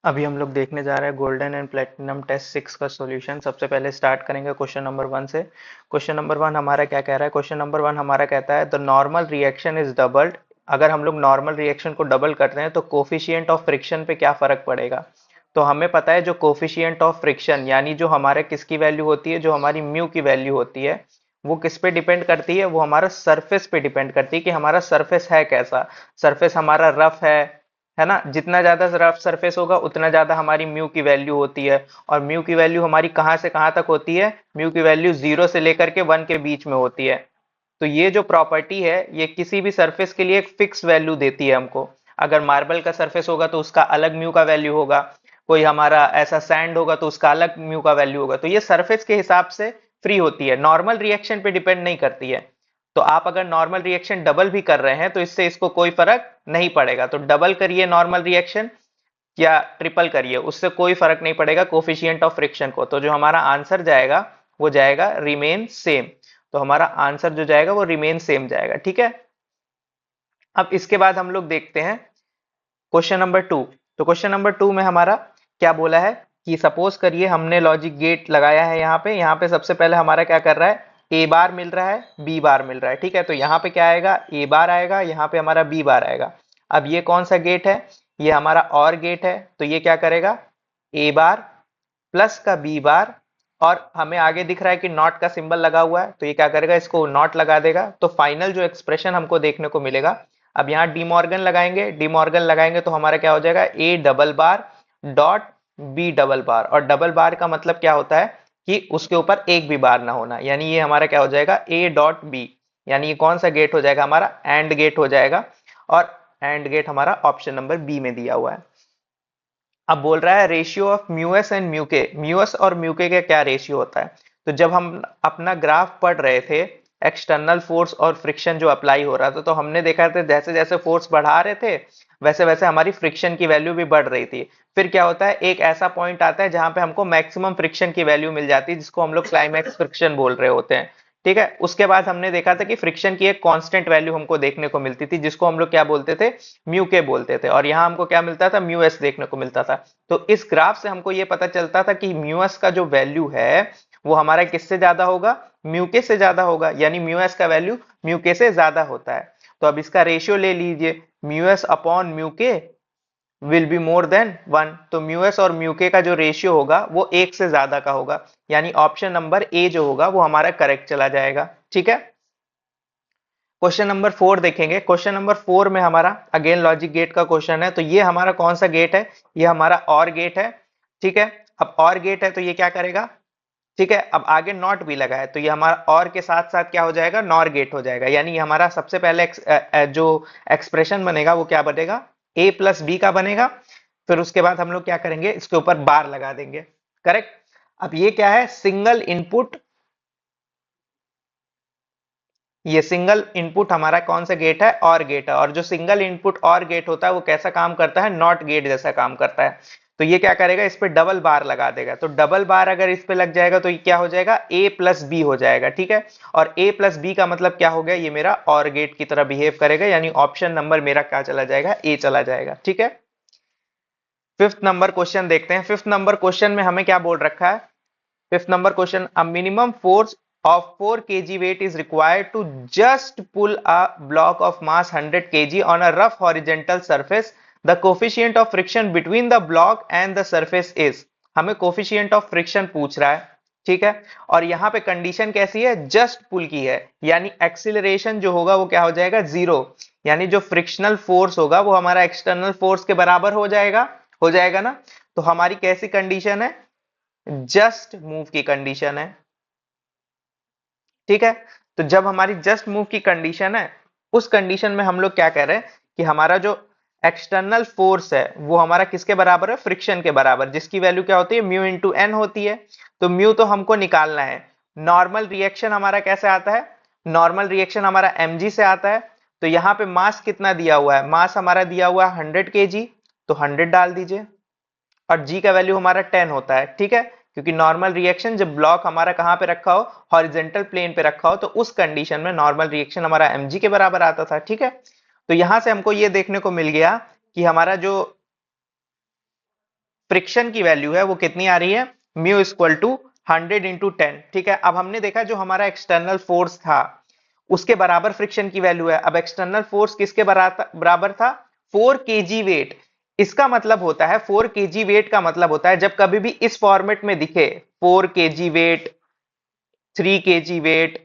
अभी हम लोग देखने जा रहे हैं गोल्डन एंड प्लेटिनम टेस्ट 6 का सॉल्यूशन। सबसे पहले स्टार्ट करेंगे क्वेश्चन नंबर 1 से। क्वेश्चन नंबर 1 हमारा क्या कह रहा है? क्वेश्चन नंबर 1 हमारा कहता है the normal reaction is doubled. अगर हम लोग नॉर्मल रिएक्शन को डबल करते हैं तो कोफिशिएंट ऑफ फ्रिक्शन पे क्या फर्क पड़ेगा? तो हमें पता है जो कोफिशिएंट ऑफ फ्रिक्शन यानी जो हमारे किसकी वैल्यू होती है, जो हमारी म्यू की वैल्यू होती है, वो किस पे डिपेंड करती है? वो हमारा सरफेस पे डिपेंड करती है कि हमारा सरफेस है कैसा। सरफेस हमारा रफ है ना? जितना ज्यादा रफ सरफेस होगा उतना ज्यादा हमारी म्यू की वैल्यू होती है। और म्यू की वैल्यू हमारी कहाँ से कहाँ तक होती है? म्यू की वैल्यू 0 से लेकर के 1 के बीच में होती है। तो ये जो प्रॉपर्टी है ये किसी भी सरफेस के लिए एक फिक्स वैल्यू देती है हमको। अगर मार्बल का सरफेस होगा तो उसका अलग म्यू का वैल्यू होगा, कोई हमारा ऐसा सैंड होगा तो उसका अलग म्यू का वैल्यू होगा। तो ये सरफेस के हिसाब से फ्री होती है, नॉर्मल रिएक्शन पे डिपेंड नहीं करती है। तो आप अगर नॉर्मल रिएक्शन डबल भी कर रहे हैं तो इससे इसको कोई फर्क नहीं पड़ेगा। तो डबल करिए नॉर्मल रिएक्शन या ट्रिपल करिए, उससे कोई फर्क नहीं पड़ेगा कोफिशिएंट ऑफ फ्रिक्शन को। तो जो हमारा आंसर जाएगा वो जाएगा रिमेन सेम। तो हमारा आंसर जो जाएगा वो रिमेन सेम जाएगा। ठीक है। अब इसके बाद हम लोग देखते हैं क्वेश्चन नंबर 2। तो क्वेश्चन नंबर 2 में हमारा क्या बोला है कि सपोज करिए हमने लॉजिक गेट लगाया है। यहाँ पे सबसे पहले हमारा क्या कर रहा है? ए बार मिल रहा है, बी बार मिल रहा है। ठीक है, तो यहाँ पे क्या आएगा? ए बार आएगा, यहाँ पे हमारा बी बार आएगा। अब ये कौन सा गेट है? ये हमारा और गेट है। तो ये क्या करेगा? ए बार प्लस का बी बार, और हमें आगे दिख रहा है कि नॉट का सिंबल लगा हुआ है, तो ये क्या करेगा? इसको नॉट लगा देगा। तो फाइनल जो एक्सप्रेशन हमको देखने को मिलेगा, अब यहाँ डीमॉर्गन लगाएंगे। डीमॉर्गन लगाएंगे तो हमारा क्या हो जाएगा? A double bar dot B double bar. और डबल बार का मतलब क्या होता है कि उसके ऊपर एक भी बार ना होना, यानी ये हमारा क्या हो जाएगा? A dot B. यानी ये कौन सा गेट हो जाएगा? हमारा एंड गेट हो जाएगा। और एंड गेट हमारा ऑप्शन नंबर बी में दिया हुआ है। अब बोल रहा है ratio of mu s and mu k. Mu s और म्यूके का क्या रेशियो होता है? तो जब हम अपना ग्राफ पढ़ रहे थे, एक्सटर्नल फोर्स और फ्रिक्शन जो अप्लाई हो रहा था, तो हमने देखा था जैसे जैसे फोर्स बढ़ा रहे थे वैसे वैसे हमारी फ्रिक्शन की वैल्यू भी बढ़ रही थी। फिर क्या होता है? एक ऐसा पॉइंट आता है जहां पे हमको मैक्सिमम फ्रिक्शन की वैल्यू मिल जाती है, जिसको हम लोग क्लाइमैक्स फ्रिक्शन बोल रहे होते हैं। ठीक है, उसके बाद हमने देखा था कि फ्रिक्शन की एक कांस्टेंट वैल्यू हमको देखने को मिलती थी, जिसको हम लोग क्या बोलते थे? म्यू के बोलते थे। और यहाँ हमको क्या मिलता था? म्यू एस देखने को मिलता था। तो इस ग्राफ से हमको ये पता चलता था कि म्यू एस का जो वैल्यू है वो हमारा किससे ज्यादा होगा? म्यू के से ज्यादा होगा। यानी म्यू एस का वैल्यू म्यू के से ज्यादा होता है। तो अब इसका रेशियो ले लीजिए, म्यू एस अपॉन म्यू के विल बी मोर देन 1। तो म्यू एस और म्यू के का जो रेशियो होगा वो एक से ज्यादा का होगा। यानी ऑप्शन नंबर ए जो होगा वो हमारा करेक्ट चला जाएगा। ठीक है। क्वेश्चन नंबर 4 देखेंगे। क्वेश्चन नंबर 4 में हमारा अगेन लॉजिक गेट का क्वेश्चन है। तो ये हमारा कौन सा गेट है? ये हमारा और गेट है। ठीक है। अब और गेट है तो ये क्या करेगा? ठीक है, अब आगे नॉट भी लगा है तो ये हमारा और के साथ साथ क्या हो जाएगा? नॉर गेट हो जाएगा। यानी ये हमारा सबसे पहले जो एक्सप्रेशन बनेगा वो क्या बनेगा? ए प्लस बी का बनेगा। फिर उसके बाद हम लोग क्या करेंगे? इसके ऊपर बार लगा देंगे। करेक्ट। अब ये क्या है? Single input. ये सिंगल इनपुट हमारा कौन सा गेट है? और गेट है। और जो सिंगल इनपुट और गेट होता है वो कैसा काम करता है? नॉट गेट जैसा काम करता है। तो ये क्या करेगा? इस पे डबल बार लगा देगा। तो डबल बार अगर इस पे लग जाएगा तो ये क्या हो जाएगा? ए प्लस बी हो जाएगा। ठीक है। और ए प्लस बी का मतलब क्या हो गया? ये मेरा और गेट की तरह बिहेव करेगा। यानी ऑप्शन नंबर मेरा क्या चला जाएगा? ए चला जाएगा। ठीक है। फिफ्थ नंबर क्वेश्चन देखते हैं। फिफ्थ नंबर क्वेश्चन में हमें क्या बोल रखा है? Fifth number question, a minimum force of 4 kg weight is required to just pull a block of mass 100 kg on a rough horizontal surface. The coefficient of friction between the block and the surface is। हमें coefficient of friction पूछ रहा है। ठीक है। और यहाँ पे condition कैसी है? जस्ट पुल की है। यानी एक्सिलरेशन जो होगा वो क्या हो जाएगा? जीरो। यानी जो फ्रिक्शनल फोर्स होगा वो हमारा एक्सटर्नल फोर्स के बराबर हो जाएगा ना? तो हमारी कैसी कंडीशन है? जस्ट मूव की कंडीशन है। ठीक है। तो जब हमारी जस्ट मूव की कंडीशन है, उस कंडीशन में हम लोग क्या कह रहे हैं कि हमारा जो एक्सटर्नल फोर्स है वो हमारा किसके बराबर है? फ्रिक्शन के बराबर, जिसकी वैल्यू क्या होती है? म्यू इंटू एन होती है। तो म्यू तो हमको निकालना है। नॉर्मल रिएक्शन हमारा कैसे आता है? नॉर्मल रिएक्शन हमारा mg से आता है। तो यहाँ पे मास कितना दिया हुआ है? मास हमारा दिया हुआ है 100 kg। तो 100 डाल दीजिए। और जी का वैल्यू हमारा 10 होता है। ठीक है। क्योंकि नॉर्मल रिएक्शन जब ब्लॉक हमारा कहां पे रखा हो? हॉरिजेंटल प्लेन पे रखा हो, तो उस कंडीशन में नॉर्मल रिएक्शन हमारा mg के बराबर आता था। ठीक है। तो यहां से हमको ये देखने को मिल गया कि हमारा जो फ्रिक्शन की वैल्यू है वो कितनी आ रही है, म्यू इक्वल टू 100 इंटू 10। ठीक है, अब हमने देखा जो हमारा एक्सटर्नल फोर्स था उसके बराबर फ्रिक्शन की वैल्यू है। अब एक्सटर्नल फोर्स किसके बराबर था, 4 kg वेट। इसका मतलब होता है 4 kg वेट का मतलब होता है जब कभी भी इस फॉर्मेट में दिखे 4 kg वेट, 3 kg वेट,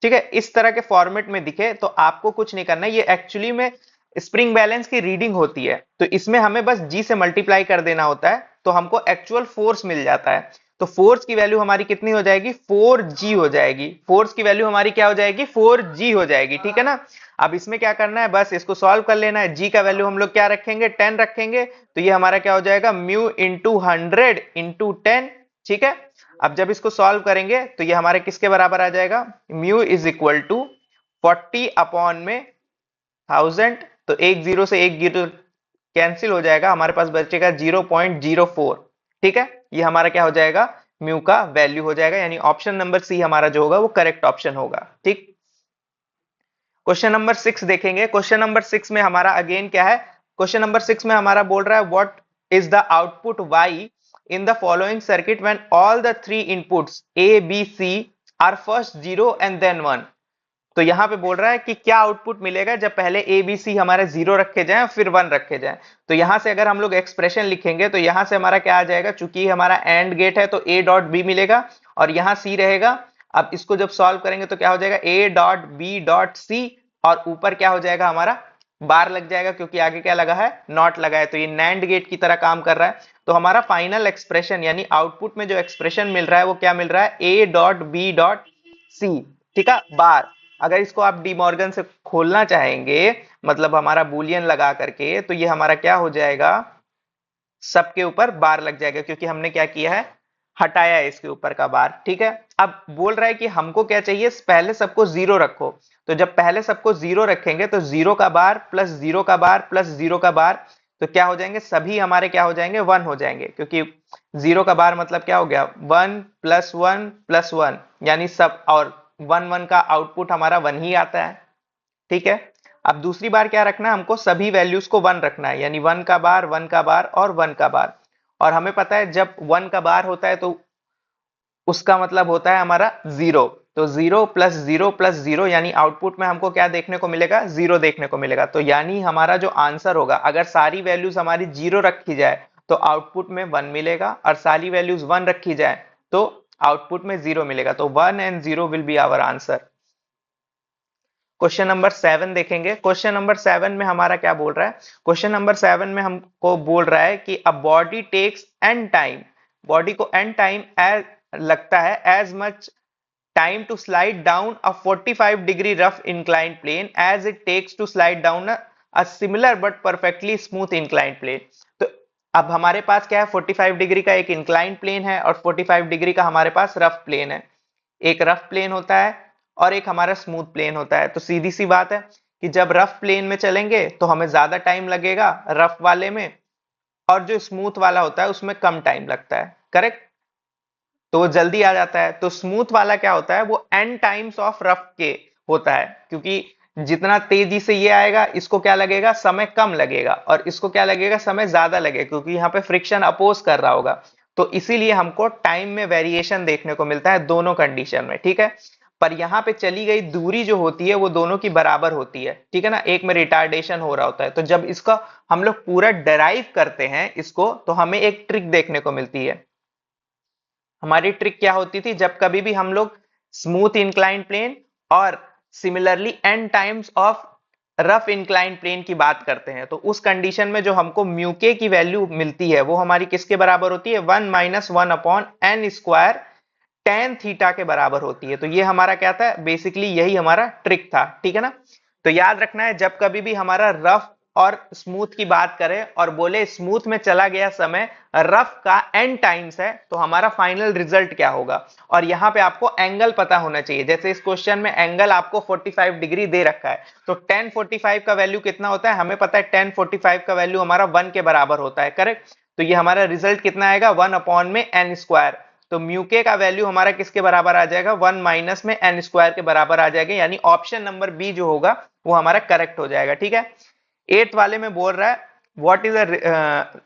ठीक है, इस तरह के फॉर्मेट में दिखे तो आपको कुछ नहीं करना है। ये एक्चुअली में स्प्रिंग बैलेंस की रीडिंग होती है, तो इसमें हमें बस जी से मल्टीप्लाई कर देना होता है तो हमको एक्चुअल फोर्स मिल जाता है। तो फोर्स की वैल्यू हमारी कितनी हो जाएगी, 4g हो जाएगी। फोर्स की वैल्यू हमारी क्या हो जाएगी, 4g हो जाएगी। ठीक है ना, अब इसमें क्या करना है, बस इसको सॉल्व कर लेना है। जी का वैल्यू हम लोग क्या रखेंगे, 10 रखेंगे, तो ये हमारा क्या हो जाएगा, म्यू इंटू 100 इंटू 10। ठीक है, अब जब इसको सॉल्व करेंगे तो ये हमारे किसके बराबर आ जाएगा, mu is equal to 40 upon में 1000। तो एक जीरो से एक जीरो कैंसिल हो जाएगा, हमारे पास बचेगा 0.04। ठीक है, ये हमारा क्या हो जाएगा, म्यू का वैल्यू हो जाएगा, यानी ऑप्शन नंबर सी हमारा जो होगा वो करेक्ट ऑप्शन होगा। ठीक, क्वेश्चन नंबर 6 देखेंगे। क्वेश्चन नंबर 6 में हमारा अगेन क्या है, क्वेश्चन नंबर 6 में हमारा बोल रहा है what is the output Y in the following circuit when all the three inputs A B C are first 0 and then 1। तो यहाँ पे बोल रहा है कि क्या आउटपुट मिलेगा जब पहले ए बी सी हमारे 0 रखे जाएं फिर 1 रखे जाएं। तो यहाँ से अगर हम लोग एक्सप्रेशन लिखेंगे तो यहाँ से हमारा क्या आ जाएगा, चूंकि हमारा एंड गेट है तो ए डॉट बी मिलेगा और यहाँ सी रहेगा। अब इसको जब सॉल्व करेंगे तो क्या हो जाएगा, A dot B dot C, और ऊपर क्या हो जाएगा हमारा बार लग जाएगा क्योंकि आगे क्या लगा है, नॉट लगा है, तो ये नैंड गेट की तरह काम कर रहा है। तो हमारा फाइनल एक्सप्रेशन यानी आउटपुट में जो एक्सप्रेशन मिल रहा है वो क्या मिल रहा है, A dot B dot C. ठीक है, बार अगर इसको आप डीमॉर्गन से खोलना चाहेंगे मतलब हमारा बुलियन लगा करके, तो ये हमारा क्या हो जाएगा, सबके ऊपर बार लग जाएगा क्योंकि हमने क्या किया है, हटाया है इसके ऊपर का बार। ठीक है, अब बोल रहा है कि हमको क्या चाहिए, पहले सबको 0 रखो। तो जब पहले सबको 0 रखेंगे तो 0 का बार प्लस 0 का बार प्लस 0 का बार, तो क्या हो जाएंगे, सभी हमारे क्या हो जाएंगे, 1 हो जाएंगे, क्योंकि 0 का बार मतलब क्या हो गया, 1 प्लस 1 प्लस 1, यानी सब, और 1 1 का आउटपुट हमारा 1 ही आता है। ठीक है, अब दूसरी बार क्या रखना है, हमको सभी वैल्यूज को 1 रखना है, यानी 1 का बार 1 का बार और 1 का बार। और हमें पता है जब 1 का बार होता है तो उसका मतलब होता है हमारा 0। तो 0 प्लस 0 प्लस 0, यानी आउटपुट में हमको क्या देखने को मिलेगा, 0 देखने को मिलेगा। तो यानी हमारा जो आंसर होगा, अगर सारी वैल्यूज हमारी 0 रखी जाए तो आउटपुट में 1 मिलेगा, और सारी वैल्यूज 1 रखी जाए तो आउटपुट में 0 मिलेगा। तो 1 and 0 will be our answer. Question number 7 देखेंगे। क्वेश्चन नंबर 7 में हमारा क्या बोल रहा है, क्वेश्चन नंबर 7 में हमको बोल रहा है कि a body takes n time, body को एन टाइम एज लगता है as much time to slide down a 45 degree rough inclined plane as it takes to slide down a similar but perfectly smooth inclined plane. तो अब हमारे पास क्या है, 45 degree का एक इंक्लाइंड प्लेन है और 45 डिग्री का हमारे पास रफ प्लेन है। एक रफ प्लेन होता है और एक हमारा स्मूथ प्लेन होता है। तो सीधी सी बात है कि जब रफ प्लेन में चलेंगे तो हमें ज्यादा टाइम लगेगा रफ वाले में, और जो स्मूथ वाला होता है उसमें कम टाइम लगता है। करेक्ट, तो वो जल्दी आ जाता है। तो स्मूथ वाला क्या होता है, वो एन टाइम्स ऑफ रफ के होता है, क्योंकि जितना तेजी से ये आएगा इसको क्या लगेगा, समय कम लगेगा, और इसको क्या लगेगा, समय ज्यादा लगेगा, क्योंकि यहाँ पे फ्रिक्शन अपोज कर रहा होगा। तो इसीलिए हमको टाइम में वेरिएशन देखने को मिलता है दोनों कंडीशन में। ठीक है, पर यहाँ पे चली गई दूरी जो होती है वो दोनों की बराबर होती है। ठीक है ना, एक में रिटार्डेशन हो रहा होता है। तो जब इसका हम लोग पूरा डेराइव करते हैं इसको, तो हमें एक ट्रिक देखने को मिलती है। हमारी ट्रिक क्या होती थी, जब कभी भी हम लोग स्मूथ इंक्लाइन प्लेन और similarly n times of rough incline plane की बात करते हैं, तो उस कंडीशन में जो हमको म्यूके की वैल्यू मिलती है वो हमारी किसके बराबर होती है, 1 minus 1 upon N square tan theta के बराबर होती है। तो ये हमारा क्या था, बेसिकली यही हमारा ट्रिक था। ठीक है ना, तो याद रखना है जब कभी भी हमारा रफ और स्मूथ की बात करें और बोले स्मूथ में चला गया समय रफ का n टाइम्स है, तो हमारा फाइनल रिजल्ट क्या होगा। और यहाँ पे आपको एंगल पता होना चाहिए। जैसे इस क्वेश्चन में एंगल आपको 45 डिग्री दे रखा है, तो tan 45 का वैल्यू कितना होता है, हमें पता है tan 45 का वैल्यू हमारा 1 के बराबर होता है। करेक्ट, तो ये हमारा रिजल्ट कितना आएगा, 1 अपॉन में एन स्क्वायर। तो म्यूके का वैल्यू हमारा किसके बराबर आ जाएगा, 1 माइनस में एन स्क्वायर के बराबर आ जाएगा, यानी ऑप्शन नंबर बी जो होगा वो हमारा करेक्ट हो जाएगा। ठीक है, एट्थ वाले में बोल रहा है व्हाट इज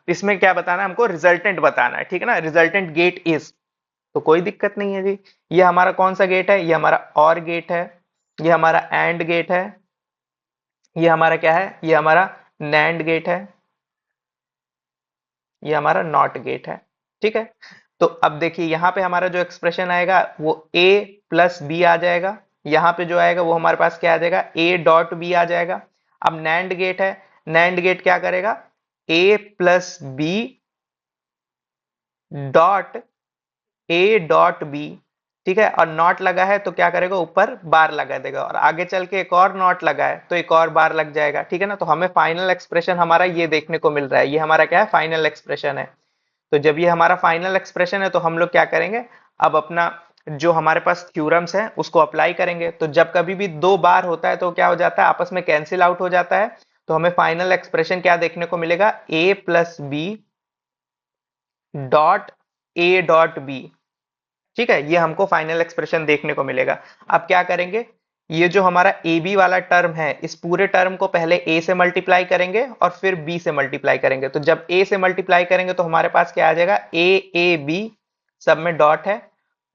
इसमें क्या बताना है हमको, रिजल्टेंट बताना है, ठीक है ना, रिजल्टेंट गेट इज, तो कोई दिक्कत नहीं है जी। ये हमारा कौन सा गेट है, ये हमारा और गेट है, ये हमारा एंड गेट है, ये हमारा क्या है, ये हमारा नैंड गेट है, ये हमारा नॉट गेट है, ठीक है। तो अब देखिए यहाँ पे हमारा जो एक्सप्रेशन आएगा वो a प्लस बी आ जाएगा, यहाँ पे जो आएगा वो हमारे पास क्या आ जाएगा, a डॉट बी आ जाएगा। अब नैंड गेट है, नैंड गेट क्या करेगा, a plus B dot A dot B, ठीक है, और नॉट लगा है तो क्या करेगा, ऊपर बार लगा देगा, और आगे चल के एक और नॉट लगा है तो एक और बार लग जाएगा, ठीक है ना। तो हमें फाइनल एक्सप्रेशन हमारा ये देखने को मिल रहा है, ये हमारा क्या है, फाइनल एक्सप्रेशन है। तो जब ये हमारा फाइनल एक्सप्रेशन है तो हम लोग क्या करेंगे, अब अपना जो हमारे पास थ्योरम्स है उसको अप्लाई करेंगे। तो जब कभी भी दो बार होता है तो क्या हो जाता है, आपस में कैंसिल आउट हो जाता है। तो हमें फाइनल एक्सप्रेशन क्या देखने को मिलेगा, A plus B dot A dot B, ठीक है, ये हमको फाइनल एक्सप्रेशन देखने को मिलेगा। अब क्या करेंगे, ये जो हमारा ए बी वाला टर्म है, इस पूरे टर्म को पहले ए से मल्टीप्लाई करेंगे और फिर बी से मल्टीप्लाई करेंगे। तो जब ए से मल्टीप्लाई करेंगे तो हमारे पास क्या आ जाएगा, ए बी सब में डॉट है,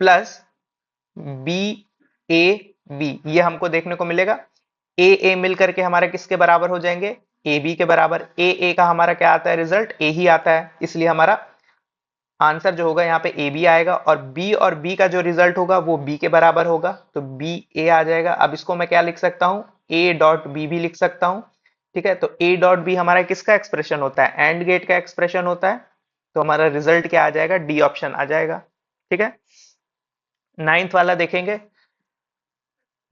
प्लस बी ए बी, ये हमको देखने को मिलेगा। ए मिल करके हमारे किसके बराबर हो जाएंगे, ए बी के बराबर। ए का हमारा क्या आता है, रिजल्ट ए ही आता है, इसलिए हमारा आंसर जो होगा यहाँ पे ए बी आएगा, और बी का जो रिजल्ट होगा वो बी के बराबर होगा, तो बी ए आ जाएगा। अब इसको मैं क्या लिख सकता हूँ, ए डॉट बी भी लिख सकता हूँ, ठीक है। तो ए डॉट बी हमारा किसका एक्सप्रेशन होता है, एंड गेट का एक्सप्रेशन होता है। तो हमारा रिजल्ट क्या आ जाएगा, डी ऑप्शन आ जाएगा, ठीक है। नाइन्थ वाला देखेंगे।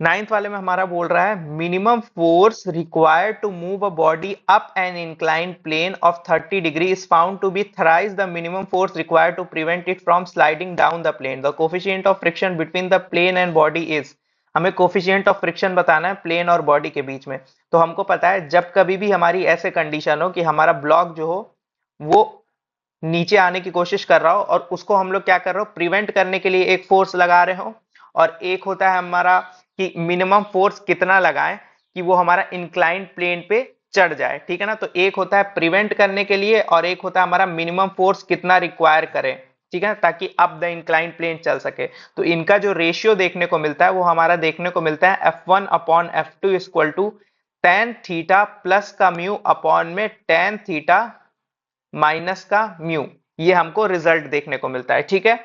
नाइन्थ वाले में हमारा बोल रहा है, minimum force required to move a body up an inclined plane of 30 degree is found to be thrice the minimum force required to prevent it from sliding down the plane. The coefficient of friction between the plane and body is, हमें coefficient of friction बताना है plane और body के बीच में। तो हमको पता है जब कभी भी हमारी ऐसे कंडीशन हो कि हमारा ब्लॉक जो हो वो नीचे आने की कोशिश कर रहा हो, और उसको हम लोग क्या कर रहे हो, प्रिवेंट करने के लिए एक फोर्स लगा रहे हो, और एक होता है हमारा कि मिनिमम फोर्स कितना लगाएं कि वो हमारा इंक्लाइंड प्लेन पे चढ़ जाए, ठीक है ना। तो एक होता है प्रिवेंट करने के लिए, और एक होता है हमारा मिनिमम फोर्स कितना रिक्वायर करें, ठीक है, ताकि अप द इंक्लाइंड प्लेन चल सके। तो इनका जो रेशियो देखने को मिलता है वो हमारा देखने को मिलता है F1 upon F2 equal to tan theta plus का म्यू अपॉन में टेन थीटा माइनस का म्यू, ये हमको रिजल्ट देखने को मिलता है, ठीक है।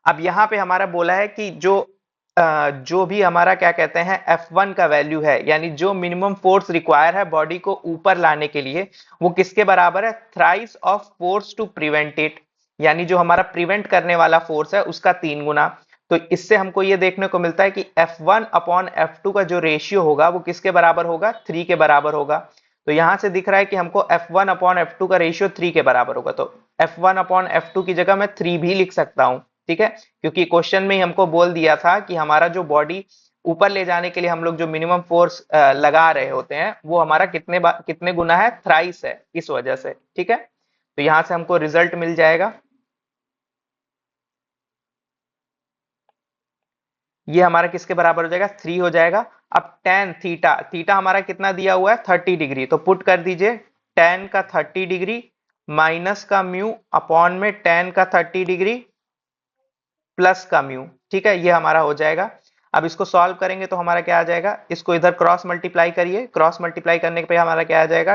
अब यहाँ पे हमारा बोला है कि जो भी हमारा क्या कहते हैं F1 का वैल्यू है, यानी जो मिनिमम फोर्स रिक्वायर है बॉडी को ऊपर लाने के लिए, वो किसके बराबर है, thrice of force to prevent it, यानी जो हमारा प्रिवेंट करने वाला फोर्स है उसका 3 गुना। तो इससे हमको ये देखने को मिलता है कि F1 अपॉन F2 का जो रेशियो होगा वो किसके बराबर होगा, 3 के बराबर होगा। तो यहां से दिख रहा है कि हमको F1 अपॉन F2 का रेशियो 3 के बराबर होगा, तो F1 अपॉन F2 की जगह मैं 3 भी लिख सकता हूं, ठीक है, क्योंकि क्वेश्चन में ही हमको बोल दिया था कि हमारा जो बॉडी ऊपर ले जाने के लिए हम लोग जो मिनिमम फोर्स लगा रहे होते हैं वो हमारा कितने गुना है, थ्राइस है, इस वजह से, ठीक है। तो यहां से हमको रिजल्ट मिल जाएगा, ये हमारा किसके बराबर हो जाएगा, 3 हो जाएगा। अब टेन थीटा, थीटा हमारा कितना दिया हुआ है, 30 डिग्री, तो पुट कर दीजिए टेन का 30 डिग्री माइनस का म्यू अपॉन में टेन का 30 डिग्री प्लस का म्यू, ठीक है, ये हमारा हो जाएगा। अब इसको सॉल्व करेंगे तो हमारा क्या आ जाएगा, इसको इधर क्रॉस मल्टीप्लाई करिए, क्रॉस मल्टीप्लाई करने पे हमारा क्या आ जाएगा,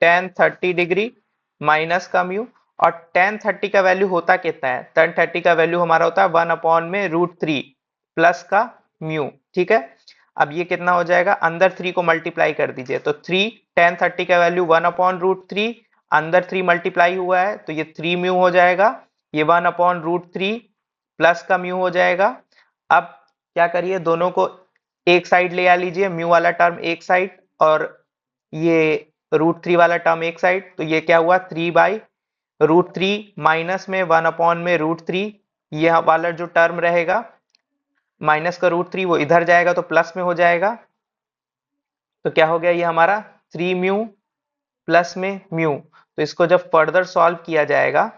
टेन 30 डिग्री माइनस का म्यू, और टेन थर्टी का वैल्यू होता कितना है, टेन थर्टी का वैल्यू हमारा होता है 1 अपॉन में √3 प्लस का म्यू, ठीक है। अब ये कितना हो जाएगा, अंदर 3 को मल्टीप्लाई कर दीजिए, तो 3, टेन थर्टी का वैल्यू 1 अपॉन √3, अंदर 3 मल्टीप्लाई हुआ है तो ये 3 म्यू हो जाएगा, ये 1 अपॉन √3 प्लस का म्यू हो जाएगा। अब क्या करिए, दोनों को एक साइड ले आ लीजिए, म्यू वाला टर्म एक साइड और ये √3 वाला टर्म एक साइड, तो ये क्या हुआ, 3/√3 माइनस में 1 अपॉन में √3, ये वाला जो टर्म रहेगा माइनस का √3 वो इधर जाएगा तो प्लस में हो जाएगा। तो क्या हो गया, ये हमारा 3 म्यू प्लस में म्यू। तो इसको जब फर्दर सॉल्व किया जाएगा,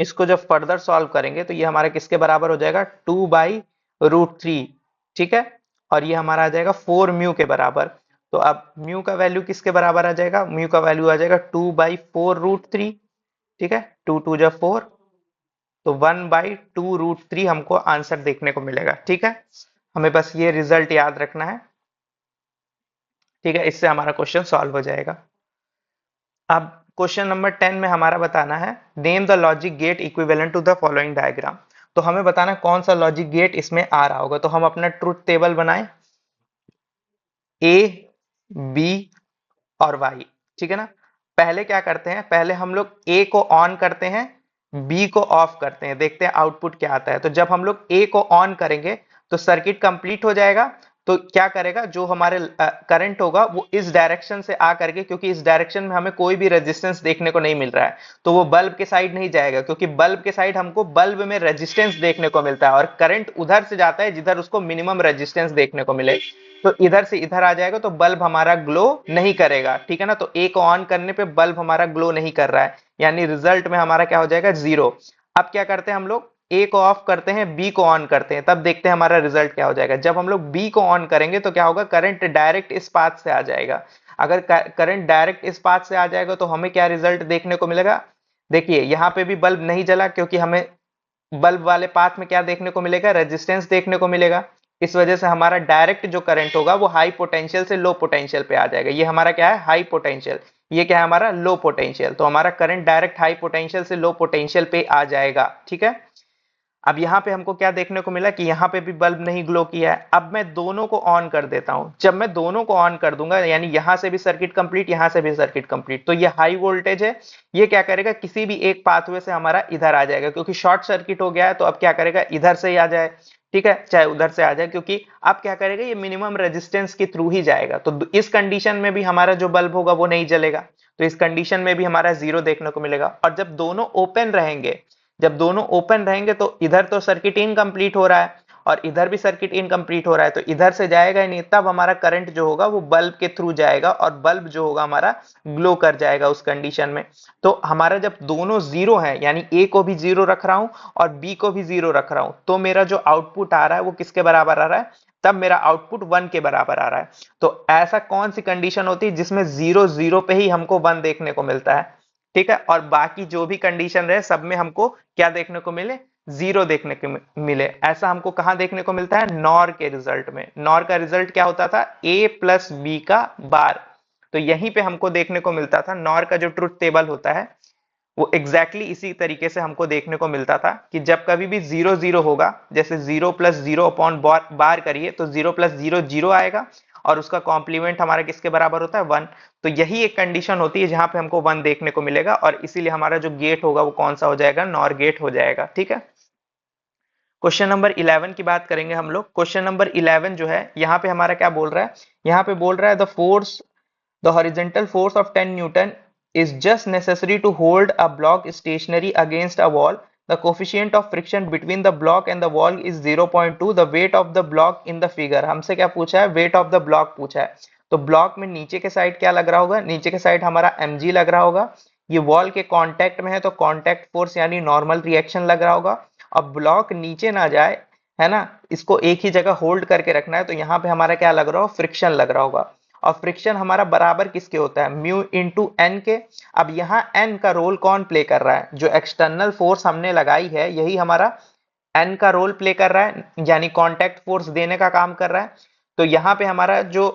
इसको जब फर्दर सॉल्व करेंगे तो ये हमारा किसके बराबर हो जाएगा, 2/√3। ठीक है, और ये हमारा आ जाएगा 4 म्यू के बराबर। तो अब म्यू का वैल्यू किसके बराबर आ जाएगा, म्यू का वैल्यू आ जाएगा 2/4√3। ठीक है, 2×2 = 4, तो 1/2√3 हमको आंसर देखने को मिलेगा। ठीक है, हमें बस ये रिजल्ट याद रखना है। ठीक है, इससे हमारा क्वेश्चन सॉल्व हो जाएगा। अब क्वेश्चन नंबर 10 में हमारा बताना है, name the logic gate equivalent to the following diagram. तो हमें बताना है कौन सा लॉजिक गेट इसमें आ रहा होगा। तो हम अपना ट्रुथ टेबल बनाएं, ए, बी और वाई। ठीक है ना, पहले क्या करते हैं, पहले हम लोग ए को ऑन करते हैं, बी को ऑफ करते हैं, देखते हैं आउटपुट क्या आता है। तो जब हम लोग ए को ऑन करेंगे तो सर्किट कंप्लीट हो जाएगा। तो क्या करेगा, जो हमारे करंट होगा वो इस डायरेक्शन से आ करके, क्योंकि इस डायरेक्शन में हमें कोई भी रेजिस्टेंस देखने को नहीं मिल रहा है, तो वो बल्ब के साइड नहीं जाएगा, क्योंकि बल्ब के साइड हमको बल्ब में रेजिस्टेंस देखने को मिलता है और करंट उधर से जाता है जिधर उसको मिनिमम रेजिस्टेंस देखने को मिले। तो इधर से इधर आ जाएगा तो बल्ब हमारा ग्लो नहीं करेगा। ठीक है ना, तो ए को ऑन करने पे बल्ब हमारा ग्लो नहीं कर रहा है, यानी रिजल्ट में हमारा क्या हो जाएगा, 0। अब क्या करते हैं हम लोग, ए को ऑफ करते हैं, बी को ऑन करते हैं, तब देखते हैं हमारा रिजल्ट क्या हो जाएगा। जब हम लोग बी को ऑन करेंगे तो क्या होगा, करंट डायरेक्ट इस पाथ से आ जाएगा। अगर करंट डायरेक्ट इस पाथ से आ जाएगा तो हमें क्या रिजल्ट देखने को मिलेगा, देखिए यहाँ पे भी बल्ब नहीं जला, क्योंकि हमें बल्ब वाले पाथ में क्या देखने को मिलेगा, रेजिस्टेंस देखने को मिलेगा। इस वजह से हमारा डायरेक्ट जो करंट होगा वो हाई पोटेंशियल से लो पोटेंशियल पे आ जाएगा। ये हमारा क्या है, हाई पोटेंशियल, ये क्या है हमारा लो पोटेंशियल। तो हमारा करंट डायरेक्ट हाई पोटेंशियल से लो पोटेंशियल पे आ जाएगा। ठीक है, अब यहाँ पे हमको क्या देखने को मिला कि यहाँ पे भी बल्ब नहीं ग्लो किया है। अब मैं दोनों को ऑन कर देता हूं। जब मैं दोनों को ऑन कर दूंगा, यानी यहां से भी सर्किट कंप्लीट, यहां से भी सर्किट कंप्लीट, तो ये हाई वोल्टेज है, ये क्या करेगा, किसी भी एक पाथवे से हमारा इधर आ जाएगा, क्योंकि शॉर्ट सर्किट हो गया है। तो अब क्या करेगा, इधर से ही आ जाए, ठीक है, चाहे उधर से आ जाए, क्योंकि अब क्या करेगा, ये मिनिमम रेजिस्टेंस के थ्रू ही जाएगा। तो इस कंडीशन में भी हमारा जो बल्ब होगा वो नहीं जलेगा, तो इस कंडीशन में भी हमारा 0 देखने को मिलेगा। और जब दोनों ओपन रहेंगे, जब दोनों ओपन रहेंगे तो इधर तो सर्किट इनकम्प्लीट हो रहा है और इधर भी सर्किट इनकम्प्लीट हो रहा है, तो इधर से जाएगा ही नहीं। तब हमारा करंट जो होगा वो बल्ब के थ्रू जाएगा और बल्ब जो होगा हमारा ग्लो कर जाएगा उस कंडीशन में। तो हमारा जब दोनों 0 है, यानी ए को भी 0 रख रहा हूं और बी को भी 0 रख रहा हूं, तो मेरा जो आउटपुट आ रहा है वो किसके बराबर आ रहा है, तब मेरा आउटपुट 1 के बराबर आ रहा है। तो ऐसा कौन सी कंडीशन होती है जिसमें 0 0 पे ही हमको 1 देखने को मिलता है। ठीक है, और बाकी जो भी कंडीशन रहे सब में हमको क्या देखने को मिले, 0 देखने को मिले। ऐसा हमको कहां देखने को मिलता है, नॉर के रिजल्ट में। नॉर का रिजल्ट क्या होता था, a प्लस बी का बार। तो यहीं पे हमको देखने को मिलता था, नॉर का जो ट्रुथ टेबल होता है वो एग्जैक्टली इसी तरीके से हमको देखने को मिलता था कि जब कभी भी 0 0 होगा, जैसे 0 + 0 अपॉन बार करिए तो 0 + 0 0 आएगा और उसका कॉम्प्लीमेंट हमारा किसके बराबर होता है, 1। तो यही एक कंडीशन होती है जहां पे हमको 1 देखने को मिलेगा और इसीलिए हमारा जो गेट होगा वो कौन सा हो जाएगा, नॉर गेट हो जाएगा। ठीक है, क्वेश्चन नंबर 11 की बात करेंगे हम लोग। क्वेश्चन नंबर 11 जो है यहाँ पे हमारा क्या बोल रहा है, यहाँ पे बोल रहा है the horizontal force of 10 Newton is just necessary to hold a block stationary against a wall. The coefficient of friction between the block and the wall is 0.2. The weight of the block in the figure. हमसे क्या पूछा है, weight of the block पूछा है। तो block में नीचे के साइड क्या लग रहा होगा, नीचे के साइड हमारा mg लग रहा होगा। ये वॉल के कांटेक्ट में है तो कांटेक्ट फोर्स यानी नॉर्मल रिएक्शन लग रहा होगा। अब ब्लॉक नीचे ना जाए, है ना, इसको एक ही जगह होल्ड करके रखना है, तो यहाँ पे हमारा क्या लग रहा हो, फ्रिक्शन लग रहा होगा। और फ्रिक्शन हमारा बराबर किसके होता है, म्यू इंटू एन के। अब यहाँ एन का रोल कौन प्ले कर रहा है, जो एक्सटर्नल फोर्स हमने लगाई है यही हमारा एन का रोल प्ले कर रहा है, यानी कांटेक्ट फोर्स देने का काम कर रहा है। तो यहाँ पे हमारा जो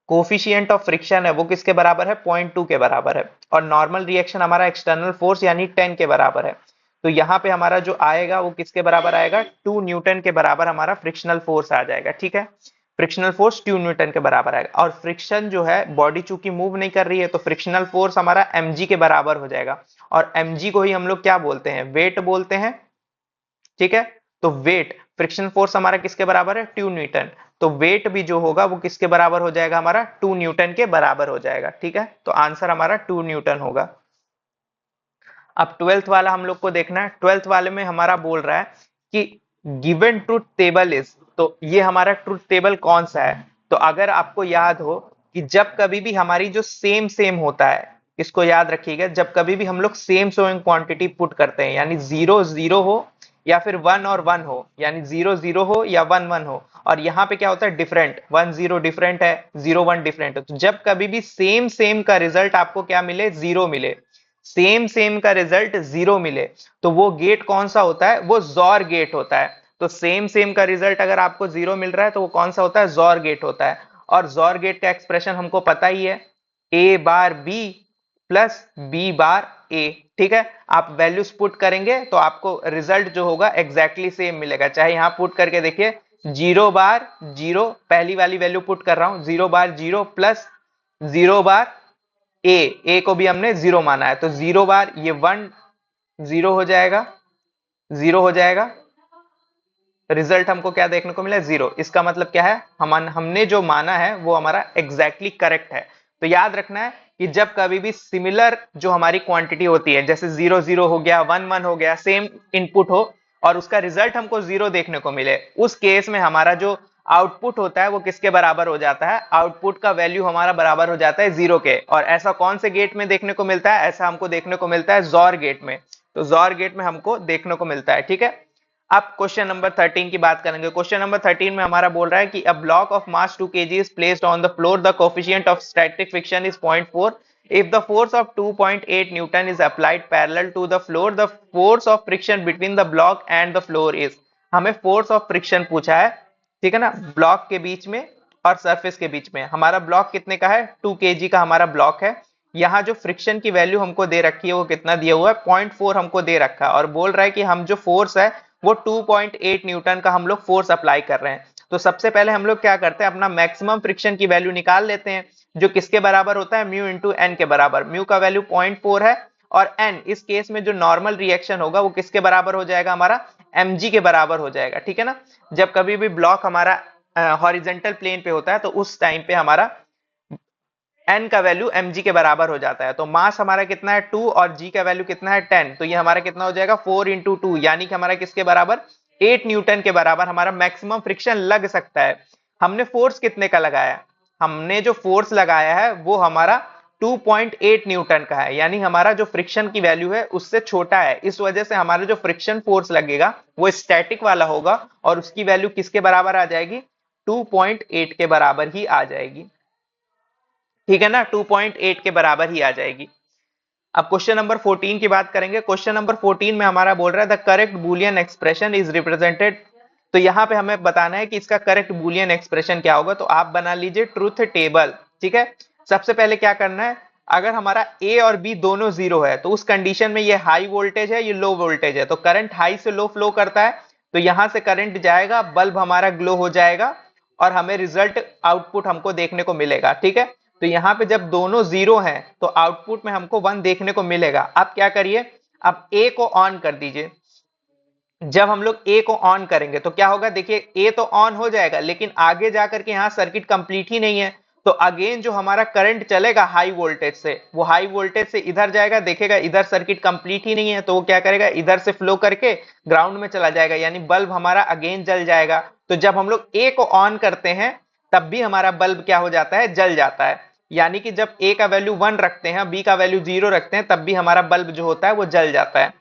कोफिशिएंट ऑफ फ्रिक्शन है वो किसके बराबर है, 0.2 के बराबर है। और नॉर्मल रिएक्शन हमारा एक्सटर्नल फोर्स यानी 10 के बराबर है। तो यहाँ पे हमारा जो आएगा वो किसके बराबर आएगा, 2 न्यूटन के बराबर हमारा फ्रिक्शनल फोर्स आ जाएगा। ठीक है, फ्रिक्शनल फोर्स 2 न्यूटन के बराबर आएगा। और फ्रिक्शन जो है, बॉडी चूंकि मूव नहीं कर रही है तो फ्रिक्शनल फोर्स हमारा mg के बराबर हो जाएगा। और mg को ही हम लोग क्या बोलते हैं, वेट बोलते हैं। ठीक है, तो वेट, फ्रिक्शन फोर्स हमारा किसके बराबर है, 2 न्यूटन। तो वेट भी जो होगा वो किसके बराबर हो जाएगा, हमारा 2 न्यूटन के बराबर हो जाएगा। ठीक है, तो आंसर हमारा 2 न्यूटन होगा। अब 12th वाला हम लोग को देखना है। 12th वाले में हमारा बोल रहा है कि गिवन ट्रुथ टेबल इज, तो ये हमारा ट्रुथ टेबल कौन सा है। तो अगर आपको याद हो कि जब कभी भी हमारी जो सेम सेम होता है, इसको याद रखिएगा, जब कभी भी हम लोग सेम सोइंग क्वांटिटी पुट करते हैं, यानी 0 0 हो या फिर 1 और 1 हो, यानी 0 0 हो या 1 1 हो, और यहाँ पे क्या होता है डिफरेंट, 1 0 डिफरेंट है, 0 1 डिफरेंट है, तो जब कभी भी सेम सेम का रिजल्ट आपको क्या मिले, जीरो मिले, सेम सेम का रिजल्ट जीरो मिले, तो वो गेट कौन सा होता है, वो जॉर गेट होता है। तो सेम सेम का रिजल्ट अगर आपको जीरो मिल रहा है तो वो कौन सा होता है, जॉर गेट होता है। और जॉर गेट का एक्सप्रेशन हमको पता ही है, ए बार बी प्लस बी बार ए। ठीक है, आप वैल्यूज पुट करेंगे तो आपको रिजल्ट जो होगा एग्जैक्टली सेम मिलेगा। चाहे यहां पुट करके देखिए, 0 बार 0, पहली वाली वैल्यू पुट कर रहा हूं, 0 बार 0 प्लस 0 बार ए को भी हमने जीरो माना है, तो 0 बार ये 1 जीरो हो जाएगा, जीरो हो जाएगा, रिजल्ट हमको क्या देखने को मिला, जीरो। इसका मतलब क्या है, हमने जो माना है वो हमारा एग्जैक्टली करेक्ट है। तो याद रखना है कि जब कभी भी सिमिलर जो हमारी क्वांटिटी होती है, जैसे 0 0 हो गया, 1 1 हो गया, सेम इनपुट हो और उसका रिजल्ट हमको जीरो देखने को मिले, उस केस में हमारा जो आउटपुट होता है वो किसके बराबर हो जाता है, आउटपुट का वैल्यू हमारा बराबर हो जाता है जीरो के। और ऐसा कौन से गेट में देखने को मिलता है, ऐसा हमको देखने को मिलता है जॉर गेट में। तो जॉर गेट में हमको देखने को मिलता है। ठीक है, अब क्वेश्चन नंबर 13 की बात करेंगे। क्वेश्चन नंबर 13 में हमारा बोल रहा है कि a block of mass 2 kg is placed on the floor, the coefficient of static friction is 0.4, if the force of 2.8 newton is applied parallel to the floor, the force of friction between the block and the floor is। हमें force of friction पूछा है, ठीक है ना, block के बीच में और surface के बीच में। हमारा ब्लॉक कितने का है, 2 kg का हमारा ब्लॉक है। यहाँ जो फ्रिक्शन की वैल्यू हमको दे रखी है वो कितना दिया हुआ है, 0.4 हमको दे रखा है, और बोल रहा है कि हम जो फोर्स है वो 2.8 न्यूटन का हम लोग फोर्स अप्लाई कर रहे हैं। तो सबसे पहले हम लोग क्या करते हैं, अपना मैक्सिमम फ्रिक्शन की वैल्यू निकाल लेते हैं, जो किसके बराबर होता है, म्यू इंटू एन के बराबर। म्यू का वैल्यू 0.4 है, और एन इस केस में जो नॉर्मल रिएक्शन होगा वो किसके बराबर हो जाएगा, हमारा mg के बराबर हो जाएगा। ठीक है ना, जब कभी भी ब्लॉक हमारा हॉरिजेंटल प्लेन पे होता है तो उस टाइम पे हमारा n का वैल्यू mg के बराबर हो जाता है। तो मास हमारा कितना है 2 और g का वैल्यू कितना है 10, तो ये हमारा कितना हो जाएगा 4 इंटू 2, यानी कि हमारा किसके बराबर 8 न्यूटन के बराबर हमारा मैक्सिमम फ्रिक्शन लग सकता है। हमने फोर्स कितने का लगाया, हमने जो फोर्स लगाया है वो हमारा 2.8 न्यूटन का है, यानी हमारा जो फ्रिक्शन की वैल्यू है उससे छोटा है। इस वजह से हमारा जो फ्रिक्शन फोर्स लगेगा वो स्टैटिक वाला होगा और उसकी वैल्यू किसके बराबर आ जाएगी, 2.8 के बराबर ही आ जाएगी। ठीक है ना, 2.8 के बराबर ही आ जाएगी। अब क्वेश्चन नंबर 14 की बात करेंगे। क्वेश्चन नंबर 14 में हमारा बोल रहा है the correct Boolean expression is represented. तो यहाँ पे हमें बताना है कि इसका करेक्ट बूलियन एक्सप्रेशन क्या होगा। तो आप बना लीजिए ट्रूथ टेबल। ठीक है, सबसे पहले क्या करना है, अगर हमारा ए और बी दोनों जीरो है तो उस कंडीशन में ये हाई वोल्टेज है, ये लो वोल्टेज है, तो करंट हाई से लो फ्लो करता है, तो यहां से करंट जाएगा, बल्ब हमारा ग्लो हो जाएगा और हमें रिजल्ट आउटपुट हमको देखने को मिलेगा। ठीक है, तो यहाँ पे जब दोनों जीरो हैं तो आउटपुट में हमको 1 देखने को मिलेगा। अब क्या करिए, अब ए को ऑन कर दीजिए। जब हम लोग ए को ऑन करेंगे तो क्या होगा, देखिए ए तो ऑन हो जाएगा, लेकिन आगे जाकर के यहाँ सर्किट कंप्लीट ही नहीं है, तो अगेन जो हमारा करंट चलेगा हाई वोल्टेज से, वो हाई वोल्टेज से इधर जाएगा, देखेगा इधर सर्किट कंप्लीट ही नहीं है, तो वो क्या करेगा, इधर से फ्लो करके ग्राउंड में चला जाएगा, यानी बल्ब हमारा अगेन जल जाएगा। तो जब हम लोग ए को ऑन करते हैं तब भी हमारा बल्ब क्या हो जाता है, जल जाता है। यानी कि जब ए का वैल्यू 1 रखते हैं, बी का वैल्यू 0 रखते हैं, तब भी हमारा बल्ब जो होता है वो जल जाता है।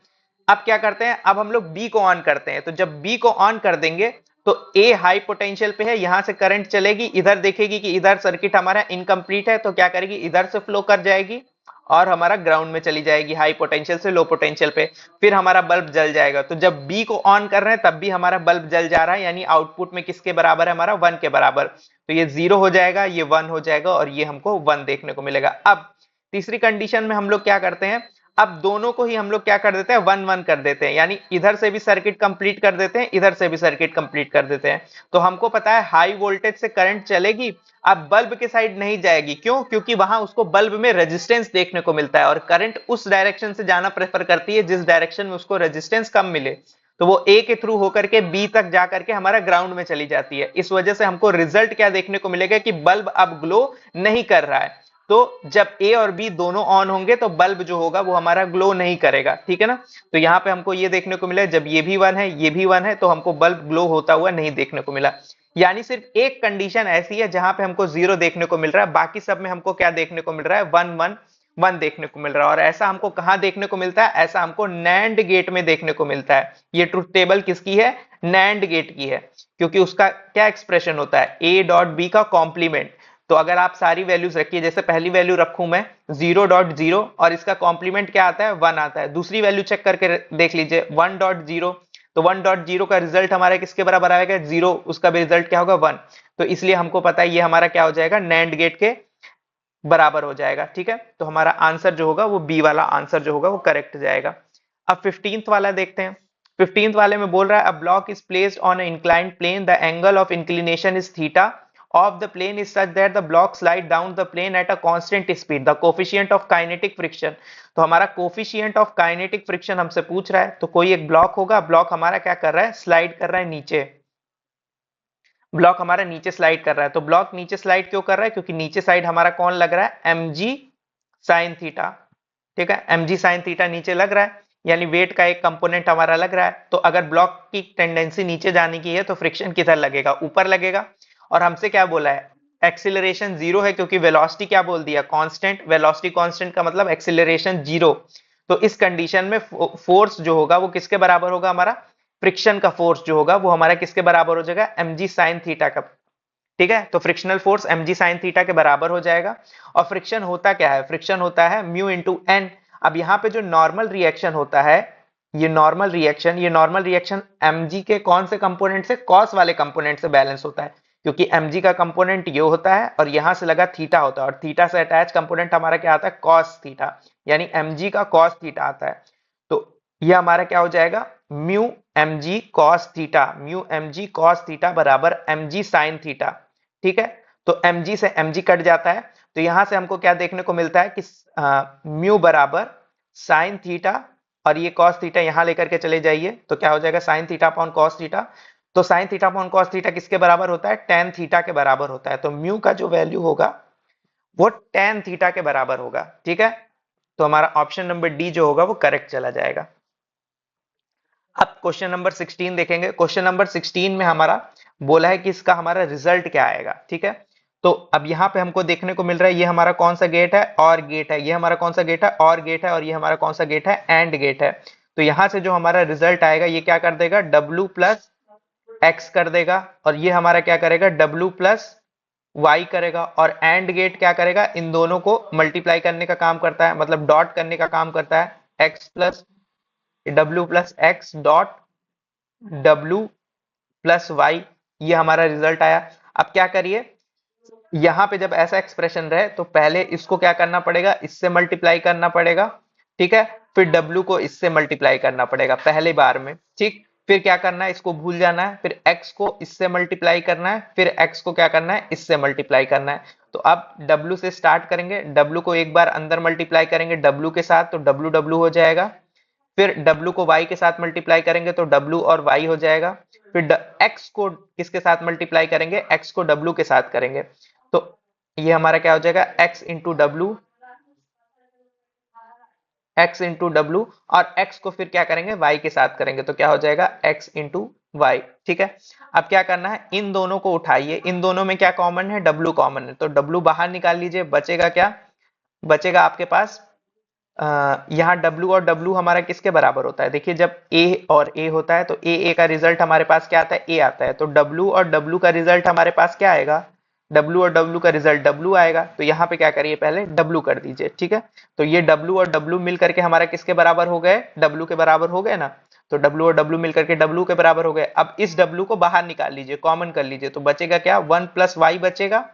अब क्या करते हैं, अब हम लोग बी को ऑन करते हैं, तो जब बी को ऑन कर देंगे तो ए हाई पोटेंशियल पे है, यहां से करंट चलेगी, इधर देखेगी कि इधर सर्किट हमारा इनकम्प्लीट है, तो क्या करेगी, इधर से फ्लो कर जाएगी और हमारा ग्राउंड में चली जाएगी, हाई पोटेंशियल से लो पोटेंशियल पे, फिर हमारा बल्ब जल जाएगा। तो जब बी को ऑन कर रहे हैं तब भी हमारा बल्ब जल जा रहा है, यानी आउटपुट में किसके बराबर है, हमारा 1 के बराबर। तो ये 0 हो जाएगा, ये 1 हो जाएगा और ये हमको 1 देखने को मिलेगा। अब तीसरी कंडीशन में हम लोग क्या करते हैं, अब दोनों को ही हम लोग क्या कर देते हैं, 1 1 कर देते हैं, यानी इधर से भी सर्किट कंप्लीट कर देते हैं, इधर से भी सर्किट कंप्लीट कर देते हैं। तो हमको पता है हाई वोल्टेज से करंट चलेगी, अब बल्ब के साइड नहीं जाएगी, क्यों, क्योंकि वहां उसको बल्ब में रेजिस्टेंस देखने को मिलता है और करंट उस डायरेक्शन से जाना प्रेफर करती है जिस डायरेक्शन में उसको रेजिस्टेंस कम मिले। तो वो ए के थ्रू होकर के बी तक जाकर के हमारा ग्राउंड में चली जाती है। इस वजह से हमको रिजल्ट क्या देखने को मिलेगा कि बल्ब अब ग्लो नहीं कर रहा है। तो जब ए और बी दोनों ऑन होंगे तो बल्ब जो होगा वो हमारा ग्लो नहीं करेगा। ठीक है ना, तो यहाँ पे हमको ये देखने को मिला, जब ये भी 1 है ये भी 1 है, तो हमको बल्ब ग्लो होता हुआ नहीं देखने को मिला। यानी सिर्फ एक कंडीशन ऐसी है जहां पे हमको 0 देखने को मिल रहा है, बाकी सब में हमको क्या देखने को मिल रहा है, 1 1 वन देखने को मिल रहा है। और ऐसा हमको कहाँ देखने को मिलता है? ऐसा हमको नैंड गेट में देखने को मिलता है। ये ट्रुथ टेबल किसकी है? नैंड गेट की है, क्योंकि उसका क्या एक्सप्रेशन होता है? ए डॉट बी का कॉम्प्लीमेंट। तो अगर आप सारी वैल्यूज रखिए, जैसे पहली वैल्यू रखूं मैं 0.0 और इसका कॉम्प्लीमेंट क्या आता है? 1 आता है। दूसरी वैल्यू चेक करके देख लीजिए 1.0, तो 1.0 का रिजल्ट हमारा किसके बराबर आएगा? 0। उसका भी रिजल्ट क्या होगा? 1। तो इसलिए हमको पता है ये हमारा क्या हो जाएगा? नैंड गेट के बराबर हो जाएगा। ठीक है, तो हमारा आंसर जो होगा वो बी वाला आंसर जो होगा वो करेक्ट जाएगा। अब 15th वाला देखते हैं। 15th वाले में बोल रहा है, a block is placed on a inclined plane, the angle of inclination is theta of the plane is such that the block slide down the plane at a constant speed. The coefficient of kinetic friction, तो हमारा coefficient of kinetic friction हमसे पूछ रहा है। तो कोई एक block होगा, ब्लॉक हमारा क्या कर रहा है? स्लाइड कर रहा है नीचे। ब्लॉक हमारा नीचे स्लाइड कर रहा है। तो ब्लॉक नीचे स्लाइड क्यों कर रहा है? क्योंकि नीचे साइड हमारा कौन लग रहा है? M g sine theta. ठीक है, एम जी साइन थीटा नीचे लग रहा है, यानी वेट का एक कंपोनेंट हमारा लग रहा है। तो अगर ब्लॉक की टेंडेंसी नीचे जाने की है तो फ्रिक्शन किधर लगेगा? ऊपर लगेगा। और हमसे क्या बोला है? एक्सिलरेशन जीरो है, क्योंकि वेलोसिटी क्या बोल दिया? कांस्टेंट। वेलोसिटी कांस्टेंट का मतलब एक्सिलरेशन जीरो। तो इस कंडीशन में फोर्स जो होगा वो किसके बराबर होगा? हमारा फ्रिक्शन का फोर्स जो होगा वो हमारा किसके बराबर हो जाएगा? एम जी साइन थीटा का। ठीक है, तो frictional force m g sine theta के बराबर हो जाएगा। और फ्रिक्शन होता क्या है? फ्रिक्शन होता है म्यू इंटू एन। अब यहाँ पे जो नॉर्मल रिएक्शन होता है, ये नॉर्मल रिएक्शन mg के कौन से कंपोनेंट से? कॉस वाले कंपोनेंट से बैलेंस होता है, क्योंकि mg का कंपोनेंट ये होता है और यहां से लगा थीटा होता है, और थीटा से अटैच कंपोनेंट हमारा क्या आता है? कॉस थीटा, यानी mg का कॉस थीटा आता है। तो ये हमारा क्या हो जाएगा? Mu mg cos theta, mu mg cos theta बराबर mg sin थीटा। ठीक है, तो mg से mg कट जाता है, तो यहां से हमको क्या देखने को मिलता है कि म्यू बराबर साइन थीटा, और ये cos थीटा यहां लेकर के चले जाइए, तो क्या हो जाएगा? Sine theta upon cos theta. तो sine theta upon cos theta किसके बराबर होता है? tan थीटा के बराबर होता है। तो म्यू का जो वैल्यू होगा वो tan थीटा के बराबर होगा। ठीक है, तो हमारा ऑप्शन नंबर डी जो होगा वो करेक्ट चला जाएगा। अब क्वेश्चन नंबर 16 देखेंगे। क्वेश्चन नंबर 16 में हमारा बोला है कि इसका हमारा रिजल्ट क्या आएगा। ठीक है, तो अब यहाँ पे हमको देखने को मिल रहा है ये हमारा कौन सा गेट है? और गेट है। ये हमारा कौन सा गेट है? और गेट है। और ये हमारा कौन सा गेट है? एंड गेट है। तो यहाँ से जो हमारा रिजल्ट आएगा ये क्या कर देगा? W प्लस एक्स कर देगा, और ये हमारा क्या करेगा? W प्लस वाई करेगा। और एंड गेट क्या करेगा? इन दोनों को मल्टीप्लाई करने का काम करता है, मतलब डॉट करने का काम करता है। X plus W plus x dot W plus Y, ये हमारा रिजल्ट आया। अब क्या करिए, यहां पे जब ऐसा एक्सप्रेशन रहे तो पहले इसको क्या करना पड़ेगा? इससे मल्टीप्लाई करना पड़ेगा। ठीक है, फिर W को इससे मल्टीप्लाई करना पड़ेगा पहले बार में। ठीक, फिर क्या करना है? इसको भूल जाना है। फिर x को इससे मल्टीप्लाई करना है, फिर x को क्या करना है? इससे मल्टीप्लाई करना है। तो अब W से स्टार्ट करेंगे, W को एक बार अंदर मल्टीप्लाई करेंगे W के साथ, तो W W हो जाएगा। फिर W को Y के साथ मल्टीप्लाई करेंगे तो W और Y हो जाएगा। फिर X को किसके साथ मल्टीप्लाई करेंगे? X को W के साथ करेंगे, तो ये हमारा क्या हो जाएगा? X into W, X into W, और X को फिर क्या करेंगे? Y के साथ करेंगे, तो क्या हो जाएगा? X into Y. ठीक है, अब क्या करना है? इन दोनों को उठाइए। इन दोनों में क्या कॉमन है? W कॉमन है, तो W बाहर निकाल लीजिए। बचेगा क्या? बचेगा आपके पास यहाँ W, और W हमारा किसके बराबर होता है? देखिए, जब A और A होता है तो A का रिजल्ट हमारे पास क्या आता है? A आता है। तो W और W का रिजल्ट हमारे पास क्या आएगा? W और W का रिजल्ट W आएगा। तो यहाँ पे क्या करिए? पहले W कर दीजिए। ठीक है, तो ये W और W मिल करके हमारा किसके बराबर हो गए? W के बराबर हो गए ना। तो W और W मिल करके W के बराबर हो गए। अब इस W को बाहर निकाल लीजिए, कॉमन कर लीजिए, तो बचेगा क्या? 1 प्लस वाई बचेगा,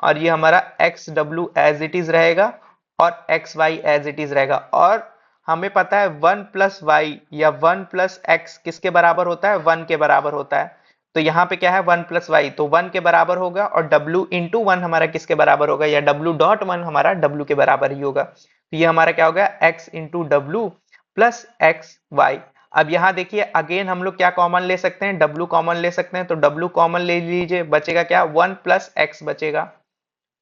और ये हमारा X W as it is रहेगा, और X Y as it is रहेगा। और हमें पता है 1 प्लस वाई या 1 प्लस एक्स किसके बराबर होता है? 1 के बराबर होता है। तो यहाँ पे क्या है? 1 प्लस वाई, तो 1 के बराबर होगा, और W इंटू वन हमारा किसके बराबर होगा? या W डॉट वन हमारा W के बराबर ही होगा। तो ये हमारा क्या होगा? X into W plus X Y. अब यहाँ देखिए, अगेन हम लोग क्या कॉमन ले सकते हैं? W कॉमन ले सकते हैं, तो W कॉमन ले लीजिए। बचेगा क्या? 1 प्लस एक्स बचेगा।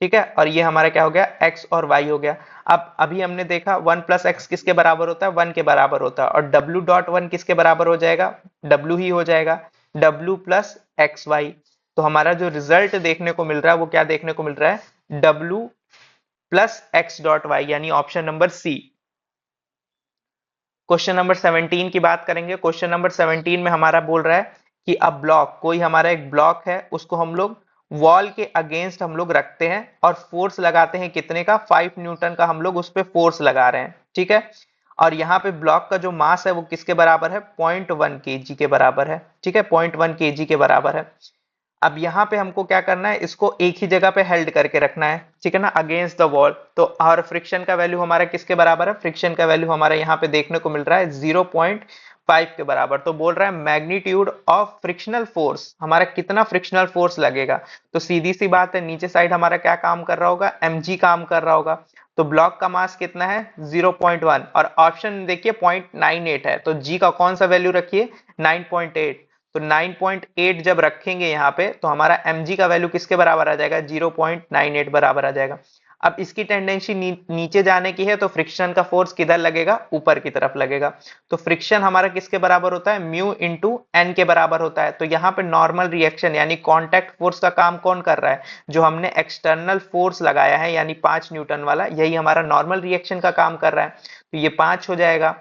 ठीक है, और ये हमारा क्या हो गया? x और y हो गया। अब अभी हमने देखा 1 प्लस एक्स किसके बराबर होता है? 1 के बराबर होता है, और w डॉट वन किसके बराबर हो जाएगा? w ही हो जाएगा, w प्लस एक्स वाई। तो हमारा जो रिजल्ट देखने को मिल रहा है वो क्या देखने को मिल रहा है? w plus x dot y, यानी option number C. Question number 17 की बात करेंगे। क्वेश्चन नंबर 17 में हमारा बोल रहा है कि अब ब्लॉक, कोई हमारा एक ब्लॉक है, उसको हम लोग वॉल के अगेंस्ट हम लोग रखते हैं और फोर्स लगाते हैं कितने का, 5 न्यूटन का हम लोग उस पे फोर्स लगा रहे हैं, ठीक है। और यहाँ पे ब्लॉक का जो मास है वो किसके बराबर है, 0.1 केजी के बराबर है, ठीक है, 0.1 केजी के बराबर है। अब यहाँ पे हमको क्या करना है, इसको एक ही जगह पे हेल्ड करके रखना है, ठीक है ना, अगेंस्ट द वॉल। तो और फ्रिक्शन का वैल्यू हमारा किसके बराबर है, फ्रिक्शन का वैल्यू हमारा यहाँ पे देखने को मिल रहा है 0.5 के बराबर। तो बोल रहा है मैग्नीट्यूड ऑफ फ्रिक्शनल फोर्स, हमारा कितना फ्रिक्शनल फोर्स लगेगा। तो सीधी सी बात है, नीचे साइड हमारा क्या काम कर रहा होगा, mg काम कर रहा होगा। तो ब्लॉक का मास कितना है 0.1, और ऑप्शन देखिए 0.98 है, तो g का कौन सा वैल्यू रखिए 9.8। तो 9.8 जब रखेंगे यहाँ पे तो हमारा mg का वैल्यू किसके बराबर आ जाएगा, 0.98 बराबर आ जाएगा। अब इसकी टेंडेंसी नीचे जाने की है, तो फ्रिक्शन का फोर्स किधर लगेगा, ऊपर की तरफ लगेगा। तो फ्रिक्शन हमारा किसके बराबर होता है, म्यू इंटू एन के बराबर होता है। तो यहाँ पे नॉर्मल रिएक्शन यानी कॉन्टैक्ट फोर्स का काम कौन कर रहा है, जो हमने एक्सटर्नल फोर्स लगाया है यानी 5 न्यूटन वाला, यही हमारा नॉर्मल रिएक्शन का काम कर रहा है। तो ये 5 हो जाएगा।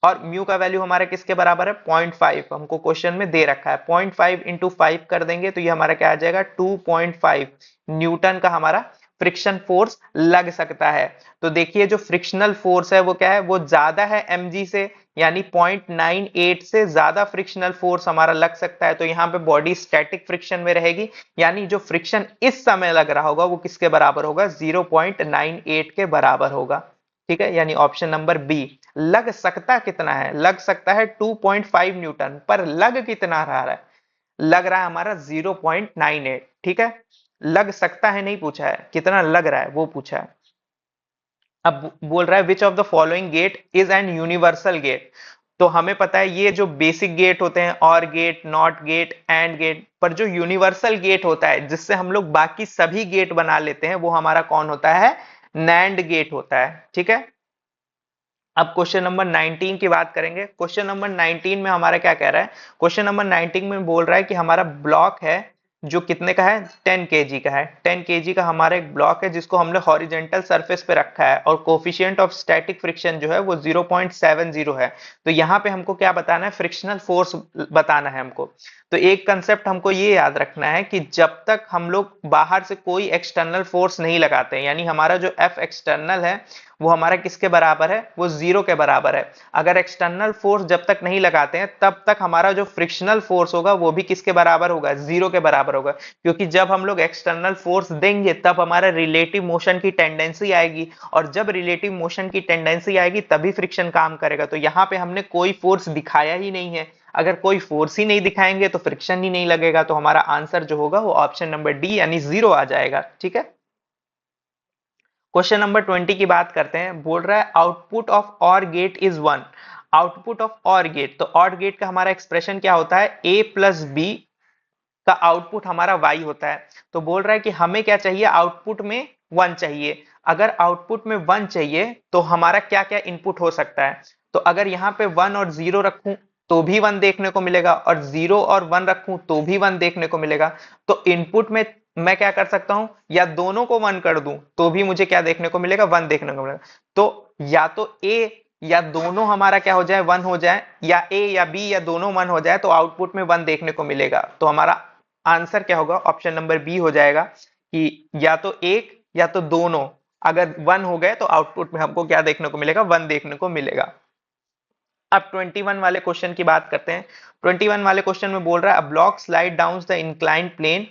और म्यू का वैल्यू हमारा किसके बराबर है, 0.5, हमको क्वेश्चन में दे रखा है। 0.5 इंटू 5 कर देंगे तो ये हमारा क्या आ जाएगा, 2.5 न्यूटन का हमारा फ्रिक्शन फोर्स लग सकता है। तो देखिए जो फ्रिक्शनल फोर्स है वो क्या है, वो ज्यादा है mg से, यानी 0.98 से ज्यादा फ्रिक्शनल फोर्स हमारा लग सकता है। तो यहाँ पे बॉडी स्टैटिक फ्रिक्शन में रहेगी, यानी जो फ्रिक्शन इस समय लग रहा होगा वो किसके बराबर होगा, 0.98 के बराबर होगा, ठीक है, यानी ऑप्शन नंबर बी। लग सकता कितना है, लग सकता है 2.5 न्यूटन, पर लग कितना रहा है, लग रहा है हमारा 0.98, ठीक है। लग सकता है नहीं पूछा है, कितना लग रहा है वो पूछा है। अब बोल रहा है which of the following gate is an universal gate. तो हमें पता है ये जो बेसिक गेट होते हैं, OR gate, NOT gate, AND gate, पर जो यूनिवर्सल गेट होता है जिससे हम लोग बाकी सभी गेट बना लेते हैं, वो हमारा कौन होता है, नैंड गेट होता है, ठीक है। अब क्वेश्चन नंबर 19 की बात करेंगे। क्वेश्चन नंबर 19 में हमारा क्या कह रहा है, क्वेश्चन नंबर 19 में बोल रहा है कि हमारा ब्लॉक है जो कितने का है, 10 केजी का है। 10 केजी का हमारा एक ब्लॉक है जिसको हमने हॉरिजेंटल सरफेस पे रखा है, और कोफिशिएंट ऑफ स्टैटिक फ्रिक्शन जो है वो 0.70 है। तो यहाँ पे हमको क्या बताना है, फ्रिक्शनल फोर्स बताना है हमको। तो एक कंसेप्ट हमको ये याद रखना है कि जब तक हम लोग बाहर से कोई एक्सटर्नल फोर्स नहीं लगाते हैं, यानी हमारा जो एफ एक्सटर्नल है वो हमारा किसके बराबर है, वो 0 के बराबर है। अगर एक्सटर्नल फोर्स जब तक नहीं लगाते हैं तब तक हमारा जो फ्रिक्शनल फोर्स होगा वो भी किसके बराबर होगा, 0 के बराबर होगा। क्योंकि जब हम लोग एक्सटर्नल फोर्स देंगे तब हमारा रिलेटिव मोशन की टेंडेंसी आएगी, और जब रिलेटिव मोशन की टेंडेंसी आएगी तभी फ्रिक्शन काम करेगा। तो यहाँ पे हमने कोई फोर्स दिखाया ही नहीं है, अगर कोई फोर्स ही नहीं दिखाएंगे तो फ्रिक्शन ही नहीं लगेगा। तो हमारा आंसर जो होगा वो ऑप्शन नंबर डी यानी 0 आ जाएगा, ठीक है। क्वेश्चन नंबर 20 की बात करते हैं। बोल रहा है आउटपुट ऑफ और गेट इज 1। आउटपुट ऑफ और गेट, तो और गेट का हमारा एक्सप्रेशन क्या होता है, a प्लस बी का आउटपुट हमारा y होता है। तो बोल रहा है कि हमें क्या चाहिए, आउटपुट में 1 चाहिए। अगर आउटपुट में 1 चाहिए तो हमारा क्या क्या इनपुट हो सकता है। तो अगर यहाँ पे 1 और 0 रखूं तो भी 1 देखने को मिलेगा, और 0 और 1 रखूं तो भी 1 देखने को मिलेगा। तो इनपुट में मैं क्या कर सकता हूं, या दोनों को 1 कर दूं तो भी मुझे क्या देखने को मिलेगा, 1 देखने को मिलेगा। तो या तो a या दोनों हमारा क्या हो जाए, 1 हो जाए, या a या b या दोनों 1 हो जाए, तो आउटपुट में 1 देखने को मिलेगा। तो हमारा आंसर क्या होगा, ऑप्शन नंबर बी हो जाएगा कि या तो एक या तो दोनों, अगर 1 हो गए तो आउटपुट में हमको क्या देखने को मिलेगा, 1 देखने को मिलेगा। अब 21 वाले क्वेश्चन की बात करते हैं। 21 वाले क्वेश्चन में बोल रहा है, a block slide down the inclined plane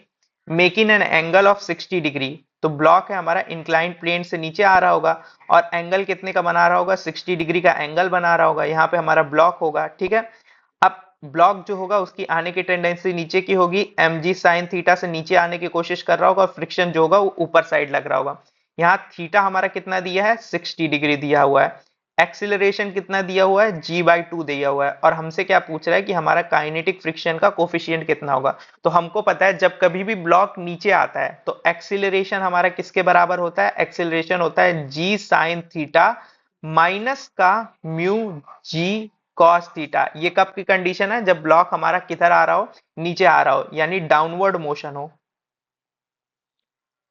making an angle of 60 degree. तो ब्लॉक है हमारा इंक्लाइंड प्लेन से नीचे आ रहा होगा, और एंगल कितने का बना रहा होगा, 60 डिग्री का एंगल बना रहा होगा। यहाँ पे हमारा ब्लॉक होगा, ठीक है। अब ब्लॉक जो होगा उसकी आने की टेंडेंसी नीचे की होगी, mg sin थीटा से नीचे आने की कोशिश कर रहा होगा, और फ्रिक्शन जो होगा वो ऊपर साइड लग रहा होगा। यहाँ थीटा हमारा कितना दिया है, 60 डिग्री दिया हुआ है। एक्सिलरेशन कितना दिया हुआ है, g/2 दिया हुआ है, और हमसे क्या पूछ रहा है कि हमारा काइनेटिक फ्रिक्शन का कोफिशिएंट कितना होगा। तो हमको पता है जब कभी भी ब्लॉक नीचे आता है तो एक्सिलरेशन हमारा किसके बराबर होता है, एक्सिलरेशन होता है g sin थीटा माइनस का म्यू g cos थीटा। ये कब की कंडीशन है, जब ब्लॉक हमारा किधर आ रहा हो, नीचे आ रहा हो, यानी डाउनवर्ड मोशन हो।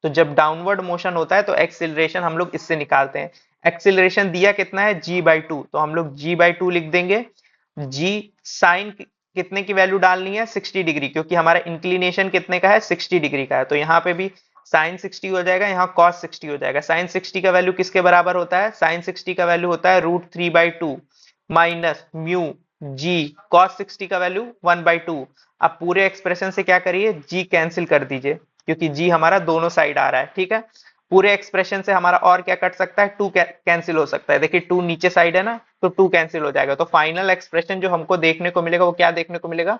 तो जब डाउनवर्ड मोशन होता है तो एक्सिलरेशन हम लोग इससे निकालते हैं। एक्सिलरेशन दिया कितना है, g/2, तो हम लोग g/2 लिख देंगे। g साइन कितने की वैल्यू डालनी है, 60 डिग्री, क्योंकि हमारा इंक्लिनेशन कितने का है, 60 डिग्री का है, तो यहाँ पे भी साइन 60 हो जाएगा, यहाँ कॉस 60 हो जाएगा। साइन 60 का वैल्यू किसके बराबर होता है, साइन 60 का वैल्यू होता है √3/2 माइनस म्यू जी, कॉस 60 का वैल्यू 1/2। अब पूरे एक्सप्रेशन से क्या करिए, जी कैंसिल कर दीजिए, क्योंकि जी हमारा दोनों साइड आ रहा है, ठीक है। पूरे एक्सप्रेशन से हमारा और क्या कट सकता है, टू कैंसिल हो सकता है, देखिए टू नीचे साइड है ना, तो टू कैंसिल हो जाएगा। तो फाइनल एक्सप्रेशन जो हमको देखने को मिलेगा वो क्या देखने को मिलेगा,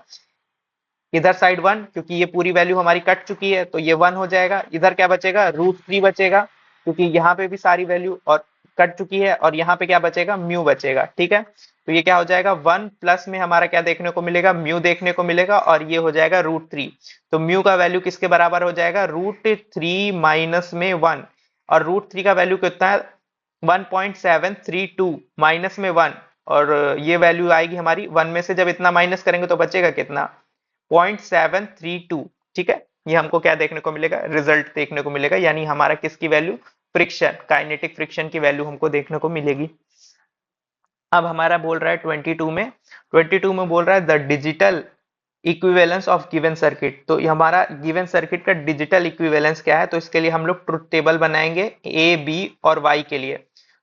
इधर साइड 1, क्योंकि ये पूरी वैल्यू हमारी कट चुकी है तो ये 1 हो जाएगा। इधर क्या बचेगा, √3 बचेगा, क्योंकि यहाँ पे भी सारी वैल्यू और कट चुकी है, और यहाँ पे क्या बचेगा, म्यू बचेगा, ठीक है। तो ये क्या हो जाएगा, 1 प्लस में हमारा क्या देखने को मिलेगा, म्यू देखने को मिलेगा, और ये हो जाएगा √3। तो म्यू का वैल्यू किसके बराबर हो जाएगा, √3 माइनस में 1, और √3 का वैल्यू कितना है, 1.732 माइनस में 1, और ये वैल्यू आएगी हमारी 1 में से जब इतना माइनस करेंगे तो बचेगा कितना, 0.732, ठीक है। ये हमको क्या देखने को मिलेगा, रिजल्ट देखने को मिलेगा, यानी हमारा किसकी वैल्यू, फ्रिक्शन, काइनेटिक फ्रिक्शन की वैल्यू हमको देखने को मिलेगी। अब हमारा बोल रहा है 22 में बोल रहा है the digital equivalence of given circuit. तो ये हमारा गिवन सर्किट का डिजिटल इक्विवेलेंस क्या है, तो इसके लिए हम लोग ट्रुथ टेबल बनाएंगे ए बी और वाई के लिए।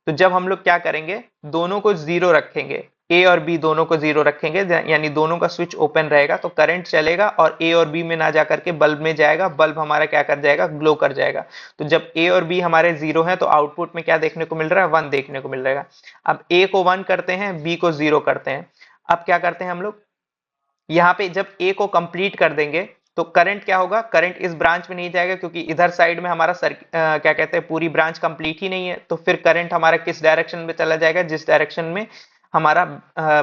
तो जब हम लोग क्या करेंगे, दोनों को जीरो रखेंगे, ए और बी दोनों को जीरो रखेंगे, यानी दोनों का स्विच ओपन रहेगा, तो करंट चलेगा और ए और बी में ना जाकर के बल्ब में जाएगा, बल्ब हमारा क्या कर जाएगा, ग्लो कर जाएगा। तो जब ए और बी हमारे जीरो है तो आउटपुट में क्या देखने को मिल रहा है, 1 देखने को मिल रहा है। अब ए को 1 करते हैं, बी को 0 करते हैं। अब क्या करते हैं हम लोग, यहाँ पे जब ए को कंप्लीट कर देंगे तो करंट क्या होगा, करंट इस ब्रांच में नहीं जाएगा, क्योंकि इधर साइड में हमारा क्या कहते हैं, पूरी ब्रांच कंप्लीट ही नहीं है, तो फिर करंट हमारा किस डायरेक्शन में चला जाएगा, जिस डायरेक्शन में हमारा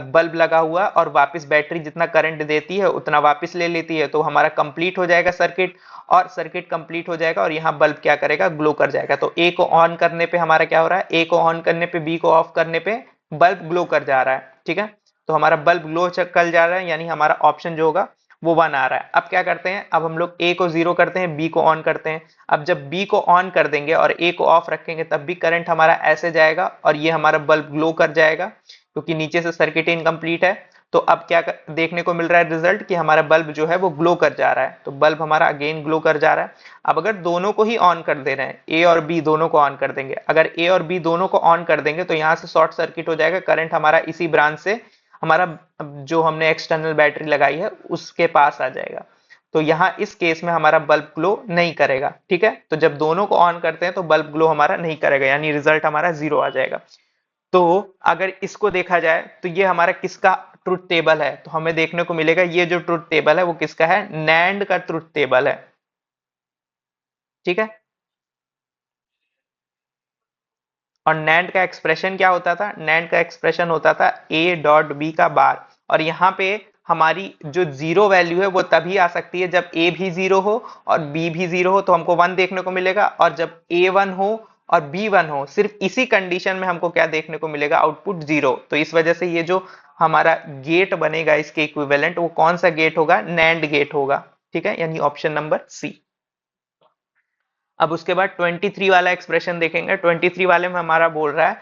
बल्ब लगा हुआ, और वापस बैटरी जितना करंट देती है उतना वापस ले लेती है, तो हमारा कंप्लीट हो जाएगा सर्किट, और सर्किट कंप्लीट हो जाएगा और यहाँ बल्ब क्या करेगा, ग्लो कर जाएगा। तो ए को ऑन करने पे हमारा क्या हो रहा है, ए को ऑन करने पे, बी को ऑफ करने पे बल्ब ग्लो कर जा रहा है, ठीक है। तो हमारा बल्ब ग्लो कर जा रहा है, यानी हमारा ऑप्शन जो होगा वो 1 आ रहा है। अब क्या करते हैं, अब हम लोग ए को 0 करते हैं, बी को ऑन करते हैं। अब जब बी को ऑन कर देंगे और ए को ऑफ रखेंगे तब भी करंट हमारा ऐसे जाएगा और ये हमारा बल्ब ग्लो कर जाएगा, क्योंकि नीचे से सर्किट इनकम्प्लीट है। तो अब क्या देखने को मिल रहा है रिजल्ट, कि हमारा बल्ब जो है वो ग्लो कर जा रहा है, तो बल्ब हमारा अगेन ग्लो कर जा रहा है। अब अगर दोनों को ही ऑन कर दे रहे हैं, ए और बी दोनों को ऑन कर देंगे, अगर ए और बी दोनों को ऑन कर देंगे तो यहाँ से शॉर्ट सर्किट हो जाएगा, करंट हमारा इसी ब्रांच से हमारा जो हमने एक्सटर्नल बैटरी लगाई है उसके पास आ जाएगा। तो यहाँ इस केस में हमारा बल्ब ग्लो नहीं करेगा, ठीक है। तो जब दोनों को ऑन करते हैं तो बल्ब ग्लो हमारा नहीं करेगा, यानी रिजल्ट हमारा 0 आ जाएगा। तो अगर इसको देखा जाए तो ये हमारा किसका ट्रुथ टेबल है, तो हमें देखने को मिलेगा ये जो ट्रुथ टेबल है वो किसका है, नैंड का ट्रुथ टेबल है, ठीक है। और नैंड का एक्सप्रेशन क्या होता था, नैंड का एक्सप्रेशन होता था ए डॉट बी का बार, और यहाँ पे हमारी जो जीरो वैल्यू है वो तभी आ सकती है जब ए भी जीरो हो और बी भी जीरो हो, तो हमको 1 देखने को मिलेगा, और जब ए 1 हो और बी 1 हो, सिर्फ इसी कंडीशन में हमको क्या देखने को मिलेगा, आउटपुट 0। तो इस वजह से ये जो हमारा गेट बनेगा इसके इक्विवेलेंट, वो कौन सा गेट होगा, नैंड गेट होगा, ठीक है, यानी ऑप्शन नंबर सी। अब उसके बाद 23 वाला एक्सप्रेशन देखेंगे। 23 वाले में हमारा बोल रहा है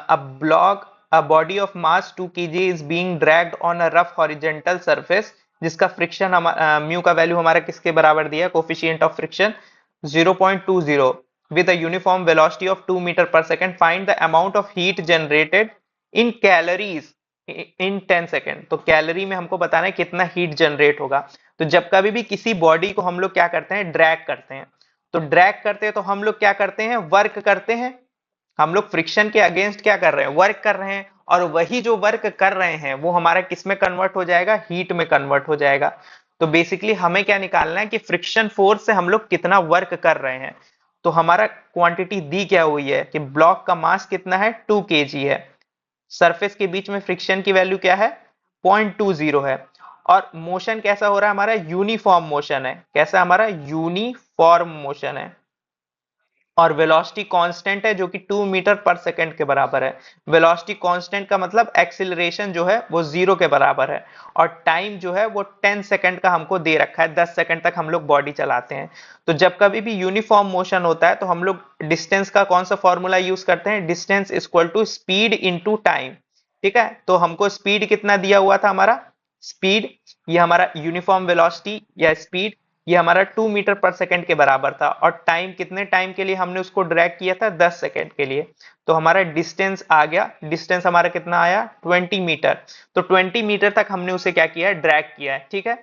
a block a body of mass 2 kg is being dragged on a rough horizontal surface, जिसका फ्रिक्शन म्यू का वैल्यू हमारा किसके बराबर दिया है, coefficient of friction 0.20 with a uniform velocity of 2 meter per second. Find the amount of heat generated in calories in 10 second. तो calorie में हमको बताना है कितना हीट जनरेट होगा। तो जब कभी भी किसी बॉडी को हम लोग क्या करते हैं, ड्रैग करते हैं, तो ड्रैग करते हैं तो हम लोग क्या करते हैं, वर्क करते हैं, हम लोग फ्रिक्शन के अगेंस्ट क्या कर रहे हैं, वर्क कर रहे हैं, और वही जो वर्क कर रहे हैं वो हमारा किस में कन्वर्ट हो जाएगा, हीट में कन्वर्ट हो जाएगा। तो बेसिकली हमें क्या निकालना है कि फ्रिक्शन फोर्स से हम लोग कितना वर्क कर रहे हैं। तो हमारा क्वांटिटी दी क्या हुई है कि ब्लॉक का मास कितना है, 2 kg है, सरफेस के बीच में फ्रिक्शन की वैल्यू क्या है, 0.20 है, और मोशन कैसा हो रहा है हमारा, यूनिफॉर्म मोशन है, कैसा हमारा यूनिफॉर्म मोशन है। और वेलोसिटी कांस्टेंट है जो कि 2 मीटर पर सेकंड के बराबर है। वेलोसिटी कांस्टेंट का मतलब एक्सीलरेशन जो है वो 0 के बराबर है, और टाइम जो है वो 10 सेकंड का हमको दे रखा है, 10 सेकंड तक हम लोग बॉडी चलाते हैं। तो जब कभी भी यूनिफॉर्म मोशन होता है तो हम लोग डिस्टेंस का कौन सा फॉर्मूला यूज करते हैं, distance equal to speed into time. ठीक है, तो हमको स्पीड कितना दिया हुआ था, हमारा स्पीड, ये हमारा यूनिफॉर्म वेलोसिटी या स्पीड, ये हमारा 2 मीटर पर सेकंड के बराबर था, और टाइम कितने टाइम के लिए हमने उसको ड्रैग किया था, 10 सेकंड के लिए। तो हमारा डिस्टेंस आ गया, डिस्टेंस हमारा कितना आया, 20 मीटर। तो 20 मीटर तक हमने उसे क्या किया है, ड्रैग किया है। ठीक है,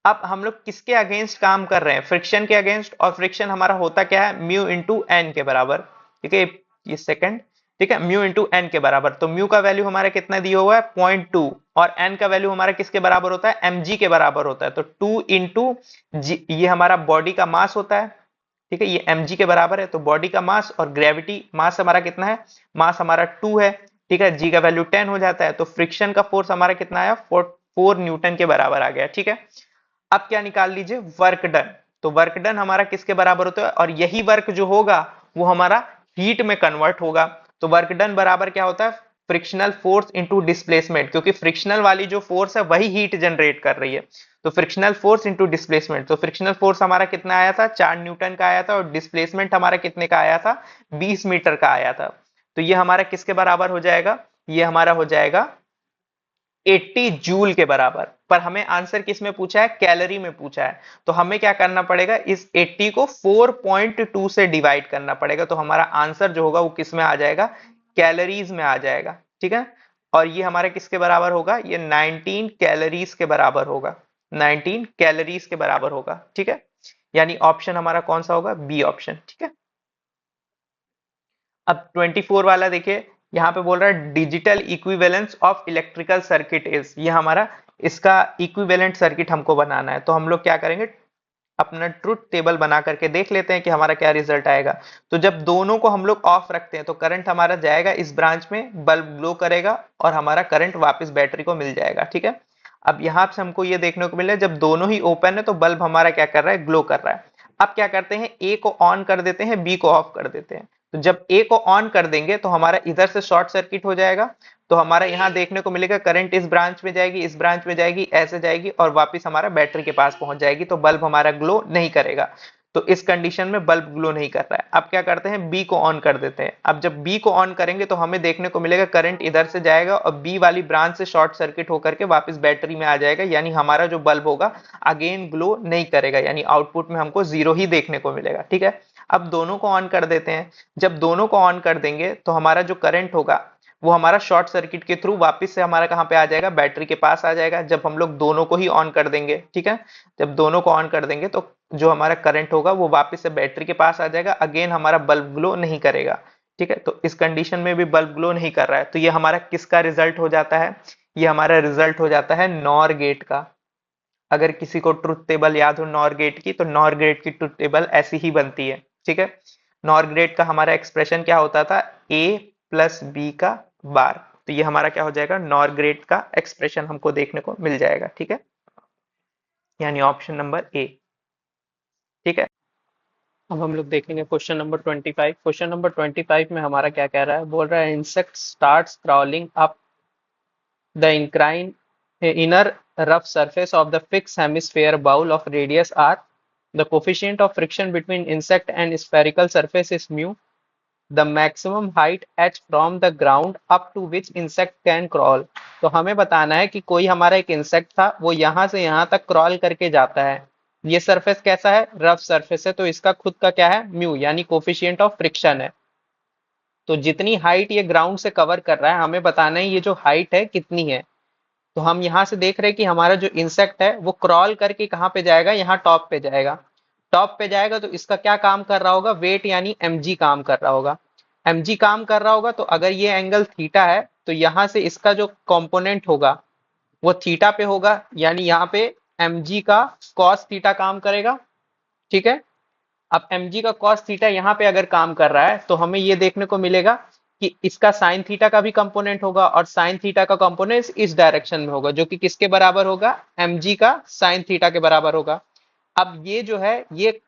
अब हम लोग किसके अगेंस्ट काम कर रहे हैं, फ्रिक्शन के अगेंस्ट, और फ्रिक्शन हमारा होता क्या है, म्यू इंटू एन के बराबर। ठीक है, ये सेकंड, ठीक है, म्यू इंटू एन के बराबर। तो म्यू का वैल्यू हमारा कितना दिया हुआ है, 0.2, और एन का वैल्यू हमारा किसके बराबर होता है, mg के बराबर होता है। तो 2 इंटू जी, ये हमारा बॉडी का मास होता है। ठीक है, ये mg के बराबर है, तो बॉडी का मास और ग्रेविटी मास हमारा कितना है, मास हमारा 2 है। ठीक है, g का वैल्यू 10 हो जाता है, तो फ्रिक्शन का फोर्स हमारा कितना आया, 4 न्यूटन के बराबर आ गया। ठीक है, अब क्या निकाल लीजिए, वर्क डन। तो वर्क डन हमारा किसके बराबर होता है, और यही वर्क जो होगा वो हमारा हीट में कन्वर्ट होगा। तो वर्क डन बराबर क्या होता है, फ्रिक्शनल फोर्स इंटू डिस्प्लेसमेंट, क्योंकि फ्रिक्शनल वाली जो फोर्स है वही हीट जनरेट कर रही है। तो फ्रिक्शनल फोर्स इंटू डिस्प्लेसमेंट, तो फ्रिक्शनल फोर्स हमारा कितना आया था, 4 न्यूटन का आया था, और डिस्प्लेसमेंट हमारा कितने का आया था, 20 मीटर का आया था। तो ये हमारा किसके बराबर हो जाएगा, ये हमारा हो जाएगा 80 जूल के बराबर। पर हमें आंसर किस में पूछा है, कैलोरी में पूछा है। तो हमें क्या करना पड़ेगा, इस 80 को 4.2 से डिवाइड करना पड़ेगा। तो हमारा आंसर जो होगा वो किस में आ जाएगा, कैलोरीज में आ जाएगा। ठीक है, और ये हमारे किसके बराबर होगा, ये 19 कैलोरीज के बराबर होगा, 19 कैलोरीज के बराबर होगा। ठीक है, यानी ऑप्शन हमारा कौन सा होगा, बी ऑप्शन। ठीक है, अब 24 वाला देखिए, यहाँ पे बोल रहा है digital equivalence of electrical circuit is, ये हमारा इसका इक्विवेलेंट सर्किट हमको बनाना है। तो हम लोग क्या करेंगे, अपना ट्रुथ टेबल बना करके देख लेते हैं कि हमारा क्या रिजल्ट आएगा। तो जब दोनों को हम लोग ऑफ रखते हैं तो करंट हमारा जाएगा इस ब्रांच में, बल्ब ग्लो करेगा, और हमारा करंट वापस बैटरी को मिल जाएगा। ठीक है, अब यहां से हमको ये देखने को मिला है, जब दोनों ही ओपन है तो बल्ब हमारा क्या कर रहा है, ग्लो कर रहा है। अब क्या करते हैं, ए को ऑन कर देते हैं, बी को ऑफ कर देते हैं। तो जब ए को ऑन कर देंगे तो हमारा इधर से शॉर्ट सर्किट हो जाएगा, तो हमारा यहाँ देखने को मिलेगा करंट इस ब्रांच में जाएगी, इस ब्रांच में जाएगी, ऐसे जाएगी, और वापस हमारा बैटरी के पास पहुंच जाएगी। तो बल्ब हमारा ग्लो नहीं करेगा। तो इस कंडीशन में बल्ब ग्लो नहीं कर रहा है। अब क्या करते हैं, बी को ऑन कर देते हैं। अब जब बी को ऑन करेंगे तो हमें देखने को मिलेगा करंट इधर से जाएगा और बी वाली ब्रांच से शॉर्ट सर्किट होकर के वापस बैटरी में आ जाएगा, यानी हमारा जो बल्ब होगा अगेन ग्लो नहीं करेगा, यानी आउटपुट में हमको जीरो ही देखने को मिलेगा। ठीक है, अब दोनों को ऑन कर देते हैं। जब दोनों को ऑन कर देंगे तो हमारा जो करंट होगा वो हमारा शॉर्ट सर्किट के थ्रू वापस से हमारा कहाँ पे आ जाएगा, बैटरी के पास आ जाएगा, जब हम लोग दोनों को ही ऑन कर देंगे। ठीक है, जब दोनों को ऑन कर देंगे तो जो हमारा करंट होगा वो वापस से बैटरी के पास आ जाएगा, अगेन हमारा बल्ब ग्लो नहीं करेगा। ठीक है, तो इस कंडीशन में भी बल्ब ग्लो नहीं कर रहा है। तो ये हमारा किसका रिजल्ट हो जाता है, ये हमारा रिजल्ट हो जाता है नॉर गेट का। अगर किसी को ट्रुथ टेबल याद हो नॉर गेट की, तो नॉर गेट की ट्रुथ टेबल ऐसी ही बनती है। ठीक है, नॉर गेट का हमारा एक्सप्रेशन क्या होता था, ए प्लस बी का बार। तो ये हमारा क्या हो जाएगा, नॉर गेट का एक्सप्रेशन हमको देखने को मिल जाएगा। ठीक है, यानी ऑप्शन नंबर ए। ठीक है, अब हम लोग देखेंगे क्वेश्चन नंबर 25। क्वेश्चन नंबर 25 में हमारा क्या कह रहा है, बोल रहा है insect starts crawling up the incline inner rough surface of the fixed hemisphere bowl of radius r. The coefficient of friction between insect and spherical surface is mu. The maximum height h from the ground up to which insect can crawl. तो हमें बताना है कि कोई हमारा एक insect था, वो यहां से यहां तक क्रॉल करके जाता है। ये सरफेस कैसा है, रफ सरफेस है, तो इसका खुद का क्या है, म्यू, यानी कोफिशिएंट ऑफ फ्रिक्शन है। तो जितनी हाइट ये ग्राउंड से कवर कर रहा है, हमें बताना है ये जो हाइट है कितनी है। तो हम यहाँ से देख रहे हैं कि हमारा जो इंसेक्ट है वो क्रॉल करके कहाँ पे जाएगा, यहाँ टॉप पे जाएगा। टॉप पे जाएगा तो इसका क्या काम कर रहा होगा, वेट यानी mg काम कर रहा होगा। mg काम कर रहा होगा, तो अगर ये एंगल थीटा है तो यहाँ से इसका जो कंपोनेंट होगा वो थीटा पे होगा, यानी यहाँ पे mg का cos थीटा काम करेगा। ठीक है, अब mg का cos थीटा यहाँ पे अगर काम कर रहा है तो हमें ये देखने को मिलेगा कि इसका साइन थीटा का भी कंपोनेंट होगा, और साइन थीटा का कंपोनेंट इस डायरेक्शन में होगा, जो कि किसके बराबर होगा, mg का साइन थीटा के बराबर होगा। अब ये जो है ये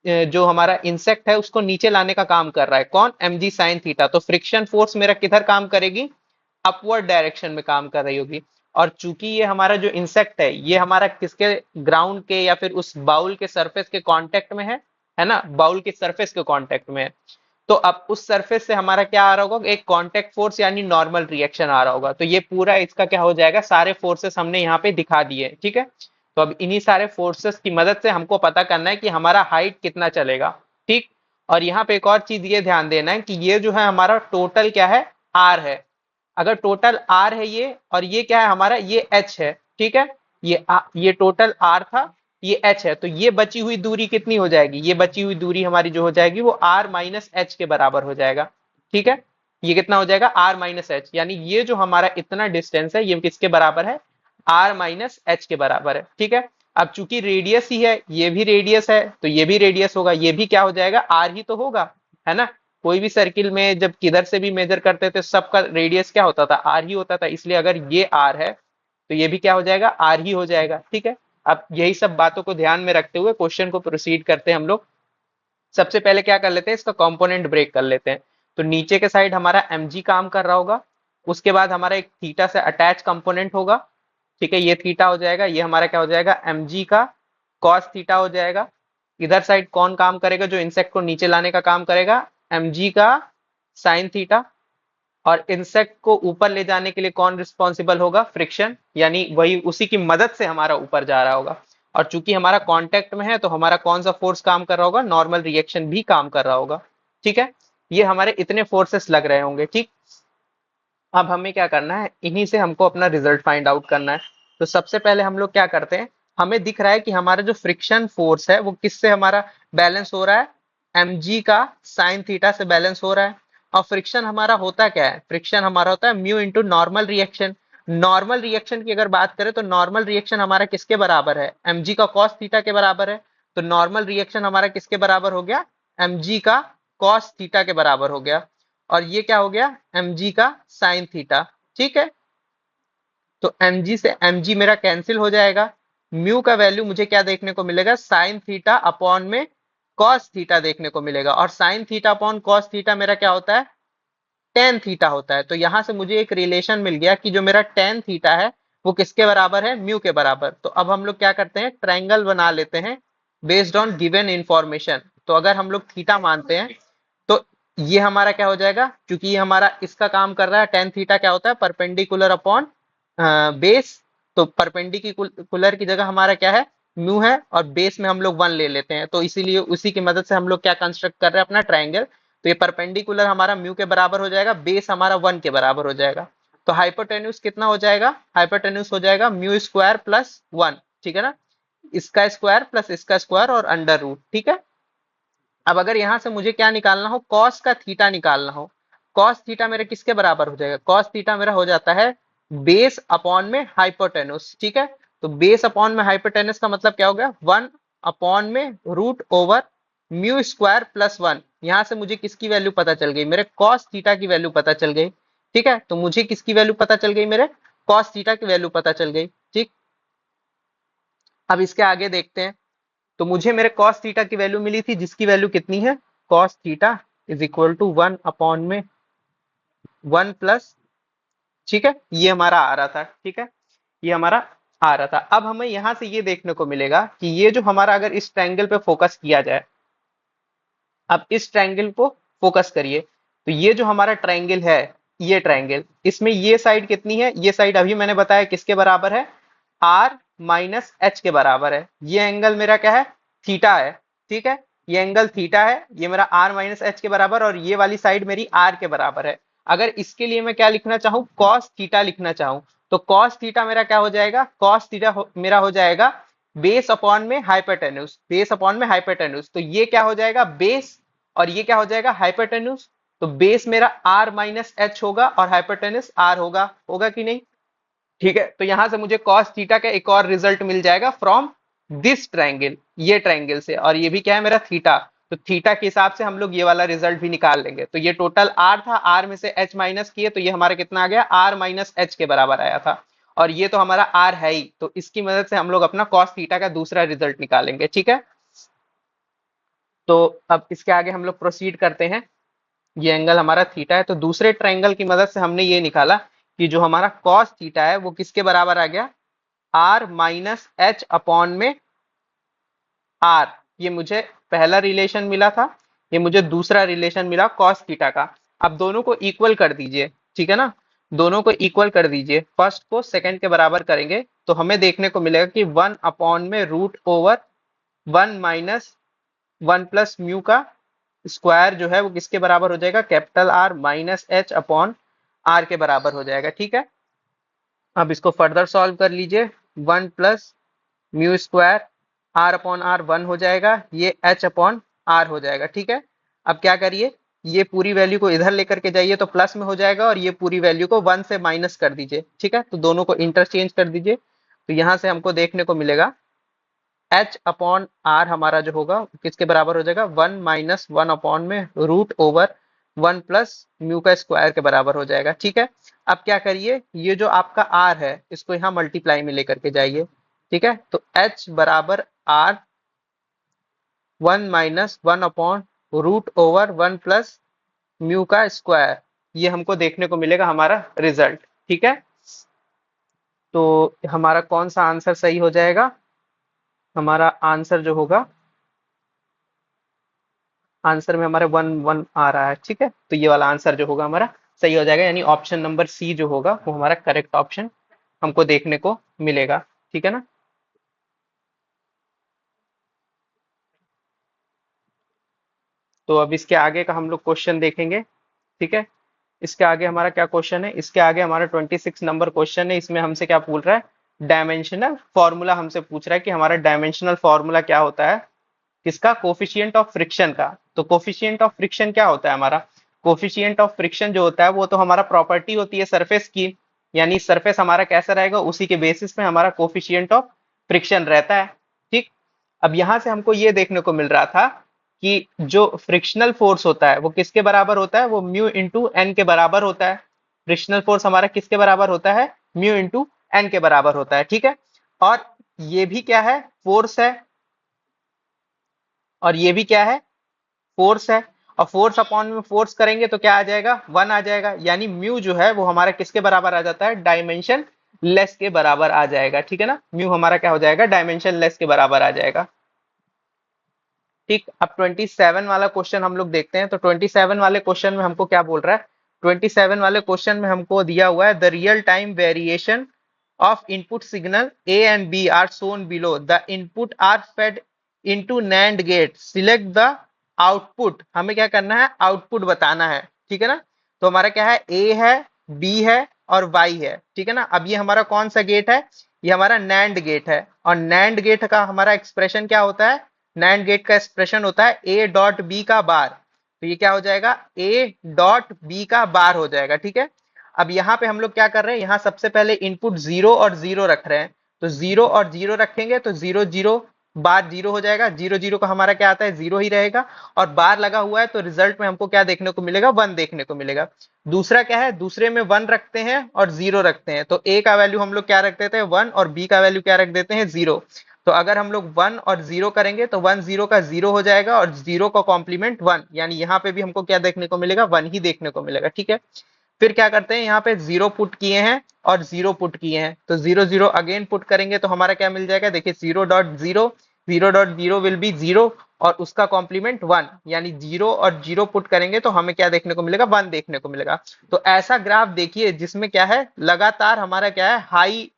जो हमारा इंसेक्ट है उसको नीचे लाने का काम कर रहा है। कौन? mg sin theta. तो फ्रिक्शन फोर्स मेरा किधर काम करेगी? अपवर्ड डायरेक्शन में काम कर रही होगी। और चूंकि ये हमारा जो इंसेक्ट है ये हमारा किसके, ग्राउंड के या फिर उस बाउल के सरफेस के कांटेक्ट में है ना, बाउल के सरफेस के कांटेक्ट में है। तो अब उस सरफेस से हमारा क्या आ रहा होगा? एक कांटेक्ट फोर्स यानी नॉर्मल रिएक्शन आ रहा होगा। तो ये पूरा इसका क्या हो जाएगा? सारे फोर्सेस हमने यहाँ पे दिखा दिए, ठीक है। तो अब इन्हीं सारे फोर्सेस की मदद से हमको पता करना है कि हमारा हाइट कितना चलेगा, ठीक। और यहाँ पे एक और चीज ये ध्यान देना है कि ये जो है हमारा टोटल क्या है? आर है। अगर टोटल आर है ये, और ये क्या है हमारा? ये एच है, ठीक है। ये टोटल आर था, ये एच है। तो ये बची हुई दूरी कितनी हो जाएगी? ये बची हुई दूरी हमारी जो हो जाएगी वो आर माइनस एच के बराबर हो जाएगा, ठीक है। ये कितना हो जाएगा? R minus H. यानी ये जो हमारा इतना डिस्टेंस है ये किसके बराबर है? आर माइनस एच के बराबर है, ठीक है। अब चूंकि रेडियस ही है, ये भी रेडियस है, तो ये भी रेडियस होगा, ये भी क्या हो जाएगा? आर ही तो होगा, है ना। कोई भी सर्किल में जब किधर से भी मेजर करते थे सबका रेडियस क्या होता था? आर ही होता था। इसलिए अगर ये आर है तो ये भी क्या हो जाएगा? आर ही हो जाएगा, ठीक है। अब यही सब बातों को ध्यान में रखते हुए क्वेश्चन को प्रोसीड करते हैं हम लोग। सबसे पहले क्या कर लेते हैं? इसका कंपोनेंट ब्रेक कर लेते हैं। तो नीचे के साइड हमारा mg काम कर रहा होगा, उसके बाद हमारा एक थीटा से अटैच कंपोनेंट होगा, ठीक है। ये थीटा हो जाएगा, ये हमारा क्या हो जाएगा? mg का cos थीटा हो जाएगा। इधर साइड कौन काम करेगा? जो इंसेक्ट को नीचे लाने का काम करेगा, mg का sin थीटा। और इंसेक्ट को ऊपर ले जाने के लिए कौन रिस्पॉन्सिबल होगा? फ्रिक्शन, यानी वही उसी की मदद से हमारा ऊपर जा रहा होगा। और चूंकि हमारा कांटेक्ट में है तो हमारा कौन सा फोर्स काम कर रहा होगा? नॉर्मल रिएक्शन भी काम कर रहा होगा, ठीक है। ये हमारे इतने फोर्सेस लग रहे होंगे, ठीक। अब हमें क्या करना है? इन्हीं से हमको अपना रिजल्ट फाइंड आउट करना है। तो सबसे पहले हम लोग क्या करते हैं? हमें दिख रहा है कि हमारा जो फ्रिक्शन फोर्स है वो किससे हमारा बैलेंस हो रहा है? mg का साइन थीटा से बैलेंस हो रहा है। और फ्रिक्शन हमारा होता क्या है? फ्रिक्शन हमारा होता है mu into normal reaction. Normal reaction की अगर बात करें तो नॉर्मल रिएक्शन हमारा किसके बराबर है? mg का कॉस थीटा के बराबर है। तो नॉर्मल रिएक्शन हमारा किसके बराबर हो गया? mg का कॉस थीटा के बराबर हो गया। और ये क्या हो गया? mg का साइन थीटा, ठीक है। तो mg से mg मेरा कैंसिल हो जाएगा। म्यू का वैल्यू मुझे क्या देखने को मिलेगा? साइन थीटा अपॉन में कॉस थीटा देखने को मिलेगा। और sign theta upon cos theta मेरा क्या होता है? टेन थीटा होता है। तो यहां से मुझे एक रिलेशन मिल गया कि जो मेरा टेन थीटा है वो किसके बराबर है? म्यू के बराबर। तो अब हम लोग क्या करते हैं? ट्रायंगल बना लेते हैं बेस्ड ऑन गिवन इंफॉर्मेशन। तो अगर हम लोग थीटा मानते हैं तो ये हमारा क्या हो जाएगा? क्योंकि ये हमारा इसका काम कर रहा है, टेन थीटा क्या होता है? Perpendicular upon base. तो परपेंडिकुलर की जगह हमारा क्या है? म्यू है, और बेस में हम लोग वन ले लेते हैं। तो इसीलिए उसी की मदद से हम लोग क्या कंस्ट्रक्ट कर रहे हैं? अपना ट्राइंगल। तो ये परपेंडिकुलर हमारा म्यू के बराबर हो जाएगा, बेस हमारा वन के बराबर हो जाएगा। तो हाइपोटेन्यूज कितना हो जाएगा? हाइपोटेन्यूज हो जाएगा म्यू स्क्वायर प्लस वन, ठीक है ना। इसका स्क्वायर प्लस इसका स्क्वायर और अंडर रूट, ठीक है। अब अगर यहां से मुझे क्या निकालना हो? कॉस का थीटा निकालना हो। कॉस थीटा मेरे किसके बराबर हो जाएगा? कॉस थीटा मेरा हो जाता है बेस अपॉन में हाइपोटेनुस, ठीक है। तो बेस अपॉन में हाइपोटेनुस का मतलब क्या हो गया? वन अपॉन में root over mu square plus one. यहां से मुझे किसकी वैल्यू पता चल गई? मेरे कॉस थीटा की वैल्यू पता चल गई, ठीक है। तो मुझे किसकी वैल्यू पता चल गई? मेरे कॉस थीटा की वैल्यू पता चल गई, ठीक। अब इसके आगे देखते हैं। तो मुझे मेरे cos थीटा की वैल्यू मिली थी, जिसकी वैल्यू कितनी है? cos theta is equal to one upon में वन प्लस, ठीक है। ये हमारा आ रहा था, ठीक है। ये हमारा आ रहा था। अब हमें यहां से ये देखने को मिलेगा कि ये जो हमारा, अगर इस ट्रायंगल पे फोकस किया जाए, अब इस ट्रायंगल को फोकस करिए। तो ये जो हमारा ट्रायंगल है, ये ट्रायंगल, इसमें ये साइड कितनी है? ये साइड अभी मैंने बताया किसके बराबर है? आर माइनस एच के बराबर है। ये एंगल मेरा क्या है? थीटा है, ठीक है। ये एंगल थीटा है, ये मेरा आर माइनस एच के बराबर, और ये वाली साइड मेरी आर के बराबर है। अगर इसके लिए मैं क्या लिखना चाहूं? कॉस थीटा लिखना चाहूं, तो कॉस थीटा मेरा क्या हो जाएगा? कॉस थीटा मेरा हो जाएगा बेस अपॉन में हाइपोटेन्यूज, बेस अपॉन में हाइपोटेन्यूज। तो ये क्या हो जाएगा? बेस, और ये क्या हो जाएगा? हाइपोटेन्यूज। तो बेस मेरा आर माइनस एच होगा और हाइपोटेन्यूज आर होगा, होगा कि नहीं? ठीक है। तो यहां से मुझे cos थीटा का एक और रिजल्ट मिल जाएगा फ्रॉम दिस ट्रायंगल, ये ट्रायंगल से। और ये भी क्या है? मेरा थीटा। तो थीटा के हिसाब से हम लोग ये वाला रिजल्ट भी निकाल लेंगे। तो ये टोटल आर था, आर में से एच माइनस किए तो ये हमारा कितना आ गया? आर माइनस एच के बराबर आया था। और ये तो हमारा आर है ही, तो इसकी मदद से हम लोग अपना cos थीटा का दूसरा रिजल्ट निकालेंगे, ठीक है। तो अब इसके आगे हम लोग प्रोसीड करते हैं। ये एंगल हमारा थीटा है, तो दूसरे ट्रायंगल की मदद से हमने ये निकाला कि जो हमारा कॉस थीटा है वो किसके बराबर आ गया, आर माइनस एच अपॉन में आर। ये मुझे पहला रिलेशन मिला था, ये मुझे दूसरा रिलेशन मिला कॉस थीटा का। अब दोनों को इक्वल कर दीजिए, ठीक है ना, दोनों को इक्वल कर दीजिए, फर्स्ट को सेकंड के बराबर करेंगे तो हमें देखने को मिलेगा कि 1 में रूट ओवर 1 - 1 + म्यू का स्क्वायर जो है वो किसके बराबर हो जाएगा, capital R minus H upon R के बराबर हो जाएगा। ठीक है, अब इसको फर्दर सॉल्व कर लीजिए, 1 + mu square R upon R 1 हो जाएगा, ये एच अपॉन आर हो जाएगा। ठीक है, अब क्या करिए, ये पूरी वैल्यू को इधर लेकर के जाइए तो प्लस में हो जाएगा, और ये पूरी वैल्यू को 1 से माइनस कर दीजिए। ठीक है, तो दोनों को इंटरचेंज कर दीजिए, तो यहां से हमको देखने को मिलेगा एच अपॉन आर हमारा जो होगा किसके बराबर हो जाएगा, 1 - 1 अपॉन में रूट ओवर 1 + म्यू का स्क्वायर के बराबर हो जाएगा। ठीक है, अब क्या करिए, ये जो आपका आर है इसको यहाँ मल्टीप्लाई में लेकर के जाइए। ठीक है, तो एच बराबर R 1 - 1 upon root over 1 + mu का स्क्वायर, ये हमको देखने को मिलेगा हमारा रिजल्ट। ठीक है, तो हमारा कौन सा आंसर सही हो जाएगा, हमारा आंसर जो होगा, आंसर में हमारे 1 1 आ रहा है। ठीक है, तो ये वाला आंसर जो होगा हमारा सही हो जाएगा, यानी ऑप्शन नंबर सी जो होगा वो हमारा करेक्ट ऑप्शन हमको देखने को मिलेगा। ठीक है ना, तो अब इसके आगे का हम लोग क्वेश्चन देखेंगे। ठीक है, इसके आगे हमारा क्या क्वेश्चन है, इसके आगे हमारा 26 नंबर क्वेश्चन है। इसमें हमसे क्या पूछ रहा है, डायमेंशनल फॉर्मूला हमसे पूछ रहा है कि हमारा डायमेंशनल फॉर्मूला क्या होता है, किसका, कोफिशिएंट ऑफ फ्रिक्शन का। तो कोफिशिएंट ऑफ फ्रिक्शन क्या होता है हमारा, कोफिशिएंट ऑफ फ्रिक्शन जो होता है वो तो हमारा प्रॉपर्टी होती है सरफेस की, यानी सरफेस हमारा कैसा रहेगा उसी के बेसिस पे हमारा कोफिशिएंट ऑफ फ्रिक्शन रहता है। ठीक, अब यहां से हमको ये देखने को मिल रहा था कि जो फ्रिक्शनल फोर्स होता है वो किसके बराबर होता है, वो म्यू इंटू एन के बराबर होता है। फ्रिक्शनल फोर्स हमारा किसके बराबर होता है, म्यू इंटू एन के बराबर होता है। ठीक है, और ये भी क्या है, फोर्स है, और ये भी क्या है, फोर्स है, और फोर्स अपॉन में फोर्स करेंगे तो क्या आ जाएगा, 1 आ जाएगा, यानी म्यू जो है वो हमारा किसके बराबर आ जाता है, डायमेंशन लेस के बराबर आ जाएगा। ठीक है ना, म्यू हमारा क्या हो जाएगा, डायमेंशन लेस के बराबर आ जाएगा। ठीक, अब 27 वाला क्वेश्चन हम लोग देखते हैं। तो 27 वाले क्वेश्चन में हमको क्या बोल रहा है, 27 वाले क्वेश्चन में हमको दिया हुआ है the real time variation of input signal A and B are shown below. The input are fed into NAND gate. Select the output. हमें क्या करना है, आउटपुट बताना है। ठीक है ना, तो हमारा क्या है, A है, B है और Y है। ठीक है ना, अब ये हमारा कौन सा गेट है, ये हमारा NAND गेट है, और NAND गेट का हमारा एक्सप्रेशन क्या होता है, NAND गेट का एक्सप्रेशन होता है A डॉट B का बार। तो ये क्या हो जाएगा, A डॉट B का बार हो जाएगा। ठीक है, अब यहाँ पे हम लोग क्या कर रहे हैं, यहाँ सबसे पहले इनपुट 0 और 0 रख रहे हैं, तो 0 और 0 रखेंगे तो 0 0 बार 0 हो जाएगा, 0 0 का हमारा क्या आता है, 0 ही रहेगा, और बार लगा हुआ है तो रिजल्ट में हमको क्या देखने को मिलेगा, 1 देखने को मिलेगा। दूसरा क्या है, दूसरे में 1 रखते हैं और 0 रखते हैं, तो A का वैल्यू हम लोग क्या रख देते हैं, 1, और B का वैल्यू क्या रख देते हैं, 0। तो अगर हम लोग 1 और 0 करेंगे तो 1 0 का 0 हो जाएगा, और 0 का कॉम्प्लीमेंट 1, यानी यहाँ पे भी हमको क्या देखने को मिलेगा, 1 ही देखने को मिलेगा। ठीक है, फिर क्या करते हैं, यहाँ पे 0 पुट किए हैं और 0 पुट किए हैं, तो 0 0 अगेन पुट करेंगे तो हमारा क्या मिल जाएगा, देखिए 0.0 विल बी 0, और उसका कॉम्प्लीमेंट 1, यानी 0 और 0 पुट करेंगे तो हमें क्या देखने को मिलेगा, 1 देखने को मिलेगा। तो ऐसा ग्राफ देखिए जिसमें क्या है, लगातार हमारा क्या है, हाई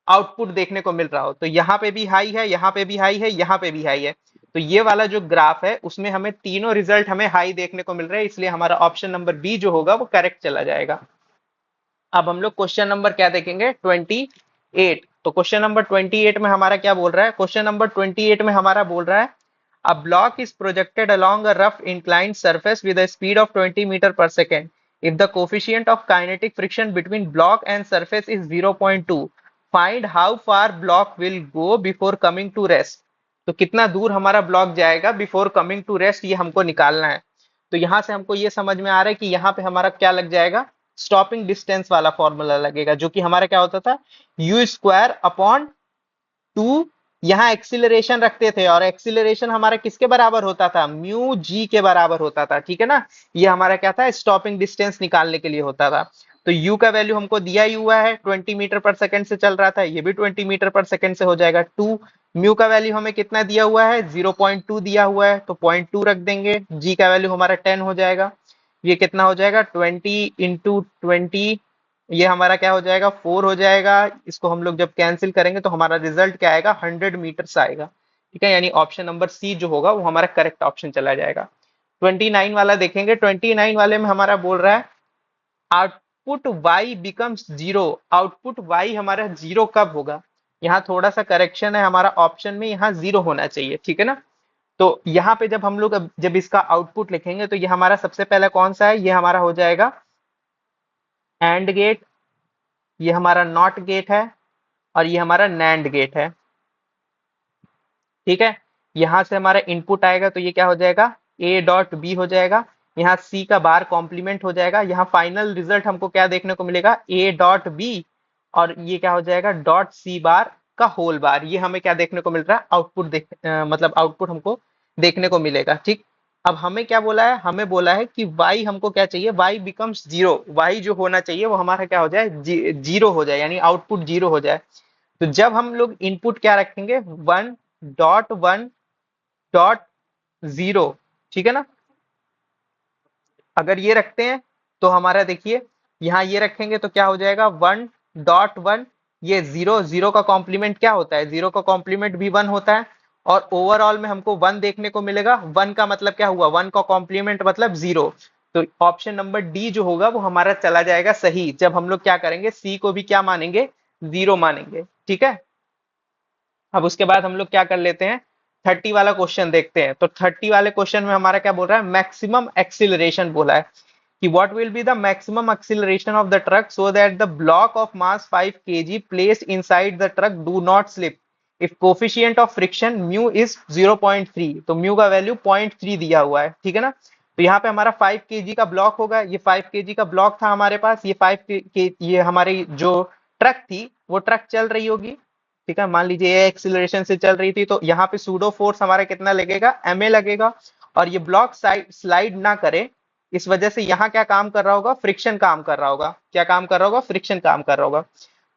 आउटपुट देखने को मिल रहा हो। तो यहाँ पे भी हाई है, यहाँ पे भी हाई है, यहाँ पे भी हाई है, तो ये वाला जो ग्राफ है उसमें हमें तीनों रिजल्ट हमें हाई देखने को मिल रहे हैं, इसलिए हमारा ऑप्शन नंबर बी जो होगा वो करेक्ट चला जाएगा। अब हम लोग क्वेश्चन नंबर क्या देखेंगे, 28। तो क्वेश्चन नंबर 28 में हमारा क्या बोल रहा है, क्वेश्चन नंबर 28 में हमारा बोल रहा है a block is projected along a rough inclined surface with a speed of 20 metre पर second. If the coefficient of kinetic friction between block and surface is 0.2, find how far block will go before coming to rest. तो कितना दूर हमारा block जाएगा before coming to rest, ये हमको निकालना है। तो यहां से हमको ये समझ में आ रहा है कि यहाँ पे हमारा क्या लग जाएगा, स्टॉपिंग डिस्टेंस वाला फॉर्मूला लगेगा, जो कि हमारा क्या होता था, यू स्क्वायर अपॉन 2 यहाँ एक्सिलरेशन रखते थे और एक्सिलरेशन हमारा किसके बराबर होता था, म्यू जी के बराबर होता था, ठीक है ना। ये हमारा क्या था, स्टॉपिंग डिस्टेंस निकालने के लिए होता था। तो u का वैल्यू हमको दिया ही हुआ है, 20 मीटर पर सेकंड से चल रहा था, ये भी 20 मीटर पर सेकंड से हो जाएगा 2। म्यू का वैल्यू हमें कितना दिया हुआ है, 0.2 दिया हुआ है, तो 0.2 रख देंगे। g का वैल्यू हमारा 10 हो जाएगा, ये कितना हो जाएगा, 20 × 20, ये हमारा क्या हो जाएगा, 4 हो जाएगा। इसको हम लोग जब कैंसिल करेंगे तो हमारा रिजल्ट क्या आएगा, 100 मीटर्स आएगा, ठीक है। यानी ऑप्शन नंबर सी जो होगा वो हमारा करेक्ट ऑप्शन चला जाएगा। 29 वाला देखेंगे, 29 वाले में हमारा बोल रहा है output y becomes zero. Output y हमारा जीरो कब होगा, यहाँ थोड़ा सा करेक्शन है, हमारा ऑप्शन में यहाँ जीरो होना चाहिए, ठीक है ना। तो यहाँ पे जब हम लोग जब इसका आउटपुट लिखेंगे तो ये हमारा सबसे पहला कौन सा है, ये हमारा हो जाएगा एंड गेट, ये हमारा नॉट गेट है, और ये हमारा नैंड गेट है, ठीक है। यहां से हमारा इनपुट आएगा तो ये क्या हो जाएगा, a डॉट बी हो जाएगा। यहाँ c का बार कॉम्प्लीमेंट हो जाएगा। यहाँ फाइनल रिजल्ट हमको क्या देखने को मिलेगा, a डॉट बी, और ये क्या हो जाएगा, डॉट सी बार का होल बार। ये हमें क्या देखने को मिल रहा है, आउटपुट मतलब आउटपुट हमको देखने को मिलेगा, ठीक। अब हमें क्या बोला है, हमें बोला है कि y हमको क्या चाहिए, y बिकम्स जीरो। y जो होना चाहिए वो हमारा क्या हो जाए, जीरो हो जाए, यानी आउटपुट जीरो हो जाए। तो जब हम लोग इनपुट क्या रखेंगे, 1.1.0, ठीक है ना। अगर ये रखते हैं तो हमारा देखिए, यहाँ ये रखेंगे तो क्या हो जाएगा, 1.1, ये जीरो, जीरो का कॉम्प्लीमेंट क्या होता है, जीरो का कॉम्प्लीमेंट भी 1 होता है, और ओवरऑल में हमको 1 देखने को मिलेगा। 1 का मतलब क्या हुआ, 1 का कॉम्प्लीमेंट मतलब जीरो। तो ऑप्शन नंबर डी जो होगा वो हमारा चला जाएगा सही, जब हम लोग क्या करेंगे, सी को भी क्या मानेंगे, जीरो मानेंगे, ठीक है। अब उसके बाद हम लोग क्या कर लेते हैं, 30 वाला क्वेश्चन देखते हैं। तो 30 वाले क्वेश्चन में हमारा क्या बोल रहा है, मैक्सिमम एक्सिलरेशन बोला है कि what will be the maximum acceleration of the truck so that the block of mass 5 kg placed inside the truck do not slip if coefficient of friction mu is 0.3। तो mu का value 0.3 दिया हुआ है, ठीक है ना। तो यहाँ पे हमारा 5 kg का ब्लॉक होगा, ये 5 kg का ब्लॉक था हमारे पास, ये 5 के ये हमारी जो ट्रक थी वो ट्रक चल रही होगी, ठीक है। मान लीजिए ये एक्सिलरेशन से चल रही थी, तो यहाँ पे सूडो फोर्स हमारा कितना लगेगा, ma लगेगा। और ये ब्लॉक स्लाइड ना करे, इस वजह से यहाँ क्या काम कर रहा होगा, फ्रिक्शन काम कर रहा होगा। क्या काम कर रहा होगा, फ्रिक्शन काम कर रहा होगा।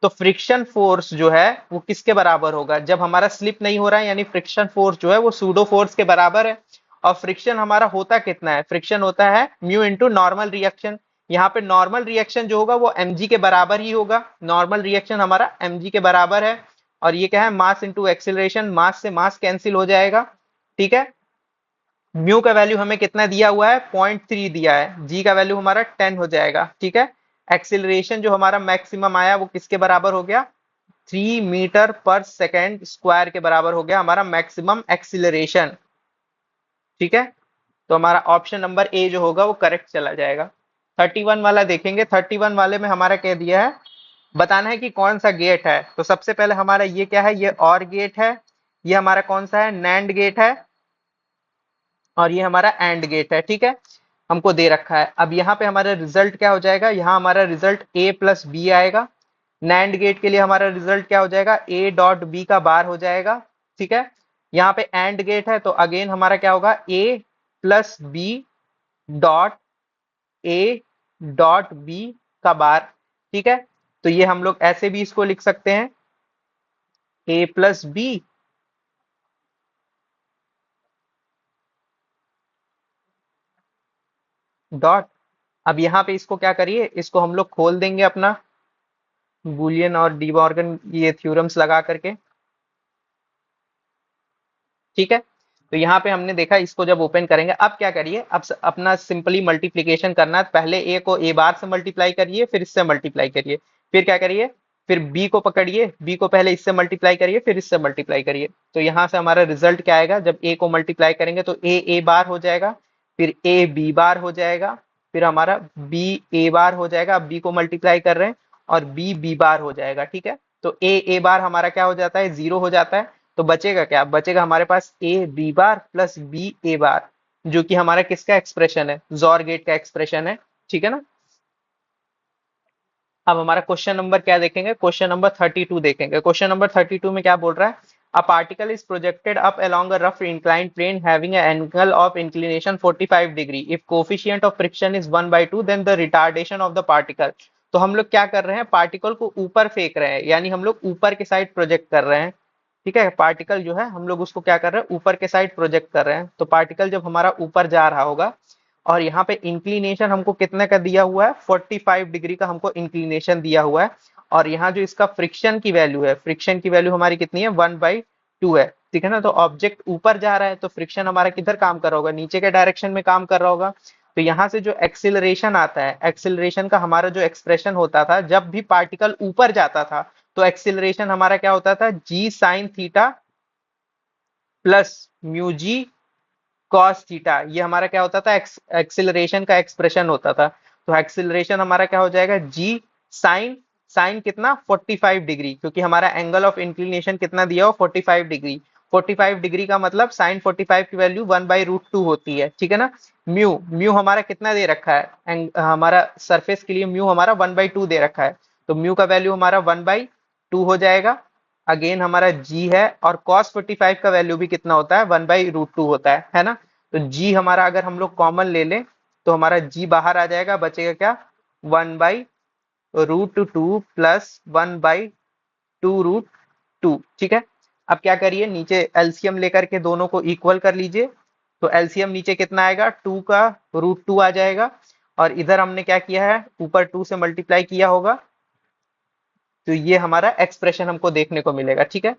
तो फ्रिक्शन फोर्स जो है वो किसके बराबर होगा, जब हमारा स्लिप नहीं हो रहा है, यानी फ्रिक्शन फोर्स जो है वो सूडो फोर्स के बराबर है। और फ्रिक्शन हमारा होता कितना है, फ्रिक्शन होता है म्यू इंटू नॉर्मल रिएक्शन। यहाँ पे नॉर्मल रिएक्शन जो होगा वो mg के बराबर ही होगा, नॉर्मल रिएक्शन हमारा mg के बराबर है। और ये क्या है, मास इंटू एक्सिलरेशन, मास से मास कैंसिल हो जाएगा, ठीक है। म्यू का वैल्यू हमें कितना दिया हुआ है, 0.3 दिया है, जी का वैल्यू हमारा 10 हो जाएगा, ठीक है। एक्सिलरेशन जो हमारा मैक्सिमम आया वो किसके बराबर हो गया, 3 मीटर पर सेकेंड स्क्वायर के बराबर हो गया हमारा मैक्सिमम एक्सिलरेशन, ठीक है। तो हमारा ऑप्शन नंबर ए जो होगा वो करेक्ट चला जाएगा। 31 वाला देखेंगे, 31 वाले में हमारा कह दिया है, बताना है कि कौन सा गेट है। तो सबसे पहले हमारा ये क्या है, ये और गेट है, ये हमारा कौन सा है, नैंड गेट है, और ये हमारा एंड गेट है, ठीक है। हमको दे रखा है। अब यहाँ पे हमारा रिजल्ट क्या हो जाएगा, यहाँ हमारा रिजल्ट a प्लस बी आएगा। नैंड गेट के लिए हमारा रिजल्ट क्या हो जाएगा, a डॉट बी का बार हो जाएगा, ठीक है। यहाँ पे एंड गेट है तो अगेन हमारा क्या होगा, a plus B dot a dot B का बार, ठीक है। तो ये हम लोग ऐसे भी इसको लिख सकते हैं, a प्लस बी डॉट, अब यहाँ पे इसको क्या करिए, इसको हम लोग खोल देंगे अपना बुलियन और डीमॉर्गन ये थ्योरम्स लगा करके, ठीक है। तो यहाँ पे हमने देखा, इसको जब ओपन करेंगे, अब क्या करिए, अब अपना सिंपली मल्टीप्लीकेशन करना है। पहले a को a बार से मल्टीप्लाई करिए, फिर इससे मल्टीप्लाई करिए, फिर क्या करिए, फिर b को पकड़िए, b को पहले इससे मल्टीप्लाई करिए, फिर इससे मल्टीप्लाई करिए। तो यहाँ से हमारा रिजल्ट क्या आएगा, जब a को मल्टीप्लाई करेंगे तो a बार हो जाएगा, फिर a b बार हो जाएगा, फिर हमारा b a बार हो जाएगा। अब b को मल्टीप्लाई कर रहे हैं और b b बार हो जाएगा, ठीक है। तो a बार हमारा क्या हो जाता है, जीरो हो जाता है। तो बचेगा क्या, बचेगा हमारे पास a b bar plus b a बार, जो कि हमारा किसका एक्सप्रेशन है, जॉर गेट का एक्सप्रेशन है, ठीक है ना। अब हमारा क्वेश्चन नंबर क्या देखेंगे, क्वेश्चन नंबर 32 देखेंगे। क्वेश्चन नंबर 32 में क्या बोल रहा है, A particle is projected up along a rough inclined plane having an angle of inclination 45 degree. If coefficient of friction is 1/2, then the retardation of the particle. तो हम लोग क्या कर रहे हैं, पार्टिकल को ऊपर फेंक रहे हैं, यानी हम लोग ऊपर के साइड प्रोजेक्ट कर रहे हैं। ठीक है, पार्टिकल जो है हम लोग उसको क्या कर रहे हैं, ऊपर के साइड प्रोजेक्ट कर रहे हैं। तो पार्टिकल जब हमारा ऊपर जा रहा होगा और यहाँ पे इंक्लिनेशन हमको कितने का दिया हुआ है, 45 डिग्री का हमको इंक्लिनेशन दिया हुआ है। और यहाँ जो इसका फ्रिक्शन की वैल्यू है, फ्रिक्शन की वैल्यू हमारी कितनी है, 1/2 है। ठीक है ना, तो ऑब्जेक्ट ऊपर जा रहा है तो फ्रिक्शन हमारा किधर काम कर रहा होगा, नीचे के डायरेक्शन में काम कर रहा होगा। तो यहाँ से जो एक्सिलरेशन आता है, एक्सिलरेशन का हमारा जो एक्सप्रेशन होता था जब भी पार्टिकल ऊपर जाता था, तो एक्सिलरेशन हमारा क्या होता था, जी sine theta plus mu G cos theta. ये हमारा क्या होता था, एक्सिलरेशन का एक्सप्रेशन होता था। तो एक्सिलरेशन हमारा क्या हो जाएगा, जी साइन, साइन कितना, 45 डिग्री, क्योंकि हमारा एंगल ऑफ इंक्लिनेशन कितना दिया हो, 45 डिग्री। 45 डिग्री का मतलब साइन 45 की वैल्यू 1/√2 होती है। ठीक है ना। म्यू, म्यू हमारा कितना दे रखा है, हमारा सरफेस के लिए म्यू हमारा 1/2 दे रखा है। तो म्यू का वैल्यू हमारा 1/2 हो जाएगा। अगेन हमारा जी है, और cos 45 का वैल्यू भी कितना होता है, 1/√2 होता है ना। तो जी हमारा अगर हम लोग कॉमन ले लें तो हमारा जी बाहर आ जाएगा, बचेगा क्या, 1/√2 प्लस 1/2√2। ठीक है। अब क्या करिए, नीचे एलसीएम लेकर के दोनों को इक्वल कर लीजिए। तो एलसीएम नीचे कितना आएगा, 2 का √2 आ जाएगा, और इधर हमने क्या किया है, ऊपर 2 से मल्टीप्लाई किया होगा। तो ये हमारा एक्सप्रेशन हमको देखने को मिलेगा। ठीक है।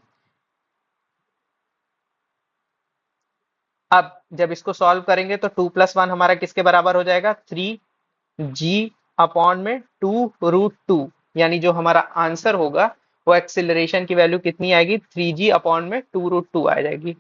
अब जब इसको सॉल्व करेंगे तो 2 + 1 हमारा किसके बराबर हो जाएगा, 3g/2√2, यानी जो हमारा आंसर होगा वो एक्सिलरेशन की वैल्यू कितनी आएगी, 3g/2√2 आ जाएगी।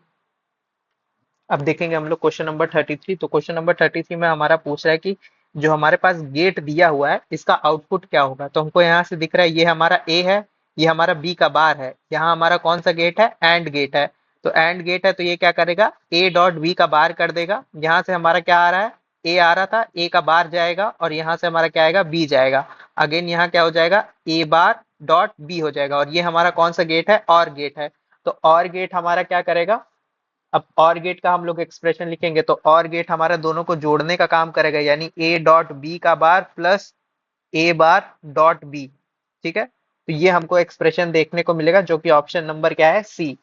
अब देखेंगे हम लोग क्वेश्चन नंबर 33। तो क्वेश्चन नंबर 33 में हमारा पूछ रहा है कि जो हमारे पास गेट दिया हुआ है इसका आउटपुट क्या होगा। तो हमको यहाँ से दिख रहा है ये हमारा ए है, ये हमारा बी का बार है। यहाँ हमारा कौन सा गेट है, एंड गेट है। तो एंड गेट है तो ये क्या करेगा, ए डॉट बी का बार कर देगा। यहाँ से हमारा क्या आ रहा है, ए आ रहा था, ए का बार जाएगा, और यहाँ से हमारा क्या आएगा, बी जाएगा। अगेन यहाँ क्या हो जाएगा, ए बार डॉट बी हो जाएगा। और ये हमारा कौन सा गेट है, और गेट है। तो और गेट हमारा क्या करेगा, अब और गेट का हम लोग एक्सप्रेशन लिखेंगे तो और गेट हमारा दोनों को जोड़ने का काम करेगा, यानी ए डॉट बी का बार प्लस ए बार डॉट बी। ठीक है। तो ये हमको एक्सप्रेशन देखने को मिलेगा, जो कि ऑप्शन नंबर क्या है, सी।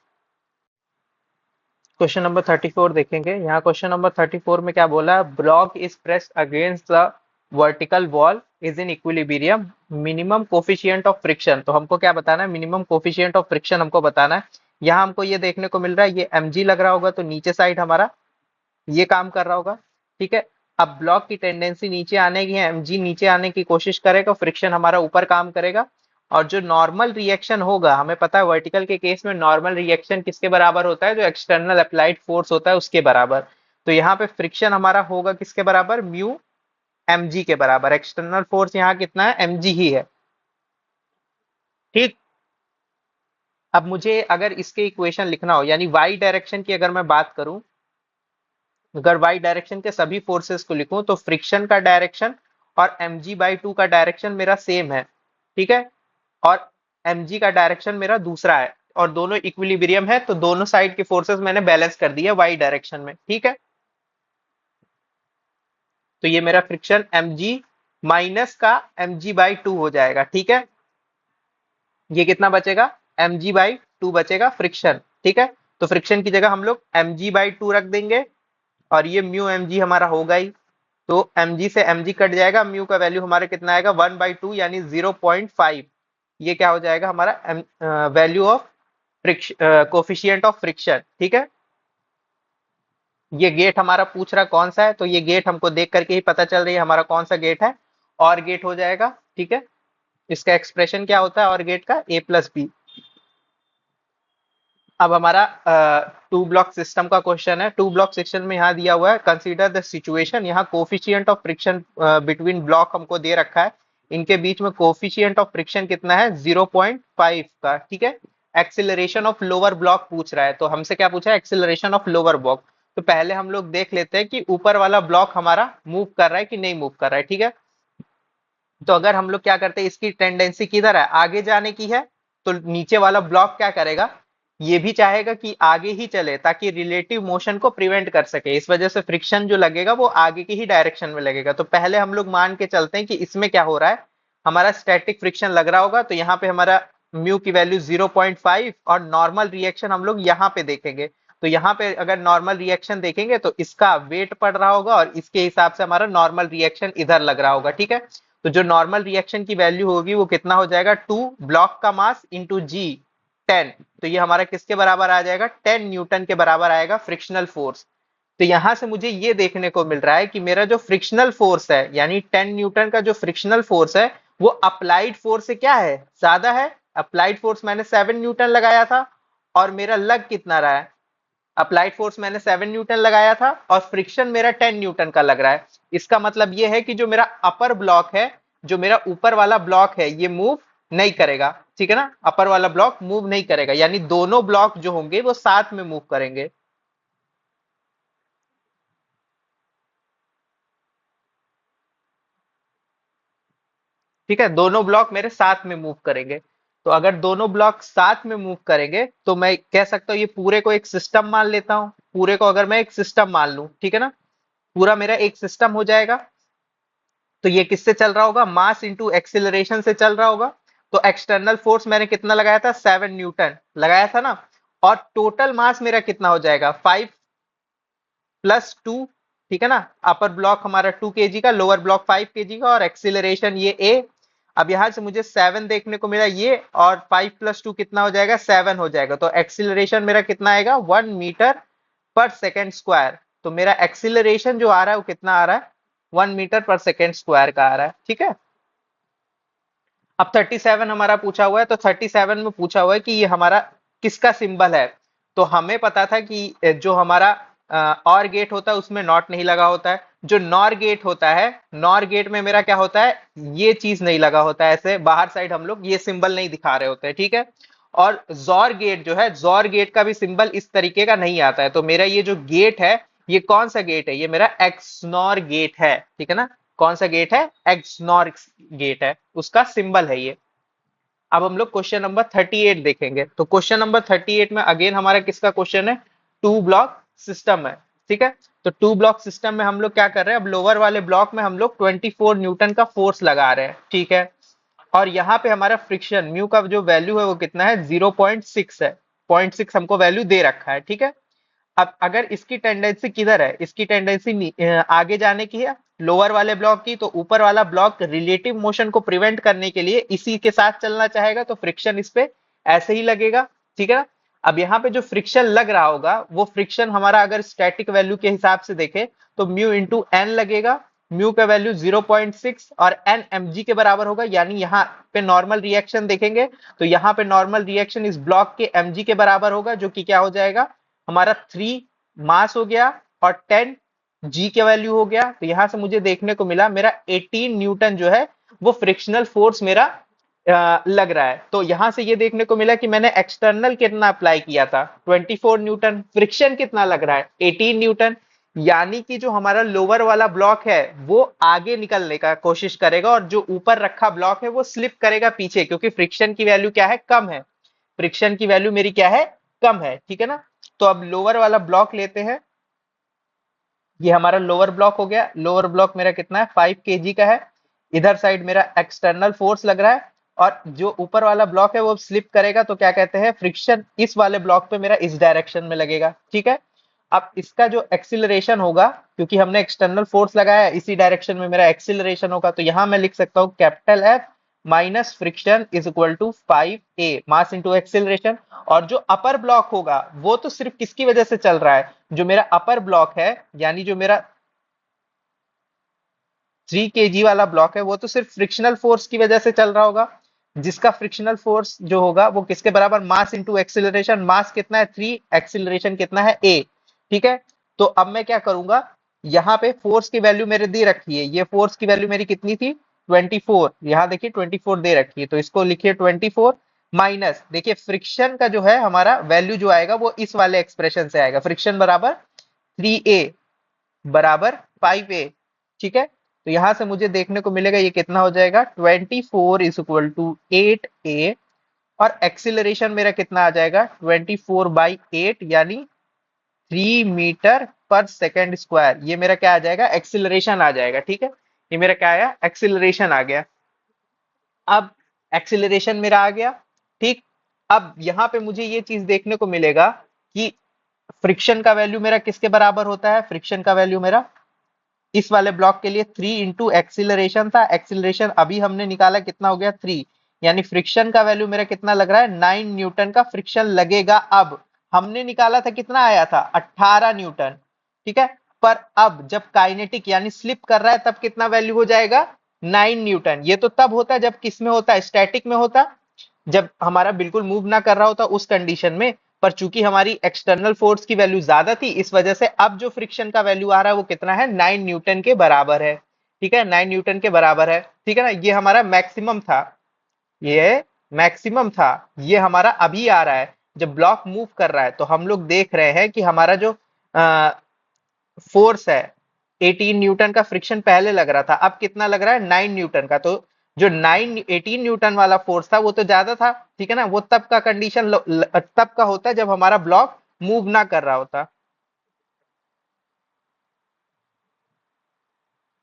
क्वेश्चन नंबर 34 देखेंगे। यहाँ क्वेश्चन नंबर 34 में क्या बोला है, block is pressed against the vertical wall is in equilibrium, minimum coefficient of friction. तो हमको क्या बताना है, मिनिमम कोफिशिएंट ऑफ फ्रिक्शन हमको बताना है। यहाँ हमको ये देखने को मिल रहा है, ये mg लग रहा होगा तो नीचे साइड हमारा ये काम कर रहा होगा। ठीक है। अब ब्लॉक की टेंडेंसी नीचे आने की है, mg नीचे आने की कोशिश करेगा, फ्रिक्शन हमारा ऊपर काम करेगा। और जो नॉर्मल रिएक्शन होगा, हमें पता है वर्टिकल के केस में नॉर्मल रिएक्शन किसके बराबर होता है, जो एक्सटर्नल अप्लाइड फोर्स होता है उसके बराबर। तो यहाँ पे फ्रिक्शन हमारा होगा किसके बराबर, म्यू mg के बराबर। एक्सटर्नल फोर्स यहाँ कितना है, mg ही है। ठीक। अब मुझे अगर इसके इक्वेशन लिखना हो, यानी वाई डायरेक्शन की अगर मैं बात करूं, अगर वाई डायरेक्शन के सभी फोर्सेस को लिखूं तो फ्रिक्शन का डायरेक्शन और mg/2 का डायरेक्शन मेरा सेम है। ठीक है। और mg का डायरेक्शन मेरा दूसरा है, और दोनों इक्विलिब्रियम है, तो दोनों साइड के फोर्सेस मैंने बैलेंस कर दिया वाई डायरेक्शन में। ठीक है। तो ये मेरा फ्रिक्शन mg माइनस का mg/2 हो जाएगा। ठीक है। ये कितना बचेगा, mg/2 बचेगा फ्रिक्शन। ठीक है। तो फ्रिक्शन की जगह हम लोग mg/2 रख देंगे, और ये म्यू mg हमारा होगा ही। तो mg से mg कट जाएगा, म्यू का वैल्यू हमारा कितना आएगा, 1/2 यानी 0.5। ये क्या हो जाएगा हमारा value of friction, coefficient of friction. ठीक है। ये गेट हमारा पूछ रहा कौन सा है, तो ये गेट हमको देख करके ही पता चल रही है हमारा कौन सा गेट है, और गेट हो जाएगा। ठीक है। इसका एक्सप्रेशन क्या होता है और गेट का, a प्लस बी। अब हमारा 2 ब्लॉक सिस्टम का क्वेश्चन है। 2 ब्लॉक सिस्टम में यहाँ दिया हुआ है, कंसीडर द सिचुएशन। यहाँ coefficient of friction between block हमको दे रखा है, इनके बीच में कोफिशिएंट ऑफ फ्रिक्शन कितना है, 0.5 का। ठीक है। एक्सिलरेशन ऑफ लोअर ब्लॉक पूछ रहा है, तो हमसे क्या पूछा है, एक्सिलरेशन ऑफ लोअर ब्लॉक। तो पहले हम लोग देख लेते हैं कि ऊपर वाला ब्लॉक हमारा मूव कर रहा है कि नहीं मूव कर रहा है। ठीक है। तो अगर हम लोग क्या करते हैं, इसकी टेंडेंसी किधर है, आगे जाने की है, तो नीचे वाला ब्लॉक क्या करेगा, ये भी चाहेगा कि आगे ही चले ताकि रिलेटिव मोशन को प्रिवेंट कर सके, इस वजह से फ्रिक्शन जो लगेगा वो आगे की ही डायरेक्शन में लगेगा। तो पहले हम लोग मान के चलते हैं कि इसमें क्या हो रहा है, हमारा स्टैटिक फ्रिक्शन लग रहा होगा, तो यहाँ पे हमारा म्यू की वैल्यू 0.5 और नॉर्मल रिएक्शन हम लोग यहाँ पे देखेंगे। तो यहाँ पे अगर नॉर्मल रिएक्शन देखेंगे तो इसका वेट पड़ रहा होगा और इसके हिसाब से हमारा नॉर्मल रिएक्शन इधर लग रहा होगा, ठीक है। तो जो नॉर्मल रिएक्शन की वैल्यू होगी वो कितना हो जाएगा, 2 ब्लॉक का मास इंटू जी 10। तो ये हमारा किसके बराबर आ जाएगा, 10 न्यूटन के बराबर आएगा फ्रिक्शनल फोर्स। तो यहां से मुझे ये देखने को मिल रहा है कि मेरा जो फ्रिक्शनल फोर्स है यानी 10 न्यूटन का जो फ्रिक्शनल फोर्स है वो अप्लाइड फोर्स से क्या है, ज्यादा है। अप्लाइड फोर्स मैंने 7 न्यूटन लगाया था और मेरा लग कितना रहा है, अप्लाइड फोर्स मैंने 7 न्यूटन लगाया था और फ्रिक्शन मेरा 10 न्यूटन का लग रहा है। इसका मतलब ये है कि जो मेरा अपर ब्लॉक है, जो मेरा ऊपर वाला ब्लॉक है, ये मूव नहीं करेगा, ठीक है ना। अपर वाला ब्लॉक मूव नहीं करेगा, यानी दोनों ब्लॉक जो होंगे वो साथ में मूव करेंगे। ठीक है, दोनों ब्लॉक मेरे साथ में मूव करेंगे। तो अगर दोनों ब्लॉक साथ में मूव करेंगे तो मैं कह सकता हूँ ये पूरे को एक सिस्टम मान लेता हूँ। पूरे को अगर मैं एक सिस्टम मान लूं, ठीक है ना, पूरा मेरा एक सिस्टम हो जाएगा। तो ये किससे चल रहा होगा, मास इंटू एक्सिलरेशन से चल रहा होगा। तो एक्सटर्नल फोर्स मैंने कितना लगाया था, 7 न्यूटन लगाया था ना। और टोटल मास मेरा कितना हो जाएगा, 5 + 2, ठीक है ना। अपर ब्लॉक हमारा 2 kg का, लोअर ब्लॉक 5 kg का, और एक्सिलरेशन ये ए। अब यहां से मुझे 7 देखने को मिला ये, और 5 + 2 कितना हो जाएगा, 7 हो जाएगा। तो एक्सिलरेशन मेरा कितना आएगा, 1 मीटर पर सेकेंड स्क्वायर। तो मेरा एक्सिलरेशन जो आ रहा है वो कितना आ रहा है, 1 मीटर पर सेकेंड स्क्वायर का आ रहा है, ठीक है। अब 37 हमारा पूछा हुआ है, तो 37 में पूछा हुआ है कि ये हमारा किसका सिंबल है। तो हमें पता था कि जो हमारा और गेट होता है उसमें नॉट नहीं लगा होता है। जो नॉर गेट होता है, नॉर गेट में मेरा क्या होता है, ये चीज नहीं लगा होता है, ऐसे बाहर साइड हम लोग ये सिंबल नहीं दिखा रहे होते हैं, ठीक है। और जॉर गेट जो है, जॉर गेट का भी सिंबल इस तरीके का नहीं आता है। तो मेरा ये जो गेट है, ये कौन सा गेट है, ये मेरा एक्सनॉर गेट है, ठीक है ना। कौन सा गेट है, एक्सनॉर गेट है, उसका सिंबल है ये। अब हम लोग क्वेश्चन नंबर 38 देखेंगे। तो क्वेश्चन नंबर 38 में अगेन हमारा किसका क्वेश्चन है, टू ब्लॉक सिस्टम है, ठीक है। तो टू ब्लॉक सिस्टम में हम लोग क्या कर रहे हैं, अब लोअर वाले ब्लॉक में हम लोग 24 न्यूटन का फोर्स लगा रहे हैं, ठीक है। और यहाँ पे हमारा फ्रिक्शन म्यू का जो वैल्यू है वो कितना है, 0.6 है। 0.6 हमको वैल्यू दे रखा है, ठीक है। अब अगर इसकी टेंडेंसी किधर है, इसकी टेंडेंसी आगे जाने की है, लोअर वाले ब्लॉक की। तो ऊपर वाला ब्लॉक रिलेटिव मोशन को प्रिवेंट करने के लिए इसी के साथ चलना चाहेगा, तो फ्रिक्शन इस पे ऐसे ही लगेगा, ठीक है ना। अब यहाँ पे जो फ्रिक्शन लग रहा होगा वो फ्रिक्शन हमारा अगर स्टैटिक वैल्यू के हिसाब से देखे तो म्यू इंटू एन लगेगा। म्यू का वैल्यू 0.6 और एन एम जी के बराबर होगा, यानी यहाँ पे नॉर्मल रिएक्शन देखेंगे तो यहाँ पे नॉर्मल रिएक्शन इस ब्लॉक के एम जी के बराबर होगा, जो कि क्या हो जाएगा, हमारा 3 मास हो गया और 10 जी के वैल्यू हो गया। तो यहां से मुझे देखने को मिला मेरा 18 न्यूटन जो है वो फ्रिक्शनल फोर्स मेरा लग रहा है। तो यहां से ये देखने को मिला कि मैंने एक्सटर्नल कितना अप्लाई किया था, 24 न्यूटन। फ्रिक्शन कितना लग रहा है, 18 न्यूटन। यानी कि जो हमारा लोअर वाला ब्लॉक है वो आगे निकलने का कोशिश करेगा और जो ऊपर रखा ब्लॉक है वो स्लिप करेगा पीछे, क्योंकि फ्रिक्शन की वैल्यू क्या है, कम है। फ्रिक्शन की वैल्यू मेरी क्या है, कम है, ठीक है ना। तो अब लोअर वाला ब्लॉक लेते हैं। ये हमारा लोअर ब्लॉक हो गया। लोअर ब्लॉक मेरा कितना है, 5 kg का है। इधर साइड मेरा एक्सटर्नल फोर्स लग रहा है और जो ऊपर वाला ब्लॉक है वो स्लिप करेगा, तो क्या कहते हैं, फ्रिक्शन इस वाले ब्लॉक पे मेरा इस डायरेक्शन में लगेगा, ठीक है। अब इसका जो एक्सिलरेशन होगा, क्योंकि हमने एक्सटर्नल फोर्स लगाया है, इसी डायरेक्शन में मेरा एक्सिलरेशन होगा। तो यहां मैं लिख सकता हूं capital F minus friction is equal to 5a mass into acceleration. और जो अपर ब्लॉक होगा वो तो सिर्फ किसकी वजह से चल रहा है, जो मेरा अपर ब्लॉक है, यानी जो मेरा 3 kg वाला ब्लॉक है, वो तो सिर्फ फ्रिक्शनल फोर्स की वजह से चल रहा होगा। जिसका फ्रिक्शनल फोर्स जो होगा वो किसके बराबर, मास इंटू एक्सिलरेशन। मास कितना है 3, एक्सिलरेशन कितना है a, ठीक है। तो अब मैं क्या करूंगा, यहाँ पे फोर्स की वैल्यू मेरे दे रखी है, ये फोर्स की वैल्यू मेरी कितनी थी, 24। यहाँ देखिए 24 दे रखी है, तो इसको लिखिए 24 माइनस, देखिए फ्रिक्शन का जो है हमारा वैल्यू जो आएगा वो इस वाले एक्सप्रेशन से आएगा, फ्रिक्शन बराबर 3a बराबर 5a, ठीक है। तो यहां से मुझे देखने को मिलेगा ये कितना हो जाएगा, 24 इज इक्वल टू 8a और एक्सिलरेशन मेरा कितना आ जाएगा 24/8 यानी 3 मीटर पर सेकेंड स्क्वायर। ये मेरा क्या आ जाएगा, एक्सिलरेशन आ जाएगा। ठीक है, ये मेरा क्या आया, एक्सिलरेशन आ गया। अब एक्सिलरेशन मेरा आ गया। ठीक, अब यहां पे मुझे ये चीज देखने को मिलेगा कि फ्रिक्शन का वैल्यू मेरा किसके बराबर होता है। फ्रिक्शन का वैल्यू मेरा इस वाले ब्लॉक के लिए 3 इंटू एक्सिलरेशन था। एक्सिलरेशन अभी हमने निकाला कितना हो गया 3, यानी फ्रिक्शन का वैल्यू मेरा कितना लग रहा है 9 न्यूटन का फ्रिक्शन लगेगा। अब हमने निकाला था कितना आया था 18 न्यूटन। ठीक है, पर अब जब काइनेटिक यानी स्लिप कर रहा है तब कितना वैल्यू हो जाएगा 9 न्यूटन। ये तो तब होता है जब किस में होता है, स्टैटिक में होता, जब हमारा बिल्कुल मूव ना कर रहा होता उस कंडीशन में। पर चूंकि हमारी एक्सटर्नल फोर्स की वैल्यू ज्यादा थी इस वजह से अब जो फ्रिक्शन का वैल्यू आ रहा है वो कितना है 9 न्यूटन के बराबर है। ठीक है, 9 न्यूटन के बराबर है। ठीक है ना, ये हमारा मैक्सिमम था, ये मैक्सिमम था। ये हमारा अभी आ रहा है जब ब्लॉक मूव कर रहा है, तो हम लोग देख रहे हैं कि हमारा जो फोर्स है 18 न्यूटन का फ्रिक्शन पहले लग रहा था, अब कितना लग रहा है 9 न्यूटन का। तो जो 18 न्यूटन वाला फोर्स था वो तो ज्यादा था। ठीक है ना, वो तब का कंडीशन तब का होता है जब हमारा ब्लॉक मूव ना कर रहा होता।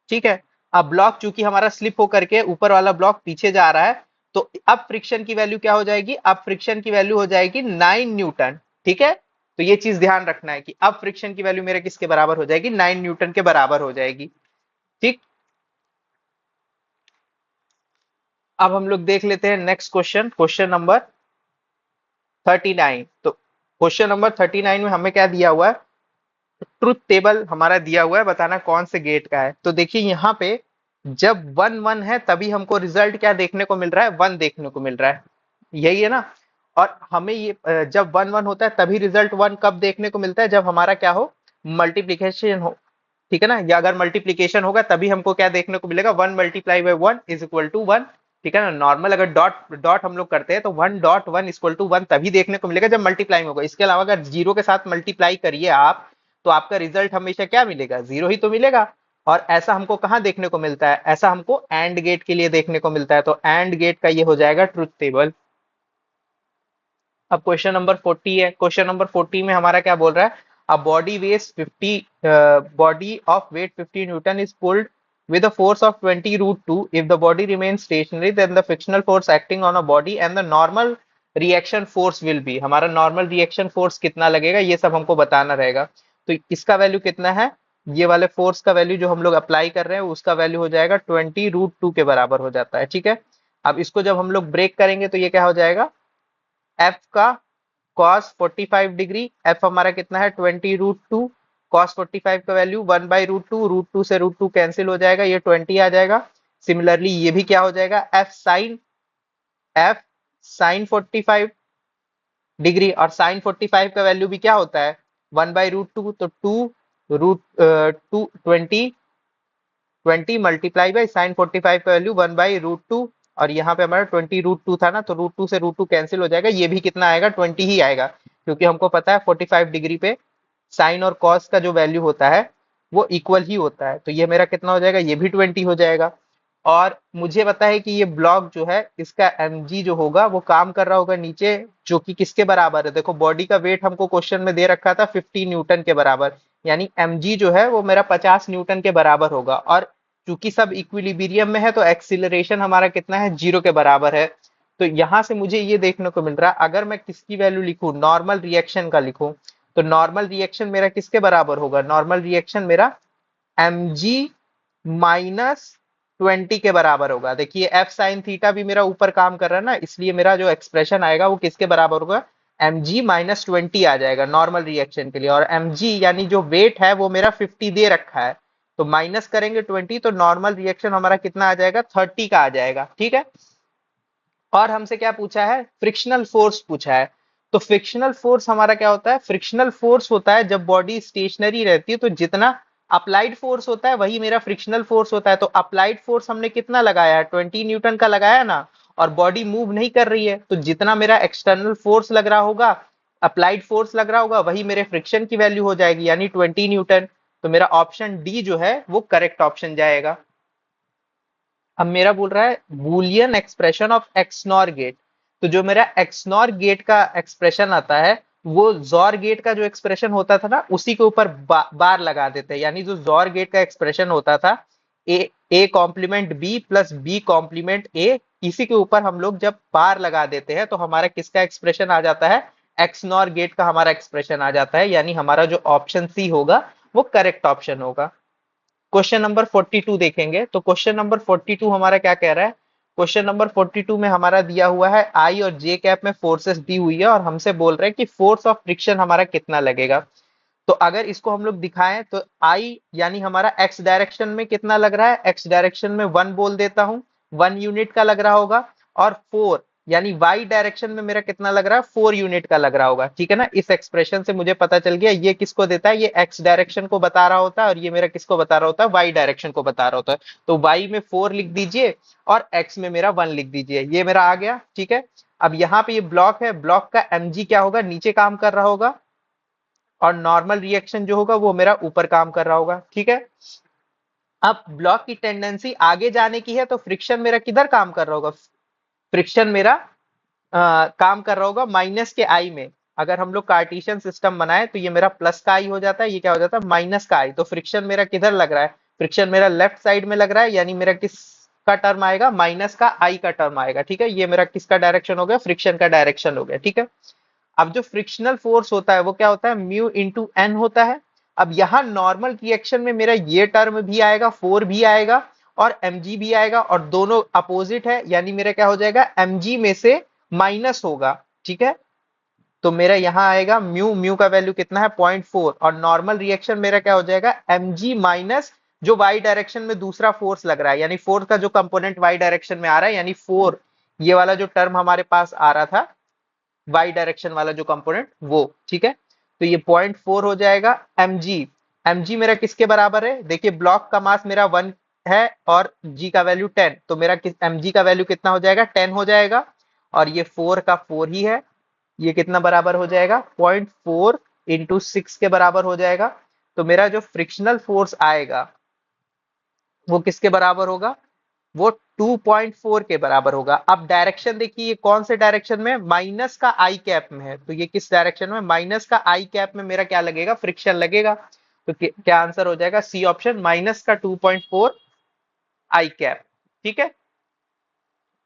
ठीक है, अब ब्लॉक चूंकि हमारा स्लिप होकर के ऊपर वाला ब्लॉक पीछे जा रहा है, तो अब फ्रिक्शन की वैल्यू क्या हो जाएगी, अब फ्रिक्शन की वैल्यू हो जाएगी 9 न्यूटन। ठीक है, तो ये चीज ध्यान रखना है कि अब फ्रिक्शन की वैल्यू मेरे किसके बराबर हो जाएगी 9 न्यूटन के बराबर हो जाएगी। ठीक, अब हम लोग देख लेते हैं नेक्स्ट क्वेश्चन, क्वेश्चन नंबर 39। तो क्वेश्चन नंबर 39 में हमें क्या दिया हुआ है, ट्रुथ टेबल हमारा दिया हुआ है, बताना कौन से गेट का है। तो देखिए यहाँ पे जब 1 1 है तभी हमको रिजल्ट क्या देखने को मिल रहा है, 1 देखने को मिल रहा है, यही है ना। और हमें ये जब 1 1 होता है तभी रिजल्ट 1 कब देखने को मिलता है, जब हमारा क्या हो, मल्टीप्लीकेशन हो। ठीक है ना, या अगर मल्टीप्लीकेशन होगा तभी हमको क्या देखने को मिलेगा 1 × 1 = 1। ठीक है ना, नॉर्मल अगर डॉट डॉट हम लोग करते हैं तो 1.1 = 1 तभी देखने को मिलेगा जब मल्टीप्लाई होगा। इसके अलावा अगर जीरो के साथ मल्टीप्लाई करिए आप तो आपका रिजल्ट हमेशा क्या मिलेगा, जीरो ही तो मिलेगा। और ऐसा हमको कहाँ देखने को मिलता है, ऐसा हमको एंड गेट के लिए देखने को मिलता है। तो एंड गेट का ये हो जाएगा ट्रुथ टेबल। अब क्वेश्चन नंबर 40 है। क्वेश्चन नंबर 40 में हमारा क्या बोल रहा है, a body weighs 50 body of weight 50 newton is pulled with a force of 20 √2. If the body remains stationary then the frictional force acting on a body and the normal reaction force will be, हमारा normal reaction force कितना लगेगा ये सब हमको बताना रहेगा। तो इसका वैल्यू कितना है, ये वाले फोर्स का वैल्यू जो हम लोग अप्लाई कर रहे हैं उसका वैल्यू हो जाएगा 20 √2 के बराबर हो जाता है। ठीक है, अब इसको जब हम लोग ब्रेक करेंगे तो ये क्या हो जाएगा, एफ का cos 45 डिग्री, एफ हमारा कितना है 20 √2, cos 45 का वैल्यू 1/√2, √2 से √2 कैंसिल हो जाएगा, ये 20 आ जाएगा। सिमिलरली ये भी क्या हो जाएगा, एफ साइन 45 डिग्री, और साइन 45 का वैल्यू भी क्या होता है 1/√2, तो 20 मल्टीप्लाई बाई साइन 45 का वैल्यू 1/√2, और यहाँ पे हमारा 20 √2 था ना, तो √2 से √2 कैंसिल हो जाएगा, ये भी कितना आएगा 20 ही आएगा, क्योंकि हमको पता है 45 डिग्री पे साइन और कॉस का जो वैल्यू होता है वो इक्वल ही होता है। तो ये मेरा कितना हो जाएगा, ये भी 20 हो जाएगा। और मुझे पता है कि ये ब्लॉक जो है इसका mg जो होगा वो काम कर रहा होगा नीचे, जो कि किसके बराबर है, देखो बॉडी का वेट हमको क्वेश्चन में दे रखा था 50 न्यूटन के बराबर, यानी mg जो है वो मेरा 50 न्यूटन के बराबर होगा। और चूंकि सब इक्विलिब्रियम में है तो एक्सीलरेशन हमारा कितना है 0 के बराबर है। तो यहां से मुझे ये देखने को मिल रहा है, अगर मैं किसकी वैल्यू लिखूं, नॉर्मल रिएक्शन का लिखूं, तो नॉर्मल रिएक्शन मेरा किसके बराबर होगा, नॉर्मल रिएक्शन मेरा mg -20 के बराबर होगा। देखिए एफ साइन थीटा भी मेरा ऊपर काम कर रहा है ना, इसलिए मेरा जो एक्सप्रेशन आएगा वो किसके बराबर होगा, mg -20 आ जाएगा नॉर्मल रिएक्शन के लिए। और mg यानी जो वेट है वो मेरा 50 दे रखा है, तो माइनस करेंगे 20 तो नॉर्मल रिएक्शन हमारा कितना आ जाएगा 30 का आ जाएगा। ठीक है, और हमसे क्या पूछा है, फ्रिक्शनल फोर्स पूछा है। तो फ्रिक्शनल फोर्स हमारा क्या होता है, फ्रिक्शनल फोर्स होता है जब बॉडी स्टेशनरी रहती है तो जितना अप्लाइड फोर्स होता है वही मेरा फ्रिक्शनल फोर्स होता है। तो अप्लाइड फोर्स हमने कितना लगाया है 20 न्यूटन का लगाया ना, और बॉडी मूव नहीं कर रही है, तो जितना मेरा एक्सटर्नल फोर्स लग रहा होगा, अप्लाइड फोर्स लग रहा होगा, वही मेरे फ्रिक्शन की वैल्यू हो जाएगी यानी 20 न्यूटन। तो मेरा ऑप्शन डी जो है वो करेक्ट ऑप्शन जाएगा। अब मेरा बोल रहा है Boolean expression of X NOR gate. तो जो मेरा एक्सनॉर गेट का एक्सप्रेशन आता है वो जॉर गेट का जो एक्सप्रेशन होता था ना उसी के ऊपर बार लगा देते हैं। यानी जो जॉर गेट का एक्सप्रेशन होता था A complement B plus B complement A, इसी के ऊपर हम लोग जब बार लगा देते हैं तो हमारा किसका एक्सप्रेशन आ जाता है, एक्स नॉर गेट का हमारा एक्सप्रेशन आ जाता है। यानी हमारा जो ऑप्शन सी होगा वो करेक्ट ऑप्शन होगा। क्वेश्चन नंबर 42 देखेंगे तो क्वेश्चन नंबर 42 हमारा क्या कह रहा है। क्वेश्चन नंबर 42 में हमारा दिया हुआ है आई और जे कैप में फोर्सेस दी हुई है और हमसे बोल रहे हैं कि फोर्स ऑफ फ्रिक्शन हमारा कितना लगेगा। तो अगर इसको हम लोग दिखाएं तो आई यानी हमारा एक्स डायरेक्शन में कितना लग रहा है, एक्स डायरेक्शन में 1 बोल देता हूं, 1 यूनिट का लग रहा होगा। और 4 यानी वाई डायरेक्शन में मेरा कितना लग रहा है, 4 यूनिट का लग रहा होगा। ठीक है ना, इस एक्सप्रेशन से मुझे पता चल गया ये किसको देता है, ये एक्स डायरेक्शन को बता रहा होता है और ये मेरा किसको बता रहा होता है, वाई डायरेक्शन को बता रहा होता है। तो वाई में 4 लिख दीजिए और एक्स में मेरा 1 लिख दीजिए, ये मेरा आ गया। ठीक है, अब यहाँ पे ये ब्लॉक है, ब्लॉक का mg क्या होगा, नीचे काम कर रहा होगा और नॉर्मल रिएक्शन जो होगा वो मेरा ऊपर काम कर रहा होगा। ठीक है, अब ब्लॉक की टेंडेंसी आगे जाने की है तो फ्रिक्शन मेरा किधर काम कर रहा होगा, फ्रिक्शन मेरा काम कर रहा होगा माइनस के आई में। अगर हम लोग कार्टेशियन सिस्टम बनाए तो ये मेरा प्लस का आई हो जाता है, ये क्या हो जाता है माइनस का आई। तो फ्रिक्शन मेरा किधर लग रहा है, फ्रिक्शन मेरा लेफ्ट साइड में लग रहा है, यानी मेरा किस का टर्म आएगा, माइनस का आई का टर्म आएगा। ठीक है, ये मेरा किसका डायरेक्शन हो गया, फ्रिक्शन का डायरेक्शन हो गया। ठीक है, अब जो फ्रिक्शनल फोर्स होता है वो क्या होता है, म्यू इंटू एन होता है। अब यहाँ नॉर्मल रिएक्शन में मेरा ये टर्म भी आएगा, 4 भी आएगा और mg भी आएगा और दोनों अपोजिट है, यानी मेरा क्या हो जाएगा, mg में से माइनस होगा। ठीक है, तो मेरा यहाँ आएगा म्यू, म्यू का वैल्यू कितना है 0.4 और नॉर्मल रिएक्शन मेरा क्या हो जाएगा mg माइनस जो वाई डायरेक्शन में दूसरा फोर्स लग रहा है, यानी फोर्स का जो कंपोनेंट वाई डायरेक्शन में आ रहा है, यानी 4 ये वाला जो टर्म हमारे पास आ रहा था वाई डायरेक्शन वाला जो कंपोनेंट वो। ठीक है, तो ये 0.4 हो जाएगा mg। mg मेरा किसके बराबर है, देखिए ब्लॉक का मास मेरा 1 है और g का वैल्यू 10, तो मेरा mg का वैल्यू कितना हो जाएगा 10 हो जाएगा और ये 4 का 4 ही है, ये कितना बराबर हो जाएगा 0.4 इंटू 6 के बराबर हो जाएगा। तो मेरा जो फ्रिक्शनल फोर्स आएगा वो किसके बराबर होगा, वो 2.4 के बराबर होगा। अब डायरेक्शन देखिए ये कौन से डायरेक्शन में, माइनस का आई कैप में है, तो ये किस डायरेक्शन में, माइनस का आई कैप में मेरा क्या लगेगा, फ्रिक्शन लगेगा। तो क्या आंसर हो जाएगा, सी ऑप्शन, माइनस का 2.4 आई कैप। ठीक है,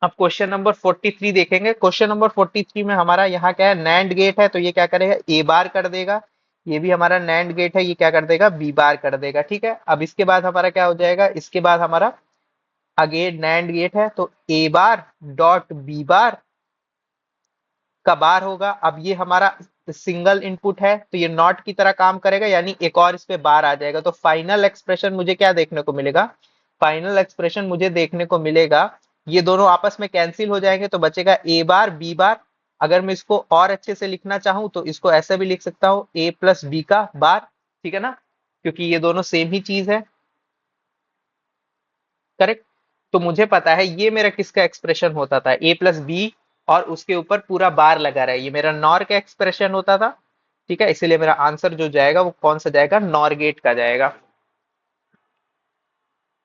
अब क्वेश्चन नंबर 43 देखेंगे। क्वेश्चन नंबर 43 में हमारा यहाँ क्या है, नैंड गेट है, तो ये क्या करेगा, ए बार कर देगा। ये भी हमारा नैंड गेट है, ये क्या कर देगा, बी बार कर देगा। ठीक है, अब इसके बाद हमारा क्या हो जाएगा, इसके बाद हमारा अगेन नैंड गेट है, तो ए बार डॉट बी बार का बार होगा। अब ये हमारा सिंगल इनपुट है तो ये नॉट की तरह काम करेगा, यानी एक और इस पे बार आ जाएगा। तो फाइनल एक्सप्रेशन मुझे क्या देखने को मिलेगा, फाइनल एक्सप्रेशन मुझे देखने को मिलेगा ये दोनों आपस में कैंसिल हो जाएंगे तो बचेगा ए बार बी बार। अगर मैं इसको और अच्छे से लिखना चाहूं तो इसको ऐसे भी लिख सकता हूं, ए प्लस बी का बार। ठीक है ना, क्योंकि ये दोनों सेम ही चीज है, करेक्ट। तो मुझे पता है ये मेरा किसका एक्सप्रेशन होता था, ए प्लस बी और उसके ऊपर पूरा बार लगा रहा है, ये मेरा नॉर का एक्सप्रेशन होता था। ठीक है, इसीलिए मेरा आंसर जो जाएगा वो कौन सा जाएगा, नॉर गेट का जाएगा।